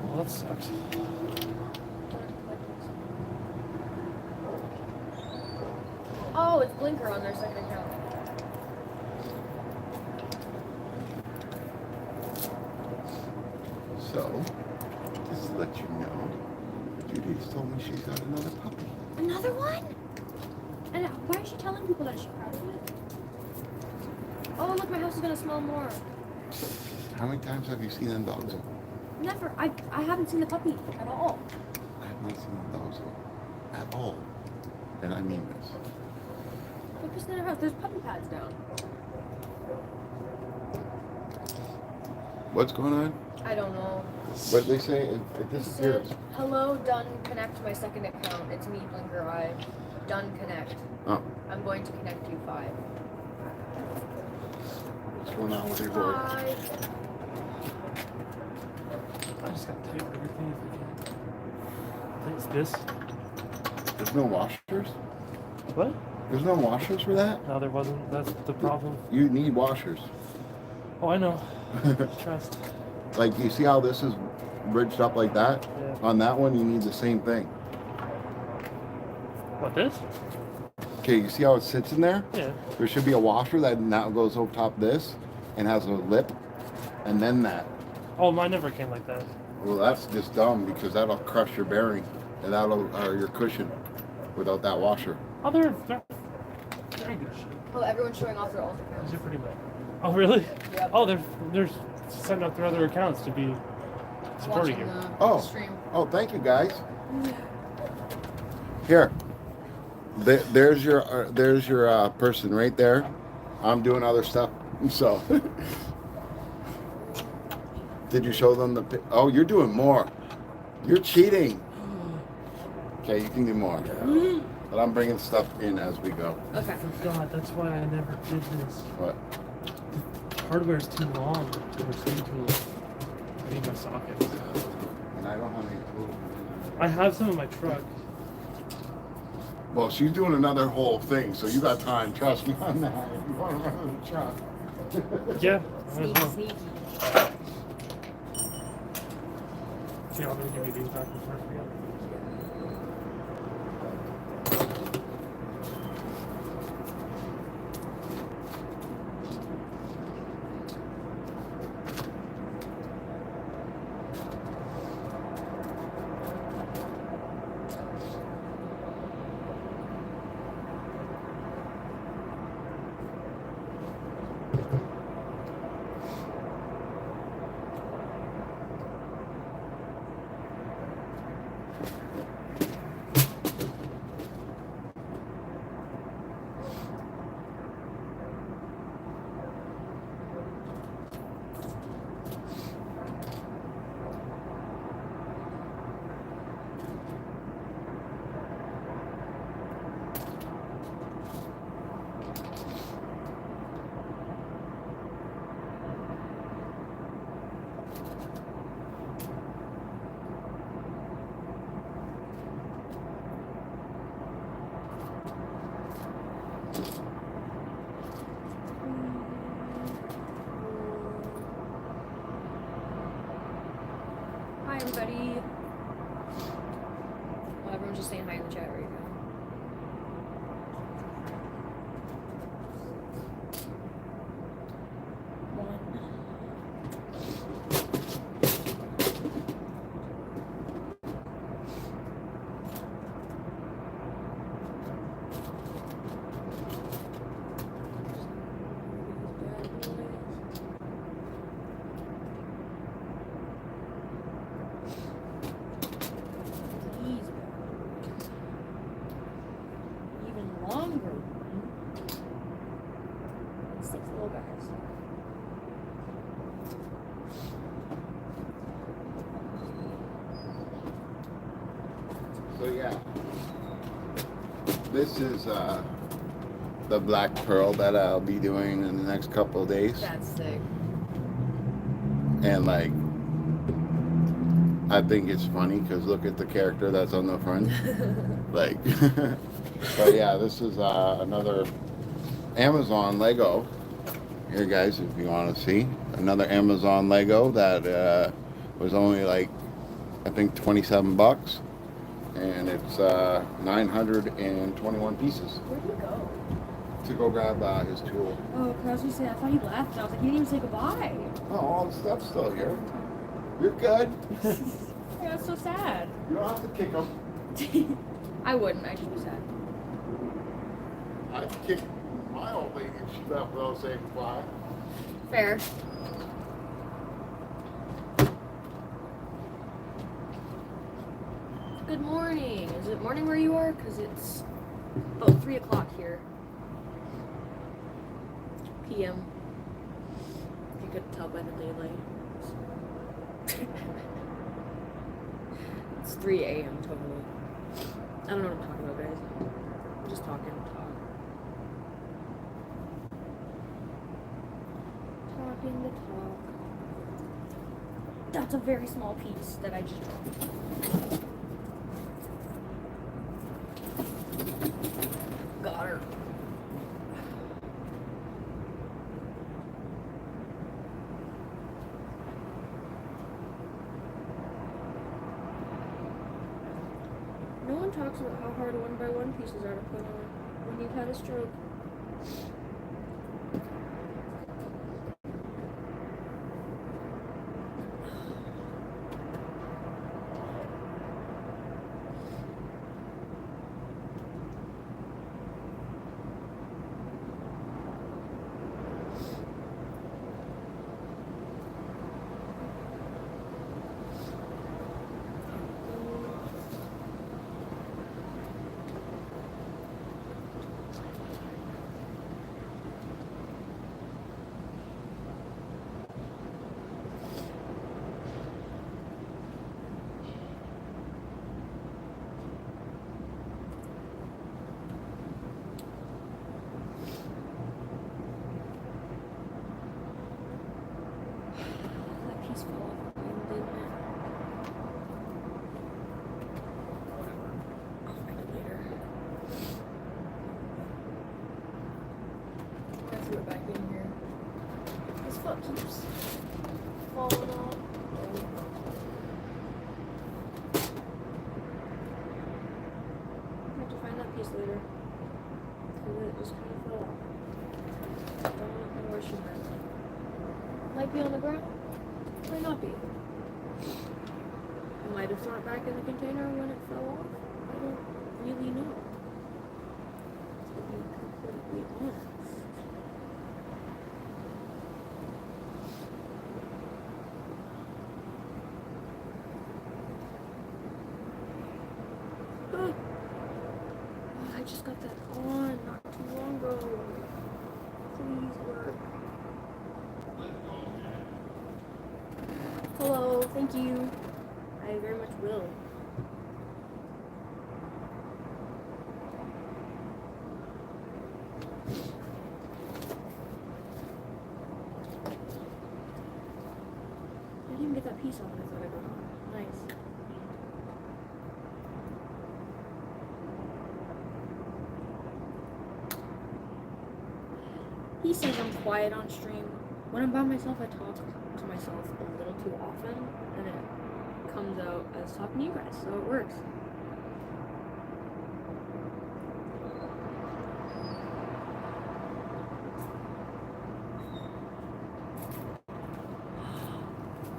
Well, that sucks. Oh, it's Blinker on their second account. So, just to let you know, Judy's told me she's got another puppy. Another one? And why is she telling people that she's proud of it? Oh, look, my house is gonna smell more. How many times have you seen them dogs? Never. I haven't seen the puppy at all. I have not seen them dogs at all. And I mean this. Look what's in her house. There's puppy pads down. What's going on? I don't know. What they say? It It disappears. said, hello, done, connect to my second account. It's me, Blinker Eye. Done, connect. Oh, I'm going to connect you 5. what's going on with your board? Hi. I just gotta tape everything if I can. It's this. There's no washers? What? There's no washers for that? No, there wasn't. That's the problem. You need washers. Oh, I know. Trust. Like, you see how this is bridged up like that. Yeah. On that one, you need the same thing. What, this? Okay, you see how it sits in there? Yeah. There should be a washer that now goes over top this and has a lip, and then that. Oh, mine never came like that. Well, that's just dumb because that'll crush your bearing and or your cushion without that washer. Oh, they're very good shit. Oh, everyone's showing off their alt These accounts. are pretty bad. Oh, really? Yep. Oh, they're setting up their other accounts to be supporting Watching you. the Oh. stream. Oh, thank you guys. Here, there's your person right there. I'm doing other stuff, so. Did you show them the? Oh, you're doing more. You're cheating. Okay, you can do more. But I'm bringing stuff in as we go. Okay. Oh God, that's why I never did this. What? The hardware's too long. The machine too long. I need my sockets. And I don't have any tools. I have some in my truck. Well, she's doing another whole thing, so you got time. Trust me on that. If you want to run the truck. Yeah, might as Sneaky, well. sneaky. See, I'm gonna give you these back before I forget. Hi, everybody. Well, everyone's just saying hi in the chat right now. Even longer one. 6 little guys. So yeah, this is the black pearl that I'll be doing in the next couple of days, That's sick. and like, I think it's funny because look at the character that's on the front, like. So yeah, this is another Amazon Lego. Here, guys, if you want to see another Amazon Lego that was only like, I think, 27 bucks. And it's 921 pieces Where'd you go? to go grab his tool. Oh, cause I was gonna say, I thought he left. I was like, he didn't even say goodbye. Oh, all the stuff's still here. You're good. Yeah, that's so sad. You don't have to kick them. I wouldn't. I'd just be sad. I'd kick my old lady if she left without saying goodbye. Fair. Good morning. Is it morning where you are? Because it's about 3 o'clock here. PM. You could tell by the daylight. It's 3 a.m. totally. I don't know what I'm talking about, guys. I'm just talking. Talking the talk. That's a very small piece that I just dropped. Got her. talks about how hard one-by-one pieces are to put on when you've had a stroke. That piece fell off again, didn't it? I'll find it later. I threw it back in here. This foot keeps falling off. I have to find that piece later. Because it just kind of fell off. I don't know where she went. Might be on the ground. Might not be. I might have thrown it back in the container when it fell off. I don't really know. To be completely honest. Oh, I just got that on not too long ago. Please work. Hello, thank you. I very much will. I didn't even get that piece off. I thought I got on. Nice. He says I'm quiet on stream. When I'm by myself, I talk to myself a little too often, and it comes out as talking to you guys, so it works.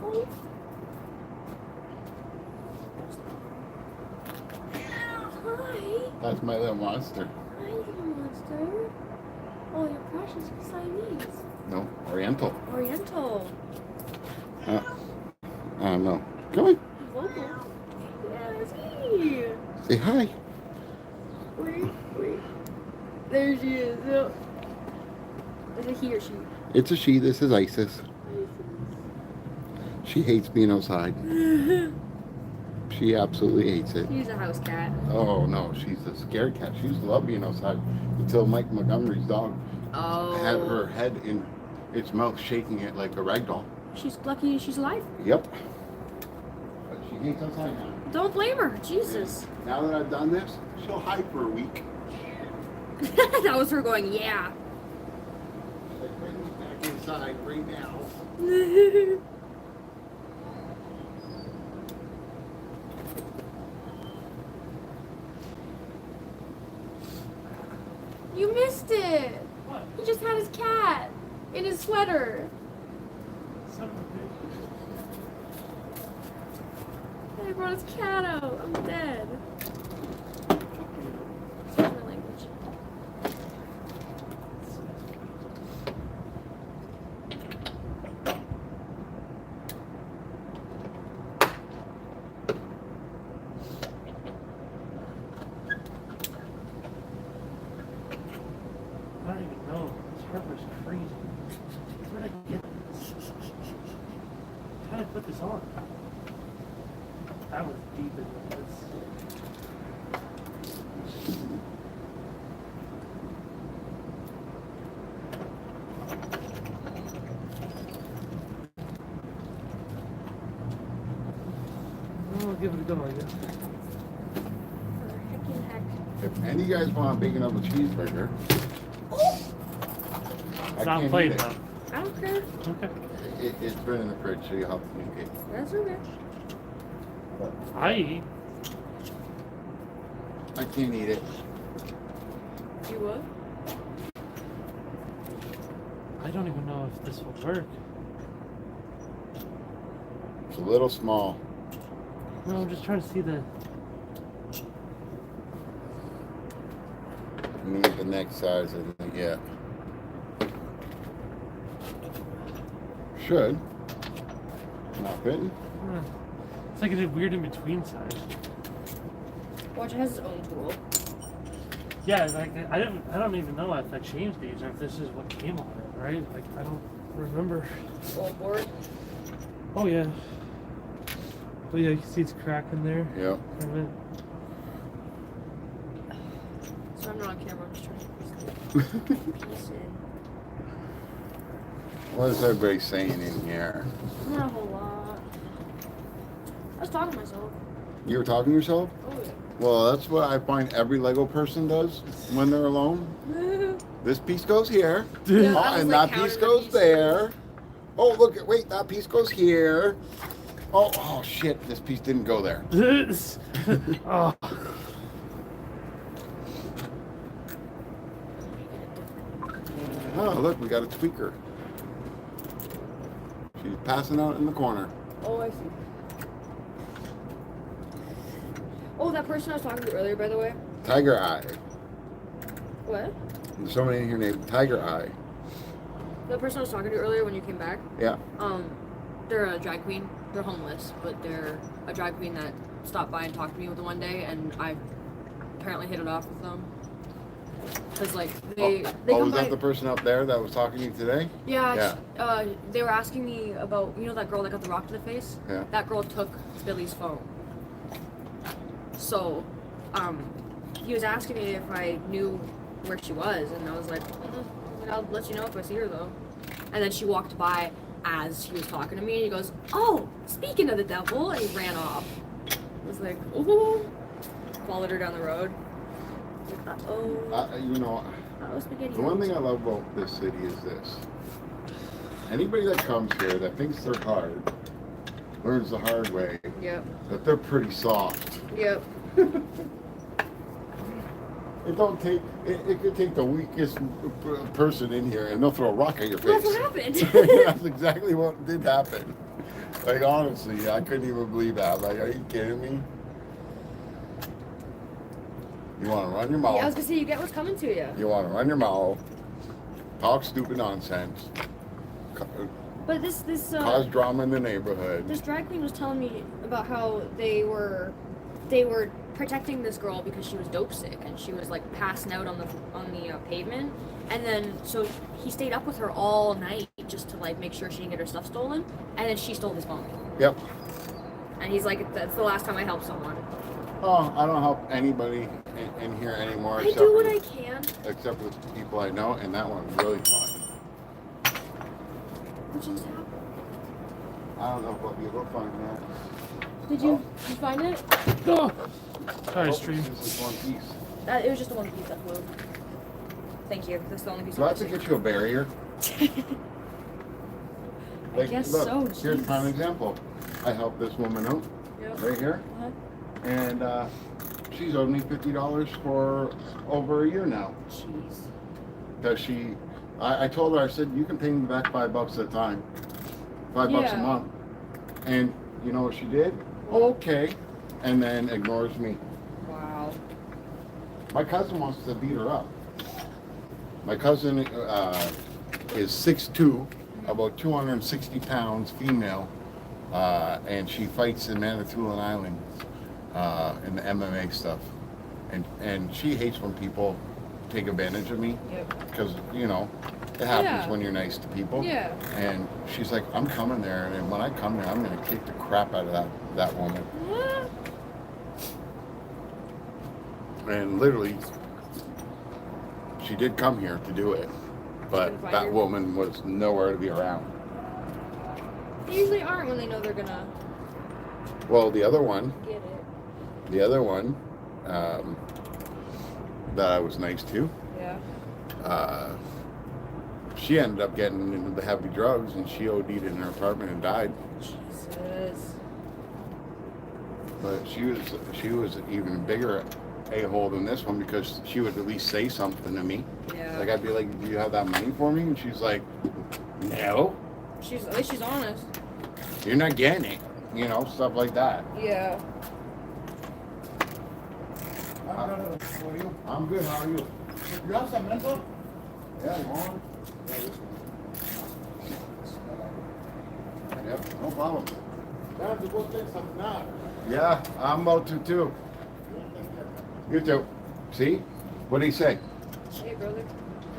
Oh. Hi. That's my little monster. Hi, little monster. Oh, you're precious Siamese. No, Oriental. Oriental. No. Come on. Vocal. Yes, he. Say hi. Wait. There she is. No. Is it he or she? It's a she. This is Isis. She hates being outside. She absolutely hates it. She's a house cat. Oh no, she's a scared cat. She used to love being outside until Mike Montgomery's dog had her head in its mouth, shaking it like a rag doll. She's lucky she's alive. Yep. But she hates outside now. Don't blame her. Jesus. Now that I've done this, she'll hide for a week. That was her going, yeah. Like, bring me back inside right now. You missed it. What? He just had his cat in his sweater. Son of a And he brought his cat out. I'm dead. Excuse my language. I don't even know. This purple is crazy. Where'd I get this? How did I put this on? That was deep in this. I'll give it a go, I guess. For heckin' heck. If any of you guys want a big enough cheeseburger, I Not can't playing eat it. now. I don't care. Okay. It's been in the fridge, so you'll have to communicate. That's okay. I eat. I can't eat it. You would? I don't even know if this will work. It's a little small. No, I'm just trying to see the. Need the next size, I think. Yeah. Should. Not fitting. It's like a weird in between size. Watch, it has its own tool. Yeah, like I don't even know if I changed these or if this is what came on it, right? Like I don't remember. Old board. Oh yeah. Oh yeah, you can see it's cracking there. Yep. So I'm not on camera, I'm just trying to piece in. What is everybody saying in here? Not a whole lot. I was talking to myself. You were talking to yourself? Oh yeah. Well, that's what I find every Lego person does when they're alone. This piece goes here. Yeah, Oh, I was, and like, that piece counting the goes pieces. there. Oh, look, wait, that piece goes here. Oh, shit, this piece didn't go there. Oh. Oh, look, we got a tweaker. She's passing out in the corner. Oh, I see. Oh, that person I was talking to earlier, by the way. Tiger Eye. What? There's somebody in here named Tiger Eye. The person I was talking to earlier when you came back. Yeah. They're a drag queen. They're homeless, but they're a drag queen that stopped by and talked to me the one day, and I apparently hit it off with them. Cause like they come was by. that the person up there that was talking to you today? Yeah. They were asking me about that girl that got the rock to the face. Yeah. That girl took Billy's phone. So, he was asking me if I knew where she was, and I was like, I'll let you know if I see her though. And then she walked by as he was talking to me, and he goes, "Oh, speaking of the devil," and he ran off. I was like, "Oh," followed her down the road. The one thing I love about this city is this. Anybody that comes here that thinks they're hard learns the hard way Yep. that they're pretty soft. Yep. It could take the weakest person in here and they'll throw a rock at your face. That's what happened. That's exactly what did happen. Like, honestly, I couldn't even believe that. Like, are you kidding me? You want to run your mouth. Yeah, I was gonna say, you get what's coming to you. You want to run your mouth, talk stupid nonsense, But this cause drama in the neighborhood. this drag queen was telling me about how they were protecting this girl because she was dope sick and she was like passing out on the pavement, and then so he stayed up with her all night just to like make sure she didn't get her stuff stolen, and then she stole his phone. Yep. And he's like, "That's the last time I helped someone." Oh, I don't help anybody in here anymore. I do what I can. Except with people I know, and that one's really fun. What just happened? I don't know what you'll find that. Did you find it? Oh. Sorry, stream. This is one piece. It was just the one piece that flew. Thank you. That's the only piece. Do I have to get you a barrier? I guess look, so. Here's a Jeez. prime example. I helped this woman out Yep. right here, Uh-huh. and she's owed me $50 for over a year now. Jeez. Because I told her, I said, you can pay me back $5 at a time, $5 a Yeah. month. And you know what she did? Oh, okay. And then ignores me. Wow. My cousin wants to beat her up. My cousin is 6'2", about 260 pounds, female, and she fights in Manitoulin Island in the MMA stuff. And she hates when people take advantage of me. Yep. Because, you know, it happens Yeah. when you're nice to people. Yeah. And she's like, I'm coming there, and when I come there, I'm going to kick the crap out of that woman. Yeah. And literally, she did come here to do it, but Couldn't find that her? woman was nowhere to be around. They usually aren't when they know they're gonna Well, the other one get it. That I was nice to, Yeah. she ended up getting into the heavy drugs, and she OD'd in her apartment and died. Jesus. But she was even bigger a-hole than this one because she would at least say something to me. Yeah. Like, I'd be like, do you have that money for me? And she's like, no. At least she's honest. You're not getting it. You know, stuff like that. Yeah. How are you? I'm good. How are you? You have some mental? Yeah, you want? Yep, no problem. Time to go take some nap. Yeah, I'm about to too. You too. See? What did he say? Hey, brother.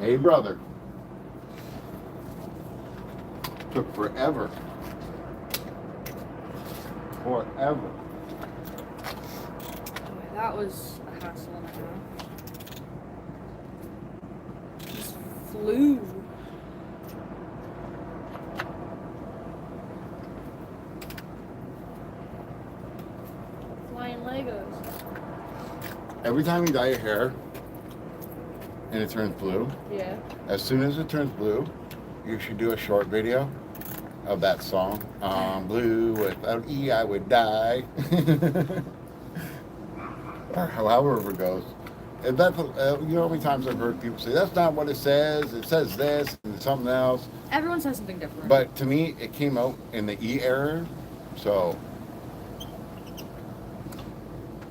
Hey, brother. Took forever. Forever. That was a hassle and a half. Just flew. Flying Legos. Every time you dye your hair and it turns blue, Yeah. as soon as it turns blue, you should do a short video of that song. Blue, without E, I would die. Or however it goes. And that, you know how many times I've heard people say, that's not what it says this and something else. Everyone says something different. But to me, it came out in the E error, so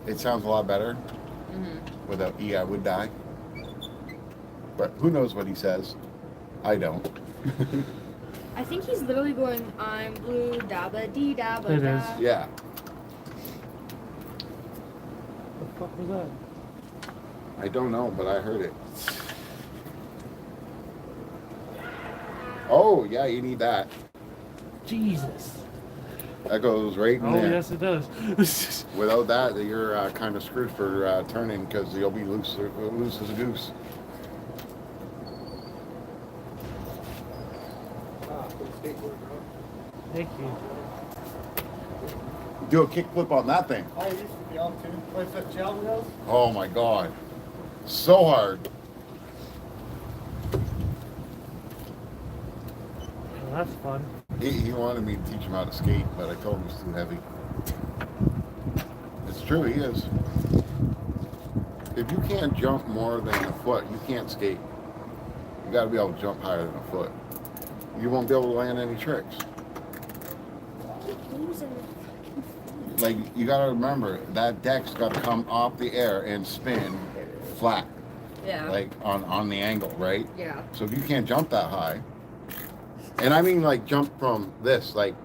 it sounds a lot better. Without E, I would die. But who knows what he says? I don't. I think he's literally going, I'm blue, dabba dee dabba It da. is. Yeah. What the fuck was that? I don't know, but I heard it. Oh, yeah, you need that. Jesus. That goes right in Oh, there. yes, it does. Without that, you're kind of screwed for turning because you'll be loose as a goose. Thank you. Do a kickflip on that thing. I used to be able to. With the gel wheels? Oh my God. So hard. Well, that's fun. He wanted me to teach him how to skate, but I told him it's too heavy. It's true, he is. If you can't jump more than a foot, you can't skate. You gotta be able to jump higher than a foot. You won't be able to land any tricks. Like, you gotta remember, that deck's gotta come off the air and spin flat. Yeah. Like, on the angle, right? Yeah. So if you can't jump that high, and I mean like jump from this, like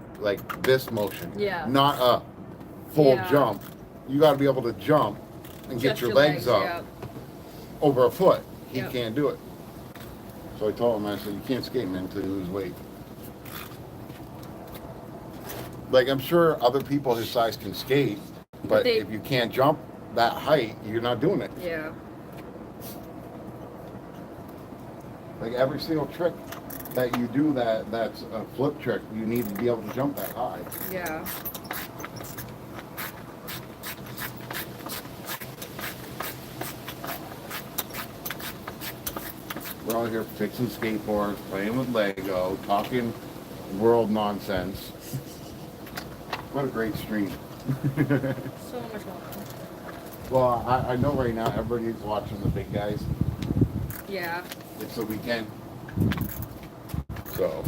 this motion, Yeah. not a full Yeah. jump. You got to be able to jump and get Just your legs up yeah. over a foot. He Yep. can't do it. So I told him, I said, you can't skate, man, until you lose weight. Like, I'm sure other people his size can skate, but they- if you can't jump that height, you're not doing it. Yeah. Like every single trick that you do that's a flip trick, you need to be able to jump that high. Yeah. We're out here fixing skateboards, playing with Lego, talking world nonsense. What a great stream. So much more fun. Well, I know right now everybody's watching the big guys. Yeah. It's the weekend. So.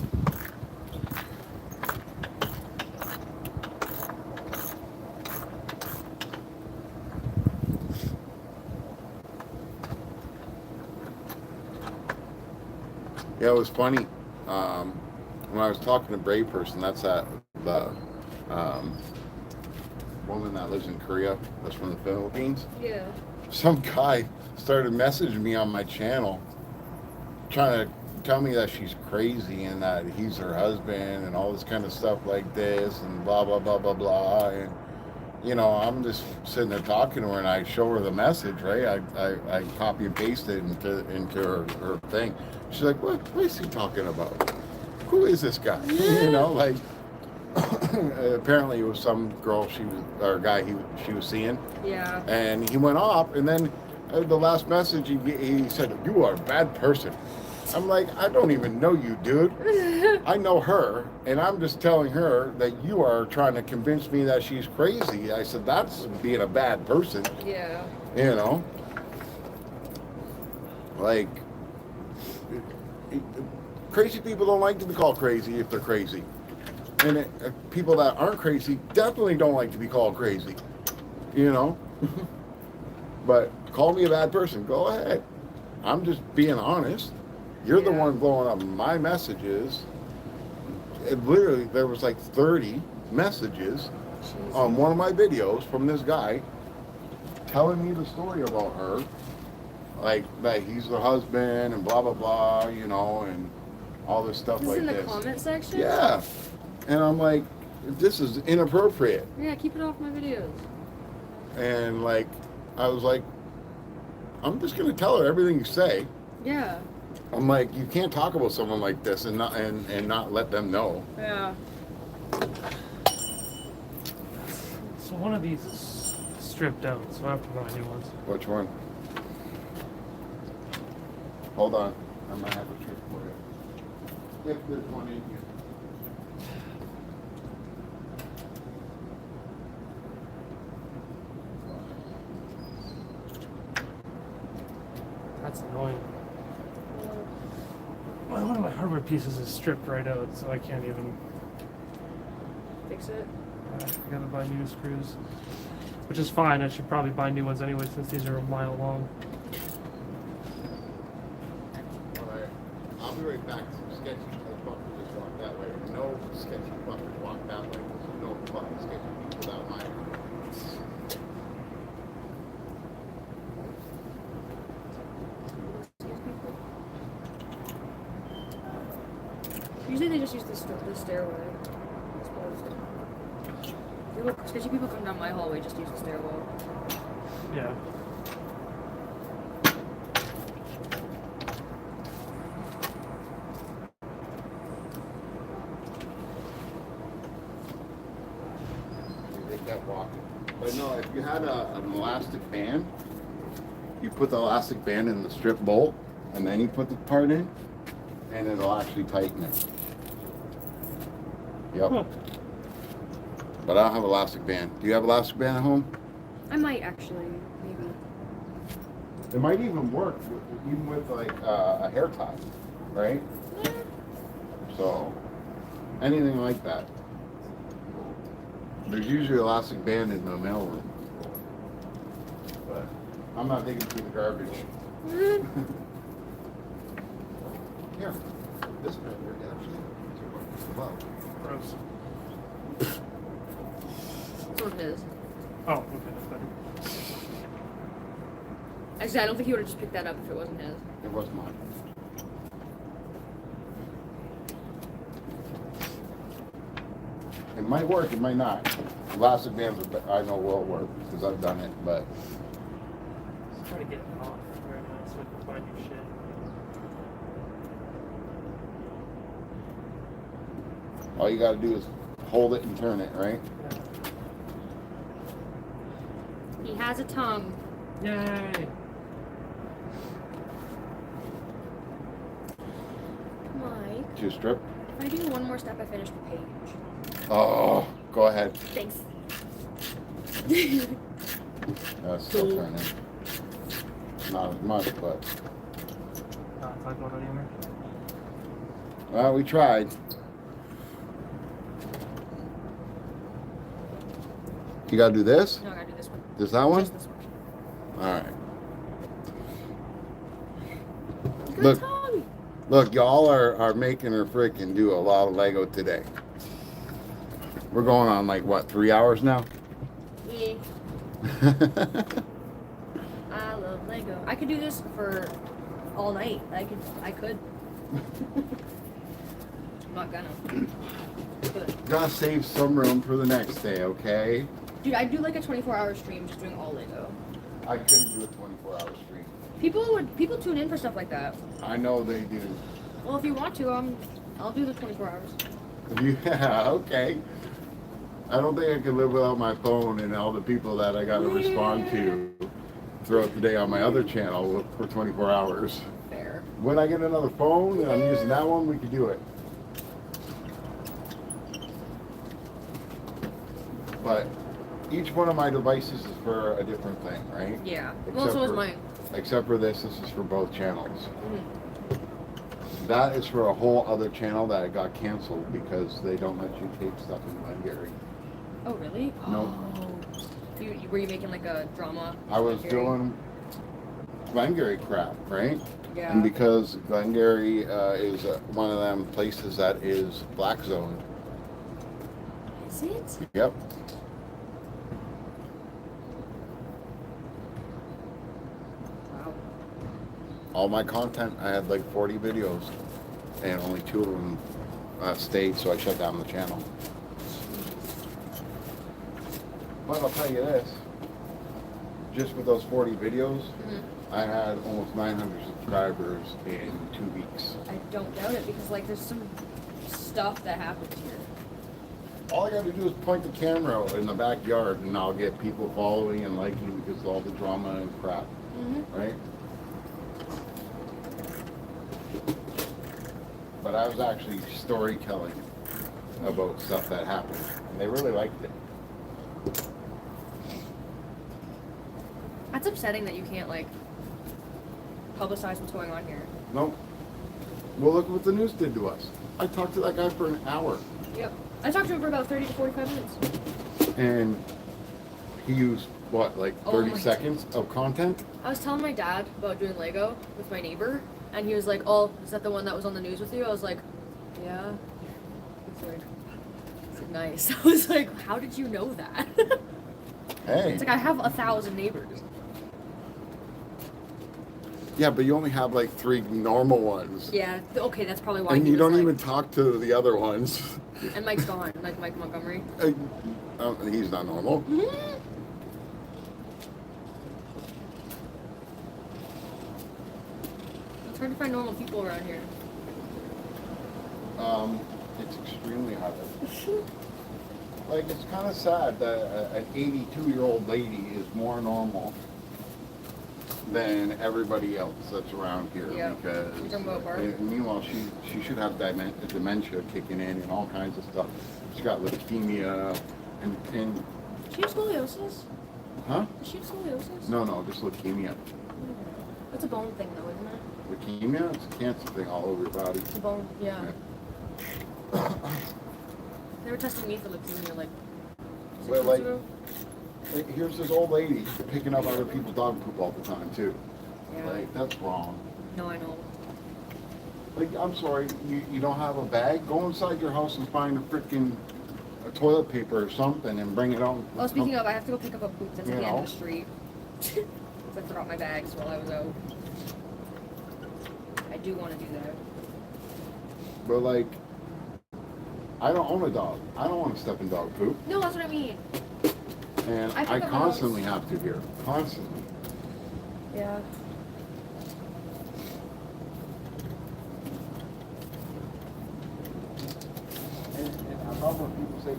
Yeah, it was funny. When I was talking to Brave Person, that's the woman that lives in Korea, that's from the Philippines. Yeah. Some guy started messaging me on my channel trying to tell me that she's crazy and that he's her husband and all this kind of stuff like this and blah blah blah blah blah. And you know, I'm just sitting there talking to her and I show her the message, right? I copy and paste it into her thing. She's like, what is he talking about? Who is this guy? You know, like apparently it was some girl guy she was seeing. Yeah. And he went off, and then the last message he said, "You are a bad person." I'm like, I don't even know you, dude. I know her, and I'm just telling her that you are trying to convince me that she's crazy. I said, that's being a bad person. Yeah. You know? Like, crazy people don't like to be called crazy if they're crazy. And people that aren't crazy definitely don't like to be called crazy. You know? But call me a bad person. Go ahead. I'm just being honest. You're the one blowing up my messages. It literally, there was like 30 messages on one of my videos from this guy telling me the story about her. Like, that he's the husband and blah, blah, blah, you know, and all this stuff like in the this. comment section? Yeah. And I'm like, this is inappropriate. Yeah, keep it off my videos. And like, I was like, I'm just gonna tell her everything you say. Yeah. I'm like, you can't talk about someone like this and not let them know. Yeah. So one of these is stripped out, so I have to buy new ones. Which one? Hold on, I might have a trick for you. If there's one in here. That's annoying. Well, one of my hardware pieces is stripped right out, so I can't even. Fix it. I gotta buy new screws, which is fine. I should probably buy new ones anyway, since these are a mile long. Alright, I'll be right back. Sketchy fuckers just walk that way. No sketchy fuckers walk that way. There's no fucking sketchy people down my way. Usually they just use the stairway. Sketchy people come down my hallway, just use the stairwell. Yeah. They kept walking. But no, if you had an elastic band, you put the elastic band in the strip bolt, and then you put the part in, and it'll actually tighten it. Yep. Cool. But I don't have elastic band. Do you have elastic band at home? I might actually, maybe. It might even work even with like a hair tie, right? Yeah. So anything like that. There's usually elastic band in the mailroom. But I'm not digging through the garbage. Here. This right here actually. Wow. Gross. It's one of his. Oh, okay, that's better. Actually, I don't think he would have just picked that up if it wasn't his. It was mine. It might work, it might not. Elastic bands, I know will work because I've done it, but Let's try to get it off right now so we can find your shit. all you gotta do is hold it and turn it, right? He has a tongue. Yay! Mike, To strip. if I do one more step, I finish the page. Oh, go ahead. Thanks. Still turning. Not as much, but Not going anywhere. well, we tried. You gotta do this? No, I gotta do this one. Just that one? Just this one. All right. He's got a Look. tongue. Look, y'all are making her freaking do a lot of Lego today. We're going on like what, 3 hours now? Yeah. I love Lego. I could do this for all night. I could. I'm not gonna. But, Gotta save some room for the next day, okay? dude, I'd do like a 24-hour stream just doing all Lego. I couldn't do a 24-hour stream. People tune in for stuff like that. I know they do. Well, if you want to, I'll do the 24 hours. Yeah, okay. I don't think I could live without my phone and all the people that I gotta respond to throughout the day on my other channel for 24 hours. Fair. When I get another phone and I'm using that one, we could do it. But each one of my devices is for a different thing, right? Yeah. Well, Except so is for- mine. Except for this is for both channels. Mhm. That is for a whole other channel that got canceled because they don't let you tape stuff in Glengarry. Oh, really? No. Oh. Were you making like a drama? I was Glengarry? doing Glengarry crap, right? Yeah. And because Glengarry is one of them places that is black zoned. Is it? Yep. Wow. All my content, I had like 40 videos, and only 2 of them stayed, so I shut down the channel. But I'll tell you this, just with those 40 videos, Mhm. I had almost 900 subscribers in 2 weeks. I don't doubt it because like there's some stuff that happens here. All I got to do is point the camera out in the backyard, and I'll get people following and liking because of all the drama and crap, Mm-hmm. right? But I was actually storytelling about stuff that happened, and they really liked it. That's upsetting that you can't like publicize what's going on here. Nope. Well, look what the news did to us. I talked to that guy for an hour, Yep. I talked to him for about 30 to 45 minutes. and he used, what, like Oh 30 my seconds of content? I was telling my dad about doing Lego with my neighbor, and he was like, "Oh, is that the one that was on the news with you?" I was like, "Yeah." He's like, "Nice." I was like, "How did you know that?" Hey. It's like I have 1,000 neighbors. Yeah, but you only have like 3 normal ones. Yeah. Okay, that's probably why. And he you was don't like- even talk to the other ones. And Mike's gone, like Mike Montgomery. He's not normal. Mm-hmm. It's hard to find normal people around here. It's extremely hard. Like, it's kind of sad that an 82-year-old lady is more normal than everybody else that's around here. Yeah. Because You talking about Barb? meanwhile, she should have dementia kicking in and all kinds of stuff. She got leukemia and She has scoliosis? huh? Does she have scoliosis? No, just leukemia. That's a bone thing, though, isn't it? Leukemia, it's a cancer thing all over your body. It's a bone, yeah. They were testing me for leukemia like 6 Well, months like- ago. Here's this old lady picking up other people's dog poop all the time too. Yeah. Like, that's wrong. No, I know. Like, I'm sorry, you don't have a bag? Go inside your house and find a freaking toilet paper or something and bring it out. Well, speaking of, I have to go pick up a poop that's at You the end know. of the street. 'Cause I forgot my bags while I was out. I do want to do that. But like, I don't own a dog. I don't want to step in dog poop. No, that's what I mean. And I I pick up constantly have to here. Constantly. Yeah. And I love when people say,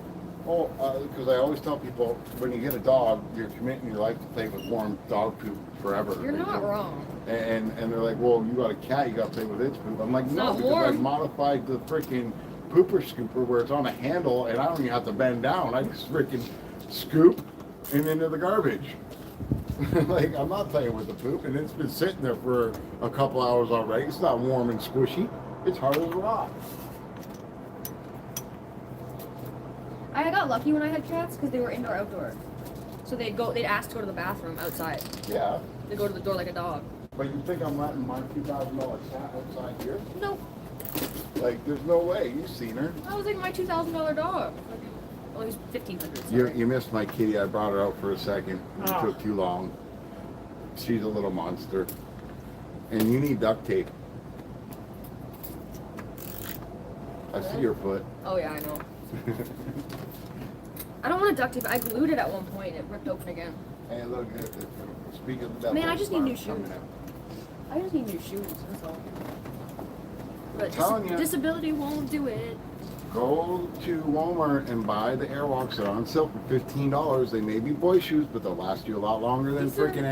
oh, because I always tell people, when you get a dog, you're committing your life to play with warm dog poop forever. You're not wrong. And they're like, well, you got a cat, you got to play with its poop. I'm like, no, not because I warm. modified the freaking pooper scooper where it's on a handle and I don't even have to bend down. I just freaking scoop and into the garbage. Like, I'm not playing with the poop, and it's been sitting there for a couple hours already. It's not warm and squishy. It's hard as a rock. I got lucky when I had cats because they were indoor outdoor. So they'd ask to go to the bathroom outside. Yeah, They go to the door like a dog. but you think I'm letting my $2,000 cat outside here? No, Like, there's no way. You've seen her. that was like my $2,000 dog. Well, he's $1,500. Sorry. You missed my kitty. I brought her out for a second. It Ah. took too long. She's a little monster. And you need duct tape. I see your foot. Oh yeah, I know. I don't want to duct tape it. I glued it at one point and it ripped open again. Hey, look, speaking of the devil, Man, I just need new coming shoes. out. I just need new shoes, that's all. But telling ya. disability won't do it. Go to Walmart and buy the Airwalks. They're on sale for $15. They may be boy shoes, but they'll last you a lot longer than These are- freaking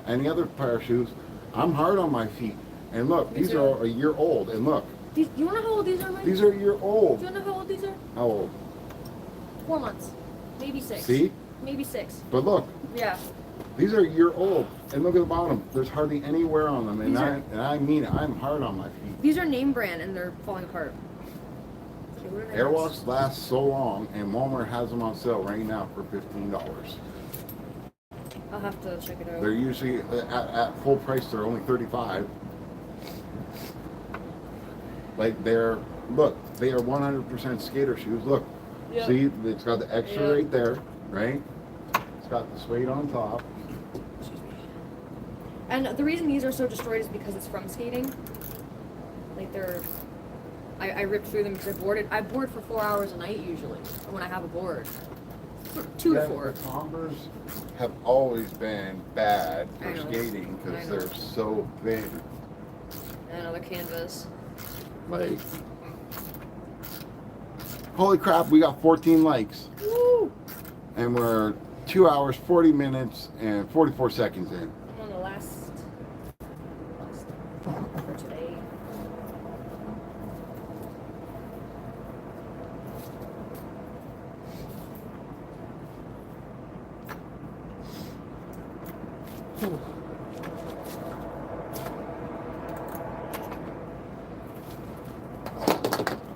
any other pair of shoes. I'm hard on my feet. And look, These these are- are a year old. And look, You wanna know how old these are, Mike? these are a year Do old. you wanna know how old these are? How old? 4 months. Maybe 6. See? Maybe 6. But look, Yeah. these are a year old. And look at the bottom. There's hardly any wear on them. And These are- I mean it. I'm hard on my feet. These are name brand and they're falling apart. Okay, what are they? Airwalks last so long, and Walmart has them on sale right now for $15. I'll have to check it out. They're usually at full price. They're only $35. Like they are 100% skater shoes. Look, Yep. see, it's got the extra Yep. right there, right? It's got the suede on top. And the reason these are so destroyed is because it's from skating. Like they're, I ripped through them because I board for 4 hours a night usually when I have a board. 2 to 4. The Converse have always been bad for I know. skating I because know. they're so thin. And another canvas. Like, holy crap, we got 14 likes. Woo! And we're 2 hours, 40 minutes, and 44 seconds in. I'm on the last for today.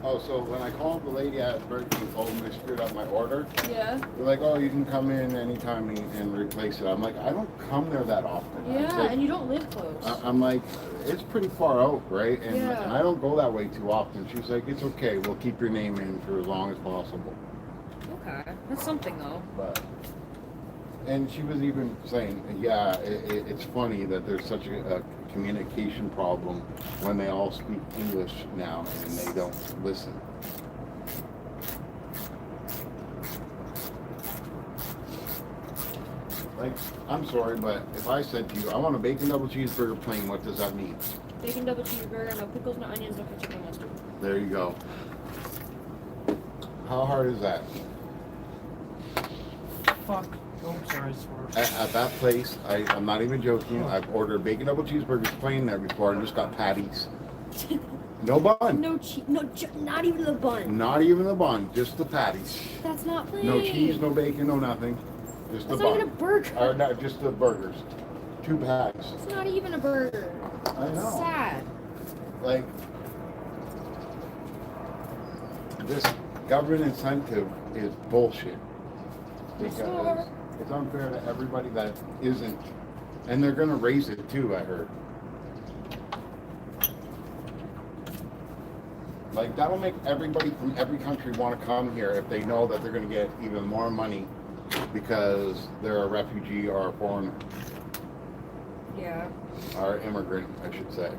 Oh, so when I called the lady at Burger King, told them they screwed up my order, Yeah. they're like, oh, you can come in anytime and replace it. I'm like, I don't come there that often. I Yeah, said, and you don't live close. I'm like, it's pretty far out, right? And, Yeah. and I don't go that way too often. She's like, it's okay. We'll keep your name in for as long as possible. Okay, that's something though. But, and she was even saying, yeah, it's funny that there's such a communication problem when they all speak English now and they don't listen. Like, I'm sorry, but if I said to you, I want a bacon double cheeseburger plain, what does that mean? Bacon double cheeseburger, no pickles, no onions, no ketchup, no mustard. There you go. How hard is that? Fuck. Oh, sorry, swear. At that place, I'm not even joking, I've ordered bacon double cheeseburgers plain there before and just got patties. No bun. No cheese, no, not even the bun. Not even the bun, just the patties. That's not plain. No cheese, no bacon, no nothing. Just the That's not bun. even a burger. Or no, just the burgers. 2 patties. It's not even a burger. I It's know. sad. Like, this government incentive is bullshit. Because Sure. it's unfair to everybody that isn't. And they're going to raise it too, I heard. Like, that'll make everybody from every country want to come here if they know that they're going to get even more money because they're a refugee or a foreigner, Yeah. or immigrant, I should say.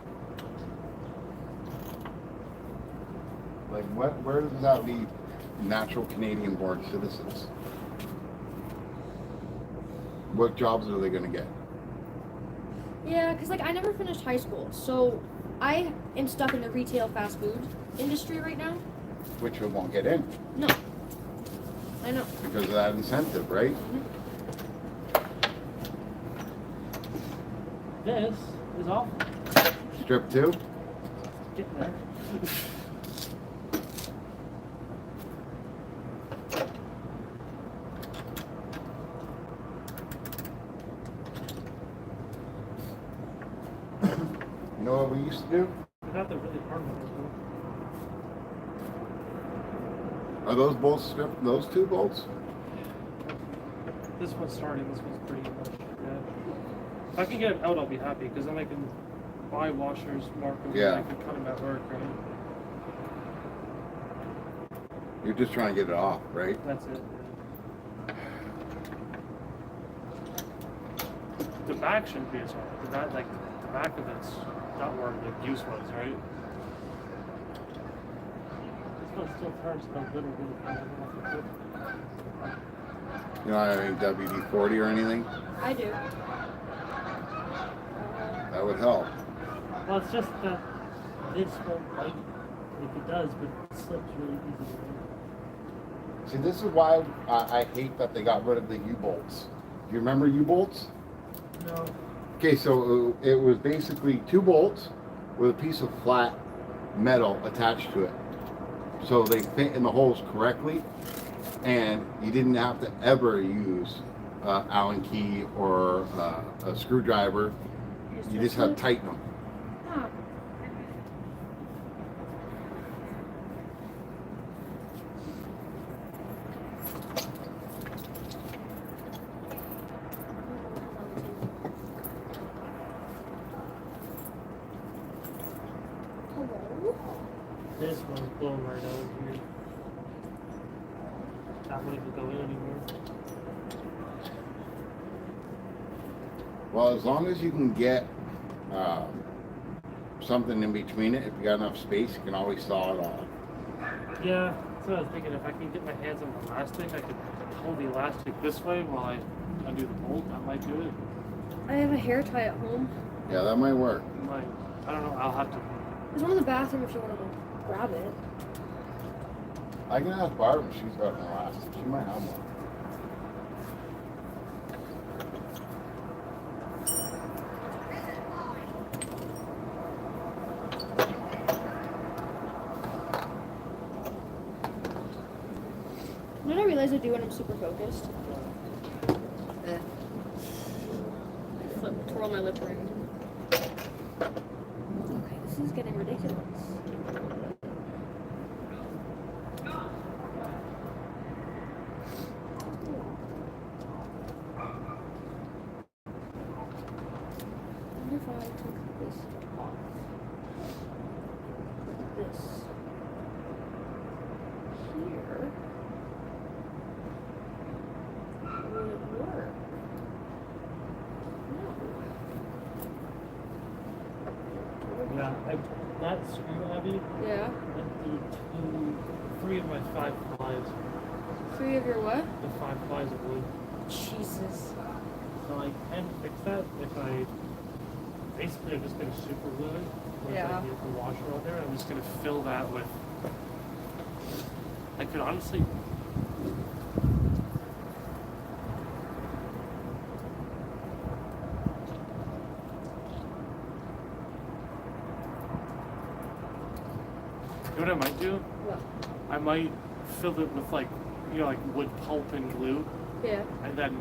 Like, where does that leave natural Canadian-born citizens? What jobs are they going to get? Yeah, because like I never finished high school, so I am stuck in the retail fast food industry right now. Which we won't get in No. I know. because of that incentive, right? This is awful. Strip 2? Getting there. You know what we used to do? Not the really hard ones, though. Are those bolts stripped? Those 2 bolts? This one's starting, this one's pretty much dead. If I can get it out, I'll be happy, because then I can buy washers, mark them, Yeah. and I can cut them at work, right? You're just trying to get it off, right? That's it. The back shouldn't be as hard. The back, like, the back of it's not where the use was, right? This one still turns no good or really bad. You don't have any WD-40 or anything? I do. That would help. Well, it's just that this won't bite if it does, but it slips really easily. See, this is why I hate that they got rid of the U-bolts. Do you remember U-bolts? No. Okay, so it was basically 2 bolts with a piece of flat metal attached to it. So they fit in the holes correctly. And you didn't have to ever use Allen key or a screwdriver. You just had to tighten them. Huh. Hello? This one's blowing right out of here. That won't even go in anymore. Well, as long as you can get something in between it, if you got enough space, you can always saw it off. Yeah, that's what I was thinking. If I can get my hands on the elastic, I could hold the elastic this way while I undo the bolt. I might do it. I have a hair tie at home. Yeah, that might work. I don't know. I'll have to. There's one in the bathroom if you want to go grab it. I can ask Barb if she's got an elastic. She might have one. You know what I realize I do when I'm super focused? I twirl my lip ring. Okay, this is getting ridiculous. I wonder if I took this off. This here. Will it work? No. Yeah, that screw heavy Yeah. went through 3 of my 5 plies. 3 of your what? The 5 plies of wood. Jesus. So I can fix that if I. Basically, I'm just going to super glue it. Once Yeah. I get the washer on there, I'm just going to fill that with. I could honestly. You know what I might do? What? I might fill it with like wood pulp and glue, Yeah. and then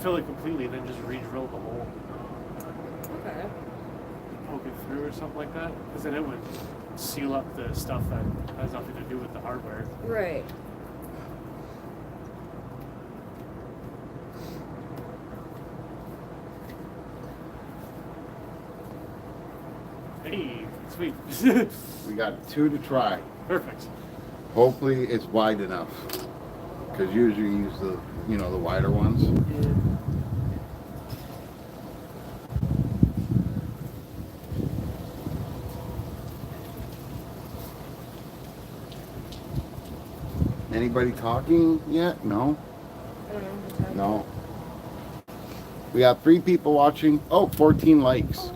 fill it completely, and then just re-drill the hole, Okay. poke it through or something like that, because then it would seal up the stuff that has nothing to do with the hardware. Right. Hey, sweet. We got 2 to try. Perfect. Hopefully it's wide enough. Because usually you use the, the wider ones. Yeah. Anybody talking yet? No? I don't know. What's happening. No. We got 3 people watching. Oh, 14 likes.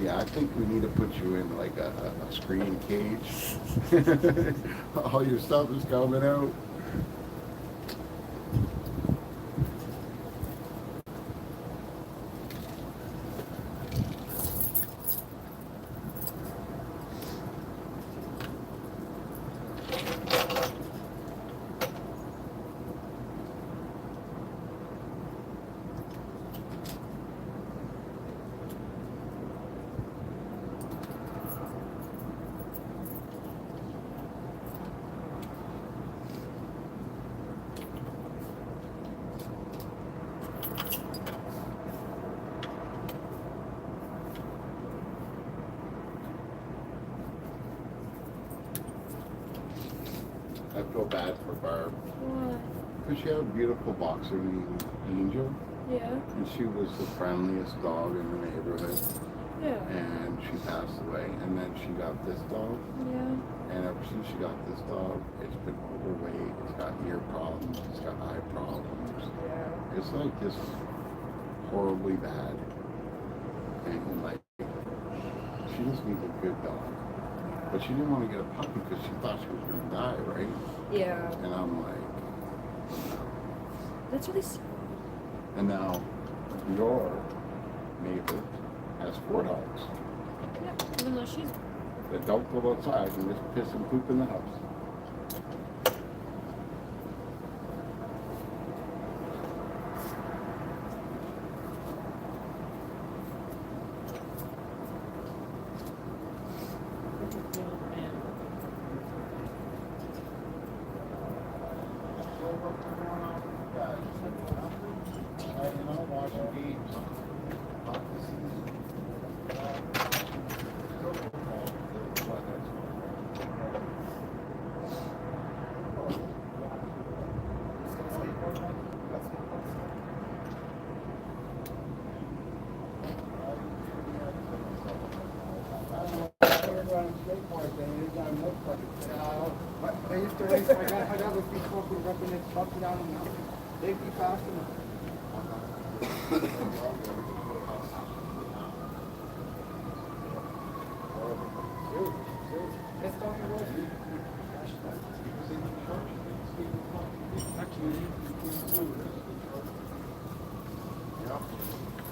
Yeah, I think we need to put you in like a screen cage. All your stuff is coming out. I feel bad for Barb. Why? Because she had a beautiful boxer named Angel, Yeah. and she was the friendliest dog in the neighborhood. Yeah. And she passed away. And then she got this dog, Yeah. and ever since she got this dog, it's been overweight, it's got ear problems, it's got eye problems. Yeah. It's like just horribly bad. And like, she just needs a good dog. But she didn't want to get a puppy because she thought she was going to die, right? Yeah. And I'm like, That's really sad. and now your neighbor has 4 dogs. Yeah. Even though she's that don't go outside and just piss and poop in the house. They used to race. My dad would be smoking, ripping his trucks down and down. They'd be fast enough. It's talking about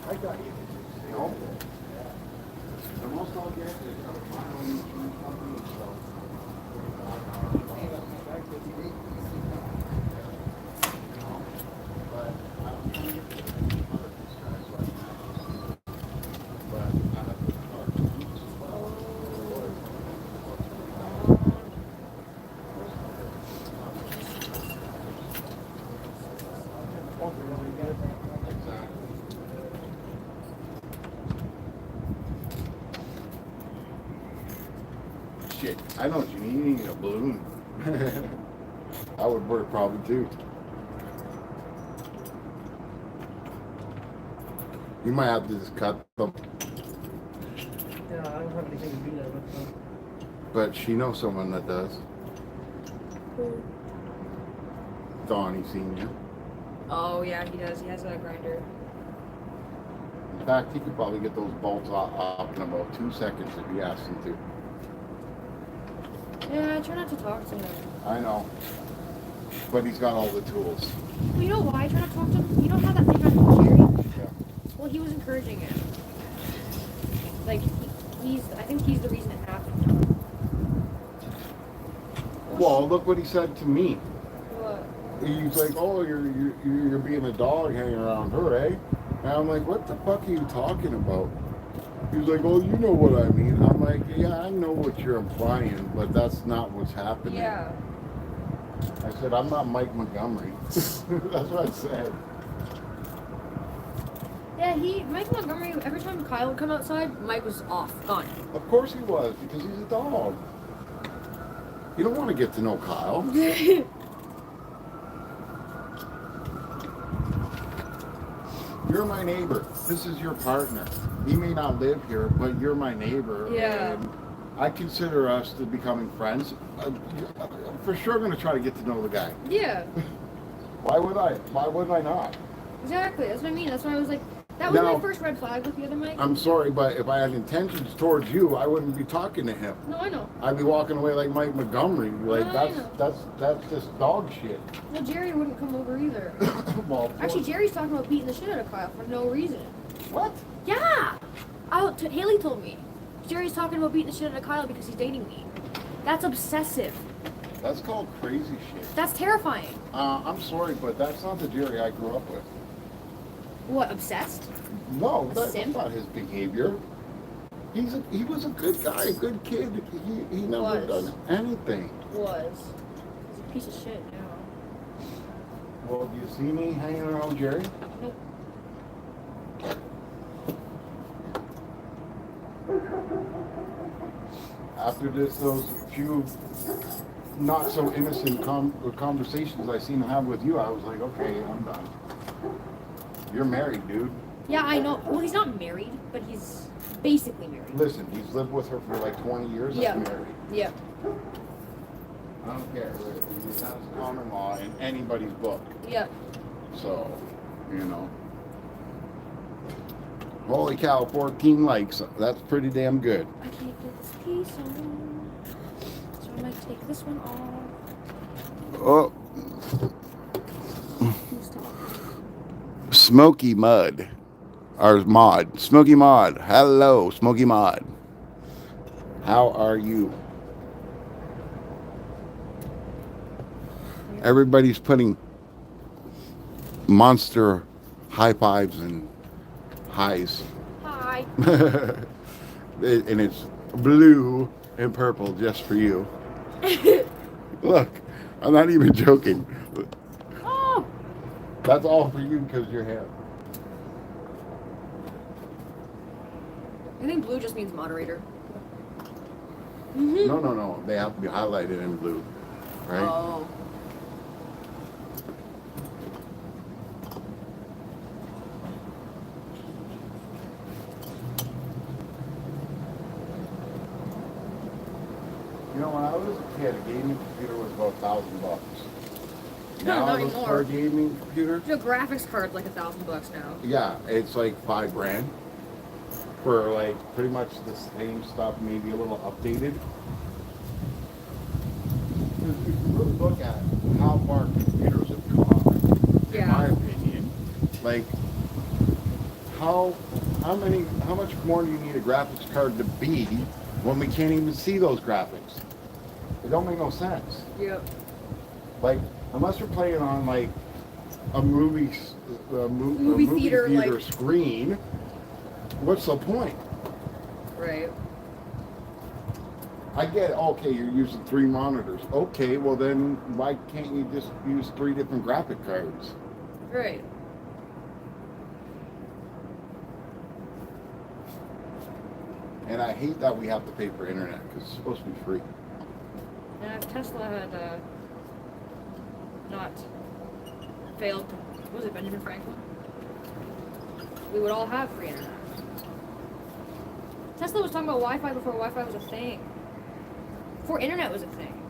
I got you. No. The most I'll get is my own insurance company, so. But I'm trying to get the car of these guys right now. But I have the car keys as well. Exactly. Shit, I know what you need. You need a balloon. That would work probably too. You might have to just cut them. Yeah, I don't have anything to do that with them. But she knows someone that does. Who? Donnie Senior. Oh yeah, he does. He has a grinder. In fact, he could probably get those bolts off in about 2 seconds if he asked him to. Yeah, I try not to talk to him. I know. But he's got all the tools. Well, you know why I try not to talk to him? You know how that thing happened with Jerry? Yeah. Well, he was encouraging it. Like, I think he's the reason it happened. Well, look what he said to me. What? He's like, "Oh, you're being a dog hanging around her, eh?" And I'm like, "What the fuck are you talking about?" He's like, "Oh, you know what I mean." I'm like, "Yeah, I know what you're implying, but that's not what's happening." Yeah. I said, "I'm not Mike Montgomery." That's what I said. Yeah, Mike Montgomery, every time Kyle would come outside, Mike was off, gone. Of course he was, because he's a dog. You don't want to get to know Kyle. You're my neighbor. This is your partner. He may not live here, but you're my neighbor. Yeah. And I consider us to becoming friends. I'm for sure going to try to get to know the guy. Yeah, Why would I? Why would I not? exactly. That's what I mean. That's why I was like, that was Now- my first red flag with the other Mike. I'm sorry, but if I had intentions towards you, I wouldn't be talking to him. No, I know. I'd be walking away like Mike Montgomery. Like No, I know. that's just dog shit. Well, Jerry wouldn't come over either. Well, Actually, Jerry's talking about beating the shit out of Kyle for no reason. what? Yeah! Haley told me. Jerry's talking about beating the shit out of Kyle because he's dating me. That's obsessive. That's called crazy shit. That's terrifying. I'm sorry, but that's not the Jerry I grew up with. What, obsessed? No, that's simp? not his behavior. He was a good guy, a good kid. He never Was. done anything. Was. He's a piece of shit now. Well, do you see me hanging around Jerry? Nope. After those few not so innocent conversations I seem to have with you, I was like, okay, I'm done. You're married, dude. Yeah, I know. Well, he's not married, but he's basically married. Listen, he's lived with her for like 20 years. Yeah. That's married. Yeah. I don't care. That's common law in anybody's book. Yeah. So, you know. Holy cow, 14 likes. That's pretty damn good. I can't get this piece on. So I might take this one off. Oh, Who's talking? Smoky Mud. Or Mod. Smoky Mod. Hello, Smoky Mod. How are you? Everybody's putting monster high fives and highs. Hi. And it's blue and purple just for you. Look, I'm not even joking. Oh. That's all for you because your hair. I think blue just means moderator. No. They have to be highlighted in blue, right? Oh. You know, when I was a kid, a gaming computer was about $1,000. No, not those anymore. for a gaming computer, The graphics card's like $1,000 now. yeah, it's like $5,000 for like pretty much the same stuff, maybe a little updated. Because if you really look at how far computers have come, in my opinion, like how much more do you need a graphics card to be when we can't even see those graphics? It don't make no sense. Yep. Like, unless you're playing on like a movie Theater, like- screen, what's the point? Right. I get, okay, you're using 3 monitors. Okay, well then why can't you just use 3 different graphic cards? Right. And I hate that we have to pay for internet because it's supposed to be free. And if Tesla had not failed, what was it, Benjamin Franklin? We would all have free internet. Tesla was talking about Wi-Fi before Wi-Fi was a thing. Before internet was a thing.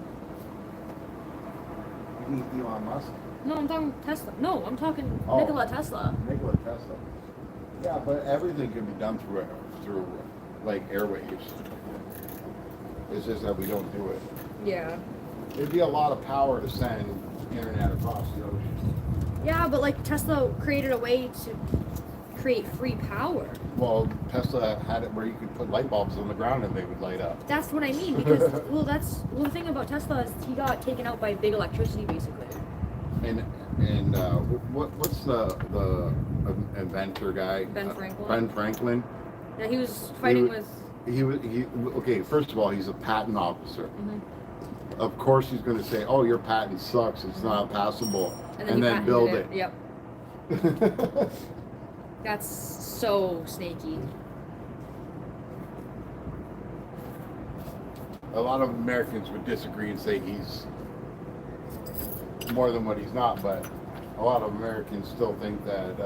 You need Elon Musk? No, I'm talking Tesla. No, I'm talking Oh. Nikola Tesla. Nikola Tesla. Yeah, but everything can be done through like airwaves. It's just that we don't do it. Yeah. It'd be a lot of power to send internet across the ocean. Yeah, but like Tesla created a way to create free power. Well, Tesla had it where you could put light bulbs on the ground and they would light up. That's what I mean because the thing about Tesla is he got taken out by big electricity basically. And what's the inventor guy? Ben Franklin. Ben Franklin. Yeah, he was fighting with. Okay. First of all, he's a patent officer. Mm-hmm. Of course, he's going to say, "Oh, your patent sucks. It's not passable," and he then patented build it. Yep. That's so snaky. A lot of Americans would disagree and say he's more than what he's not, but a lot of Americans still think that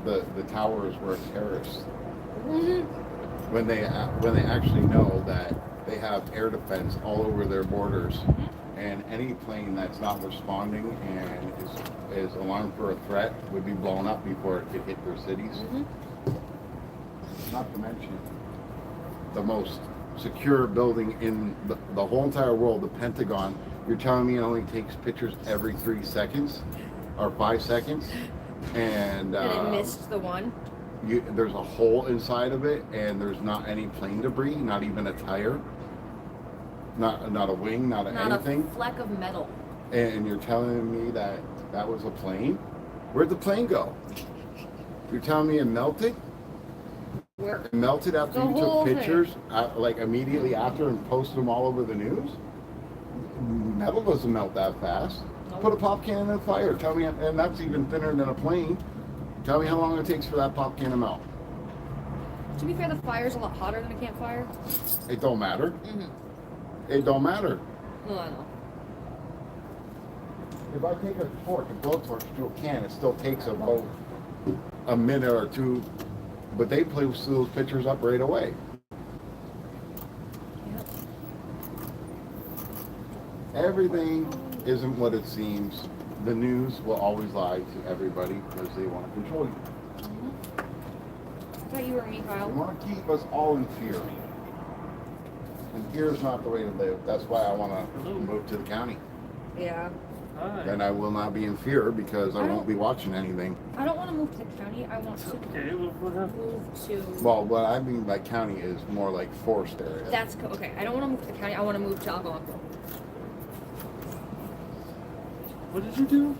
the towers were terrorists Mm-hmm. when they actually know that they have air defense all over their borders, and any plane that's not responding and is alarmed for a threat would be blown up before it could hit their cities. Mm-hmm. Not to mention the most secure building in the whole entire world, the Pentagon. You're telling me it only takes pictures every 3 seconds or 5 seconds, and And it missed the one. there's a hole inside of it, and there's not any plane debris, not even a tire, not a wing, not anything. A fleck of metal. And you're telling me that was a plane? Where'd the plane go? You're telling me it melted? Where? It melted after The you whole took thing. pictures, like immediately after, and posted them all over the news? Metal doesn't melt that fast. Nope. Put a pop can in the fire. Tell me, and that's even thinner than a plane. Tell me how long it takes for that pop can to melt. To be fair, the fire's a lot hotter than a campfire. It don't matter. Mm-hmm. It don't matter. No, I know. If I take a blowtorch to a can, it still takes about a minute or two, but they post those pictures up right away. Yep. Everything isn't what it seems. The news will always lie to everybody because they want to control you. I thought you were me, They Kyle. want to keep us all in fear. And fear is not the way to live. That's why I want to move to the county. Yeah. Hi. then I will not be in fear because I I won't don't- be watching anything. I don't want to move to the county. I want to Okay, what happened? move to. Well, what I mean by county is more like forest area. That's okay. I don't want to move to the county. I want to move to Algonquin. What did you do?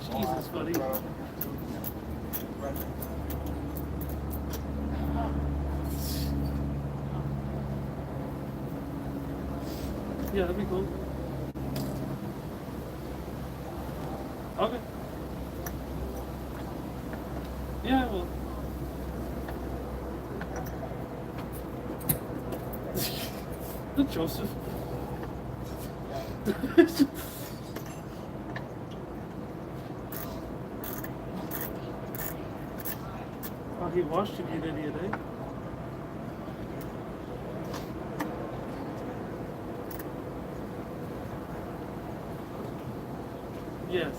Jesus, buddy. Yeah, that'd be cool. Okay. Yeah, well. Good Joseph. Oh, he washed you, you idiot, eh? Yes.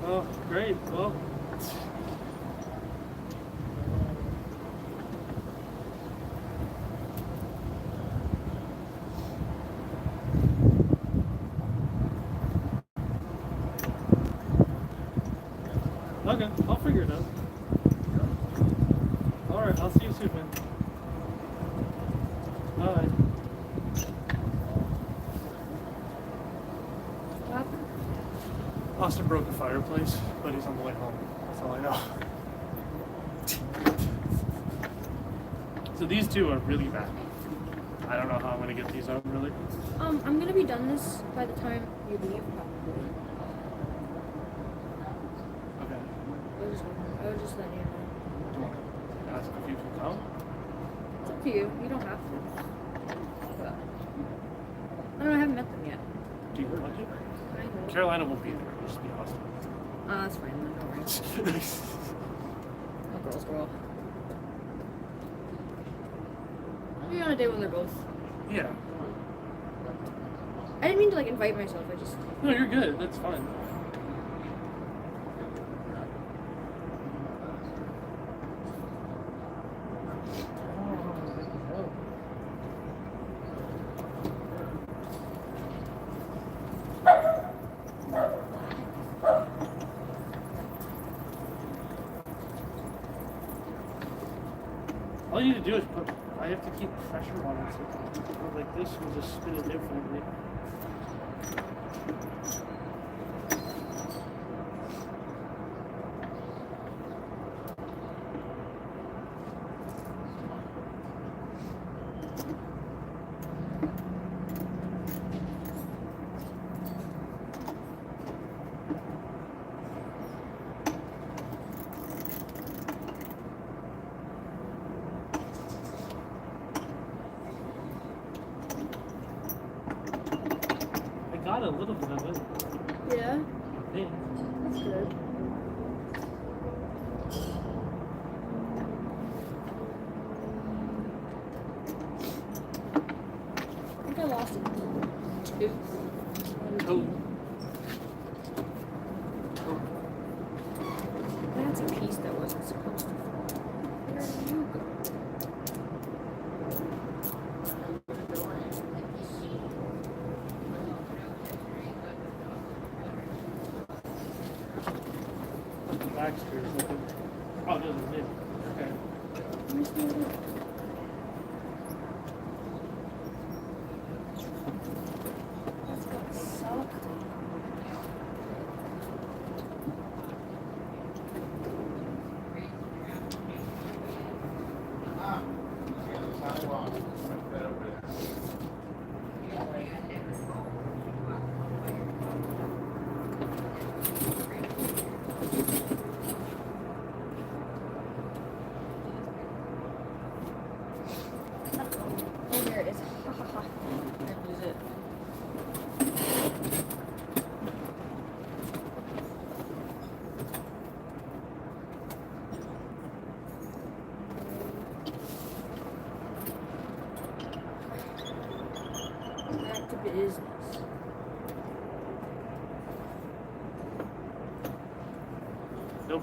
Oh, great. Well. Okay, I'll figure it out. Alright, I'll see you soon, man. Bye. What happened? Austin broke a fireplace, but he's on the way home. That's all I know. So these two are really bad. I don't know how I'm gonna get these out, really. I'm gonna be done this by the time you leave, probably. Okay. I was just letting you know. Do you want to ask if you can come? It's up to you. You don't have to. But I don't know. I haven't met them yet. Do you want to? I know. Carolina won't be there. It'll just be Austin. That's fine. Then don't worry. No girls, girl. Maybe on a day when they're both. Yeah. I didn't mean to like invite myself. I just. No, you're good. That's fine. All you need to do is put. I have to keep pressure on it. So like this, and just spin it infinitely. I got a little bit of it. Yeah. I think. That's good. I think I lost it. Two. Oh. That's a piece that wasn't supposed to fall. Where did you go? Baxter. Oh, no, there's it. Okay. Where's the other? That's gotta suck.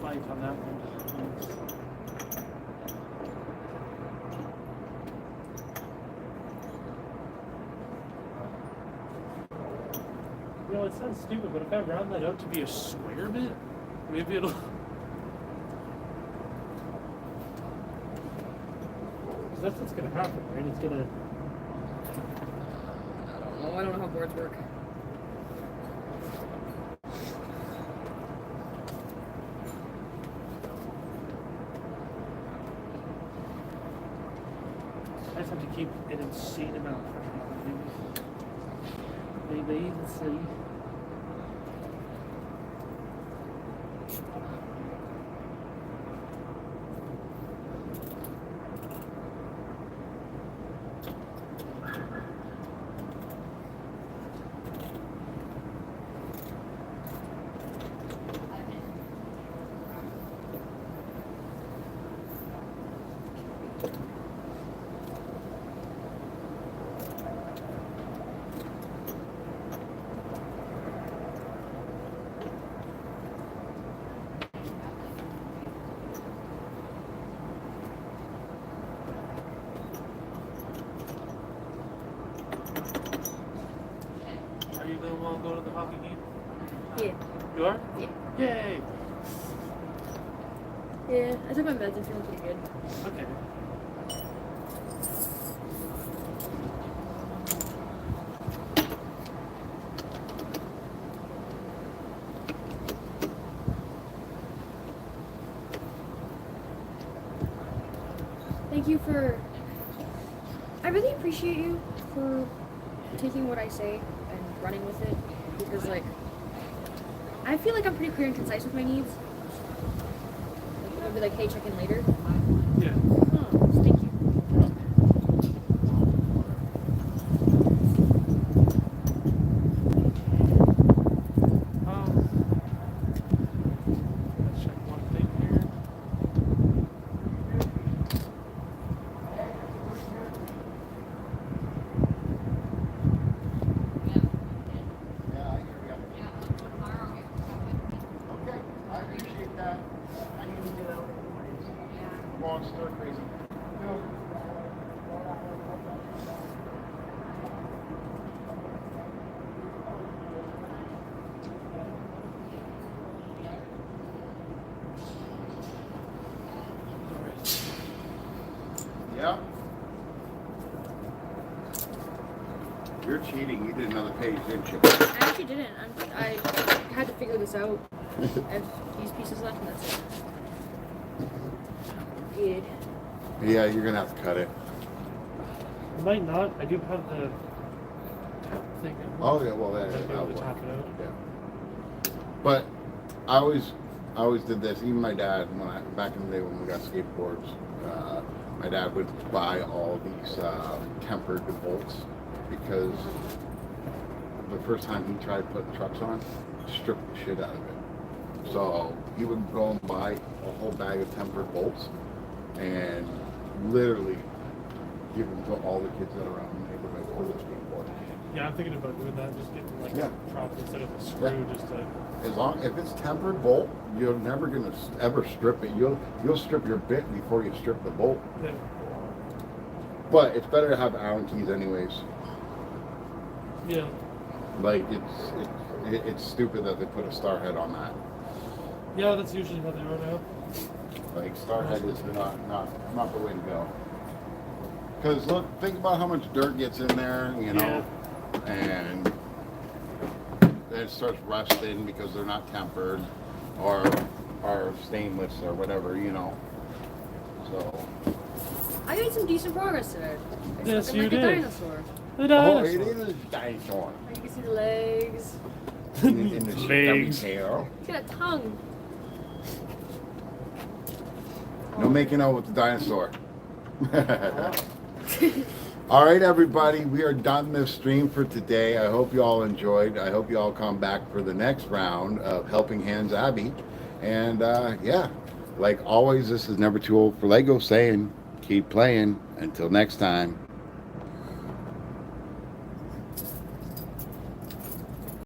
bite on that one. You know, it sounds stupid, but if I round that out to be a square bit, maybe it'll. 'Cause that's what's gonna happen, right? It's gonna. Oh, I don't know how boards work. I just have to keep an insane amount of pressure on it. Maybe, let's see. Are you gonna want to go to the hockey game? Yeah. You are? Yeah. Yay! Yeah, I took my meds and feeling pretty good. Okay. Thank you for. I really appreciate you for taking what I say and running with it, because like I feel like I'm pretty clear and concise with my needs. Like, I'll be like, hey, check in later. Yeah. Oh, thank you. Let's check one thing here. Yeah, I hear you. Okay, I appreciate that. I need to get out. Come on, stir crazy. Yeah. You're cheating. You did another page, didn't you? I actually didn't. I had to figure this out. I have these pieces left, and that's it. Good. Yeah, you're gonna have to cut it. I might not. I do have the tap thing. Oh yeah, well that Might be able to will tap it out. Yeah. But I always did this. Even my dad, back in the day when we got skateboards, my dad would buy all these tempered bolts because the first time he tried putting trucks on, stripped the shit out of it. So he would go and buy a whole bag of tempered bolts and literally give them to all the kids that are around the neighborhood for the skateboard. Yeah, I'm thinking about doing that. Just getting like Yeah. a prop instead of a screw, just to. As long if it's tempered bolt, you're never gonna ever strip it. You'll strip your bit before you strip the bolt. Yeah. But it's better to have Allen keys anyways. Yeah. Like it's stupid that they put a star head on that. Yeah, that's usually how they run out. Like star head is not the way to go. Because look, think about how much dirt gets in there, you know, and then it starts rusting because they're not tempered or stainless or whatever, you know. So. I made some decent progress today. It's Yes, looking you like did. a dinosaur. The Oh, dinosaur. it is a dinosaur. You can see the legs. In the Legs. tail. It's got a tongue. No making out with the dinosaur. All right, everybody, we are done this stream for today. I hope you all enjoyed. I hope you all come back for the next round of Helping Hands Abby. And yeah, like always, this is Never Too Old for Lego saying, keep playing. Until next time.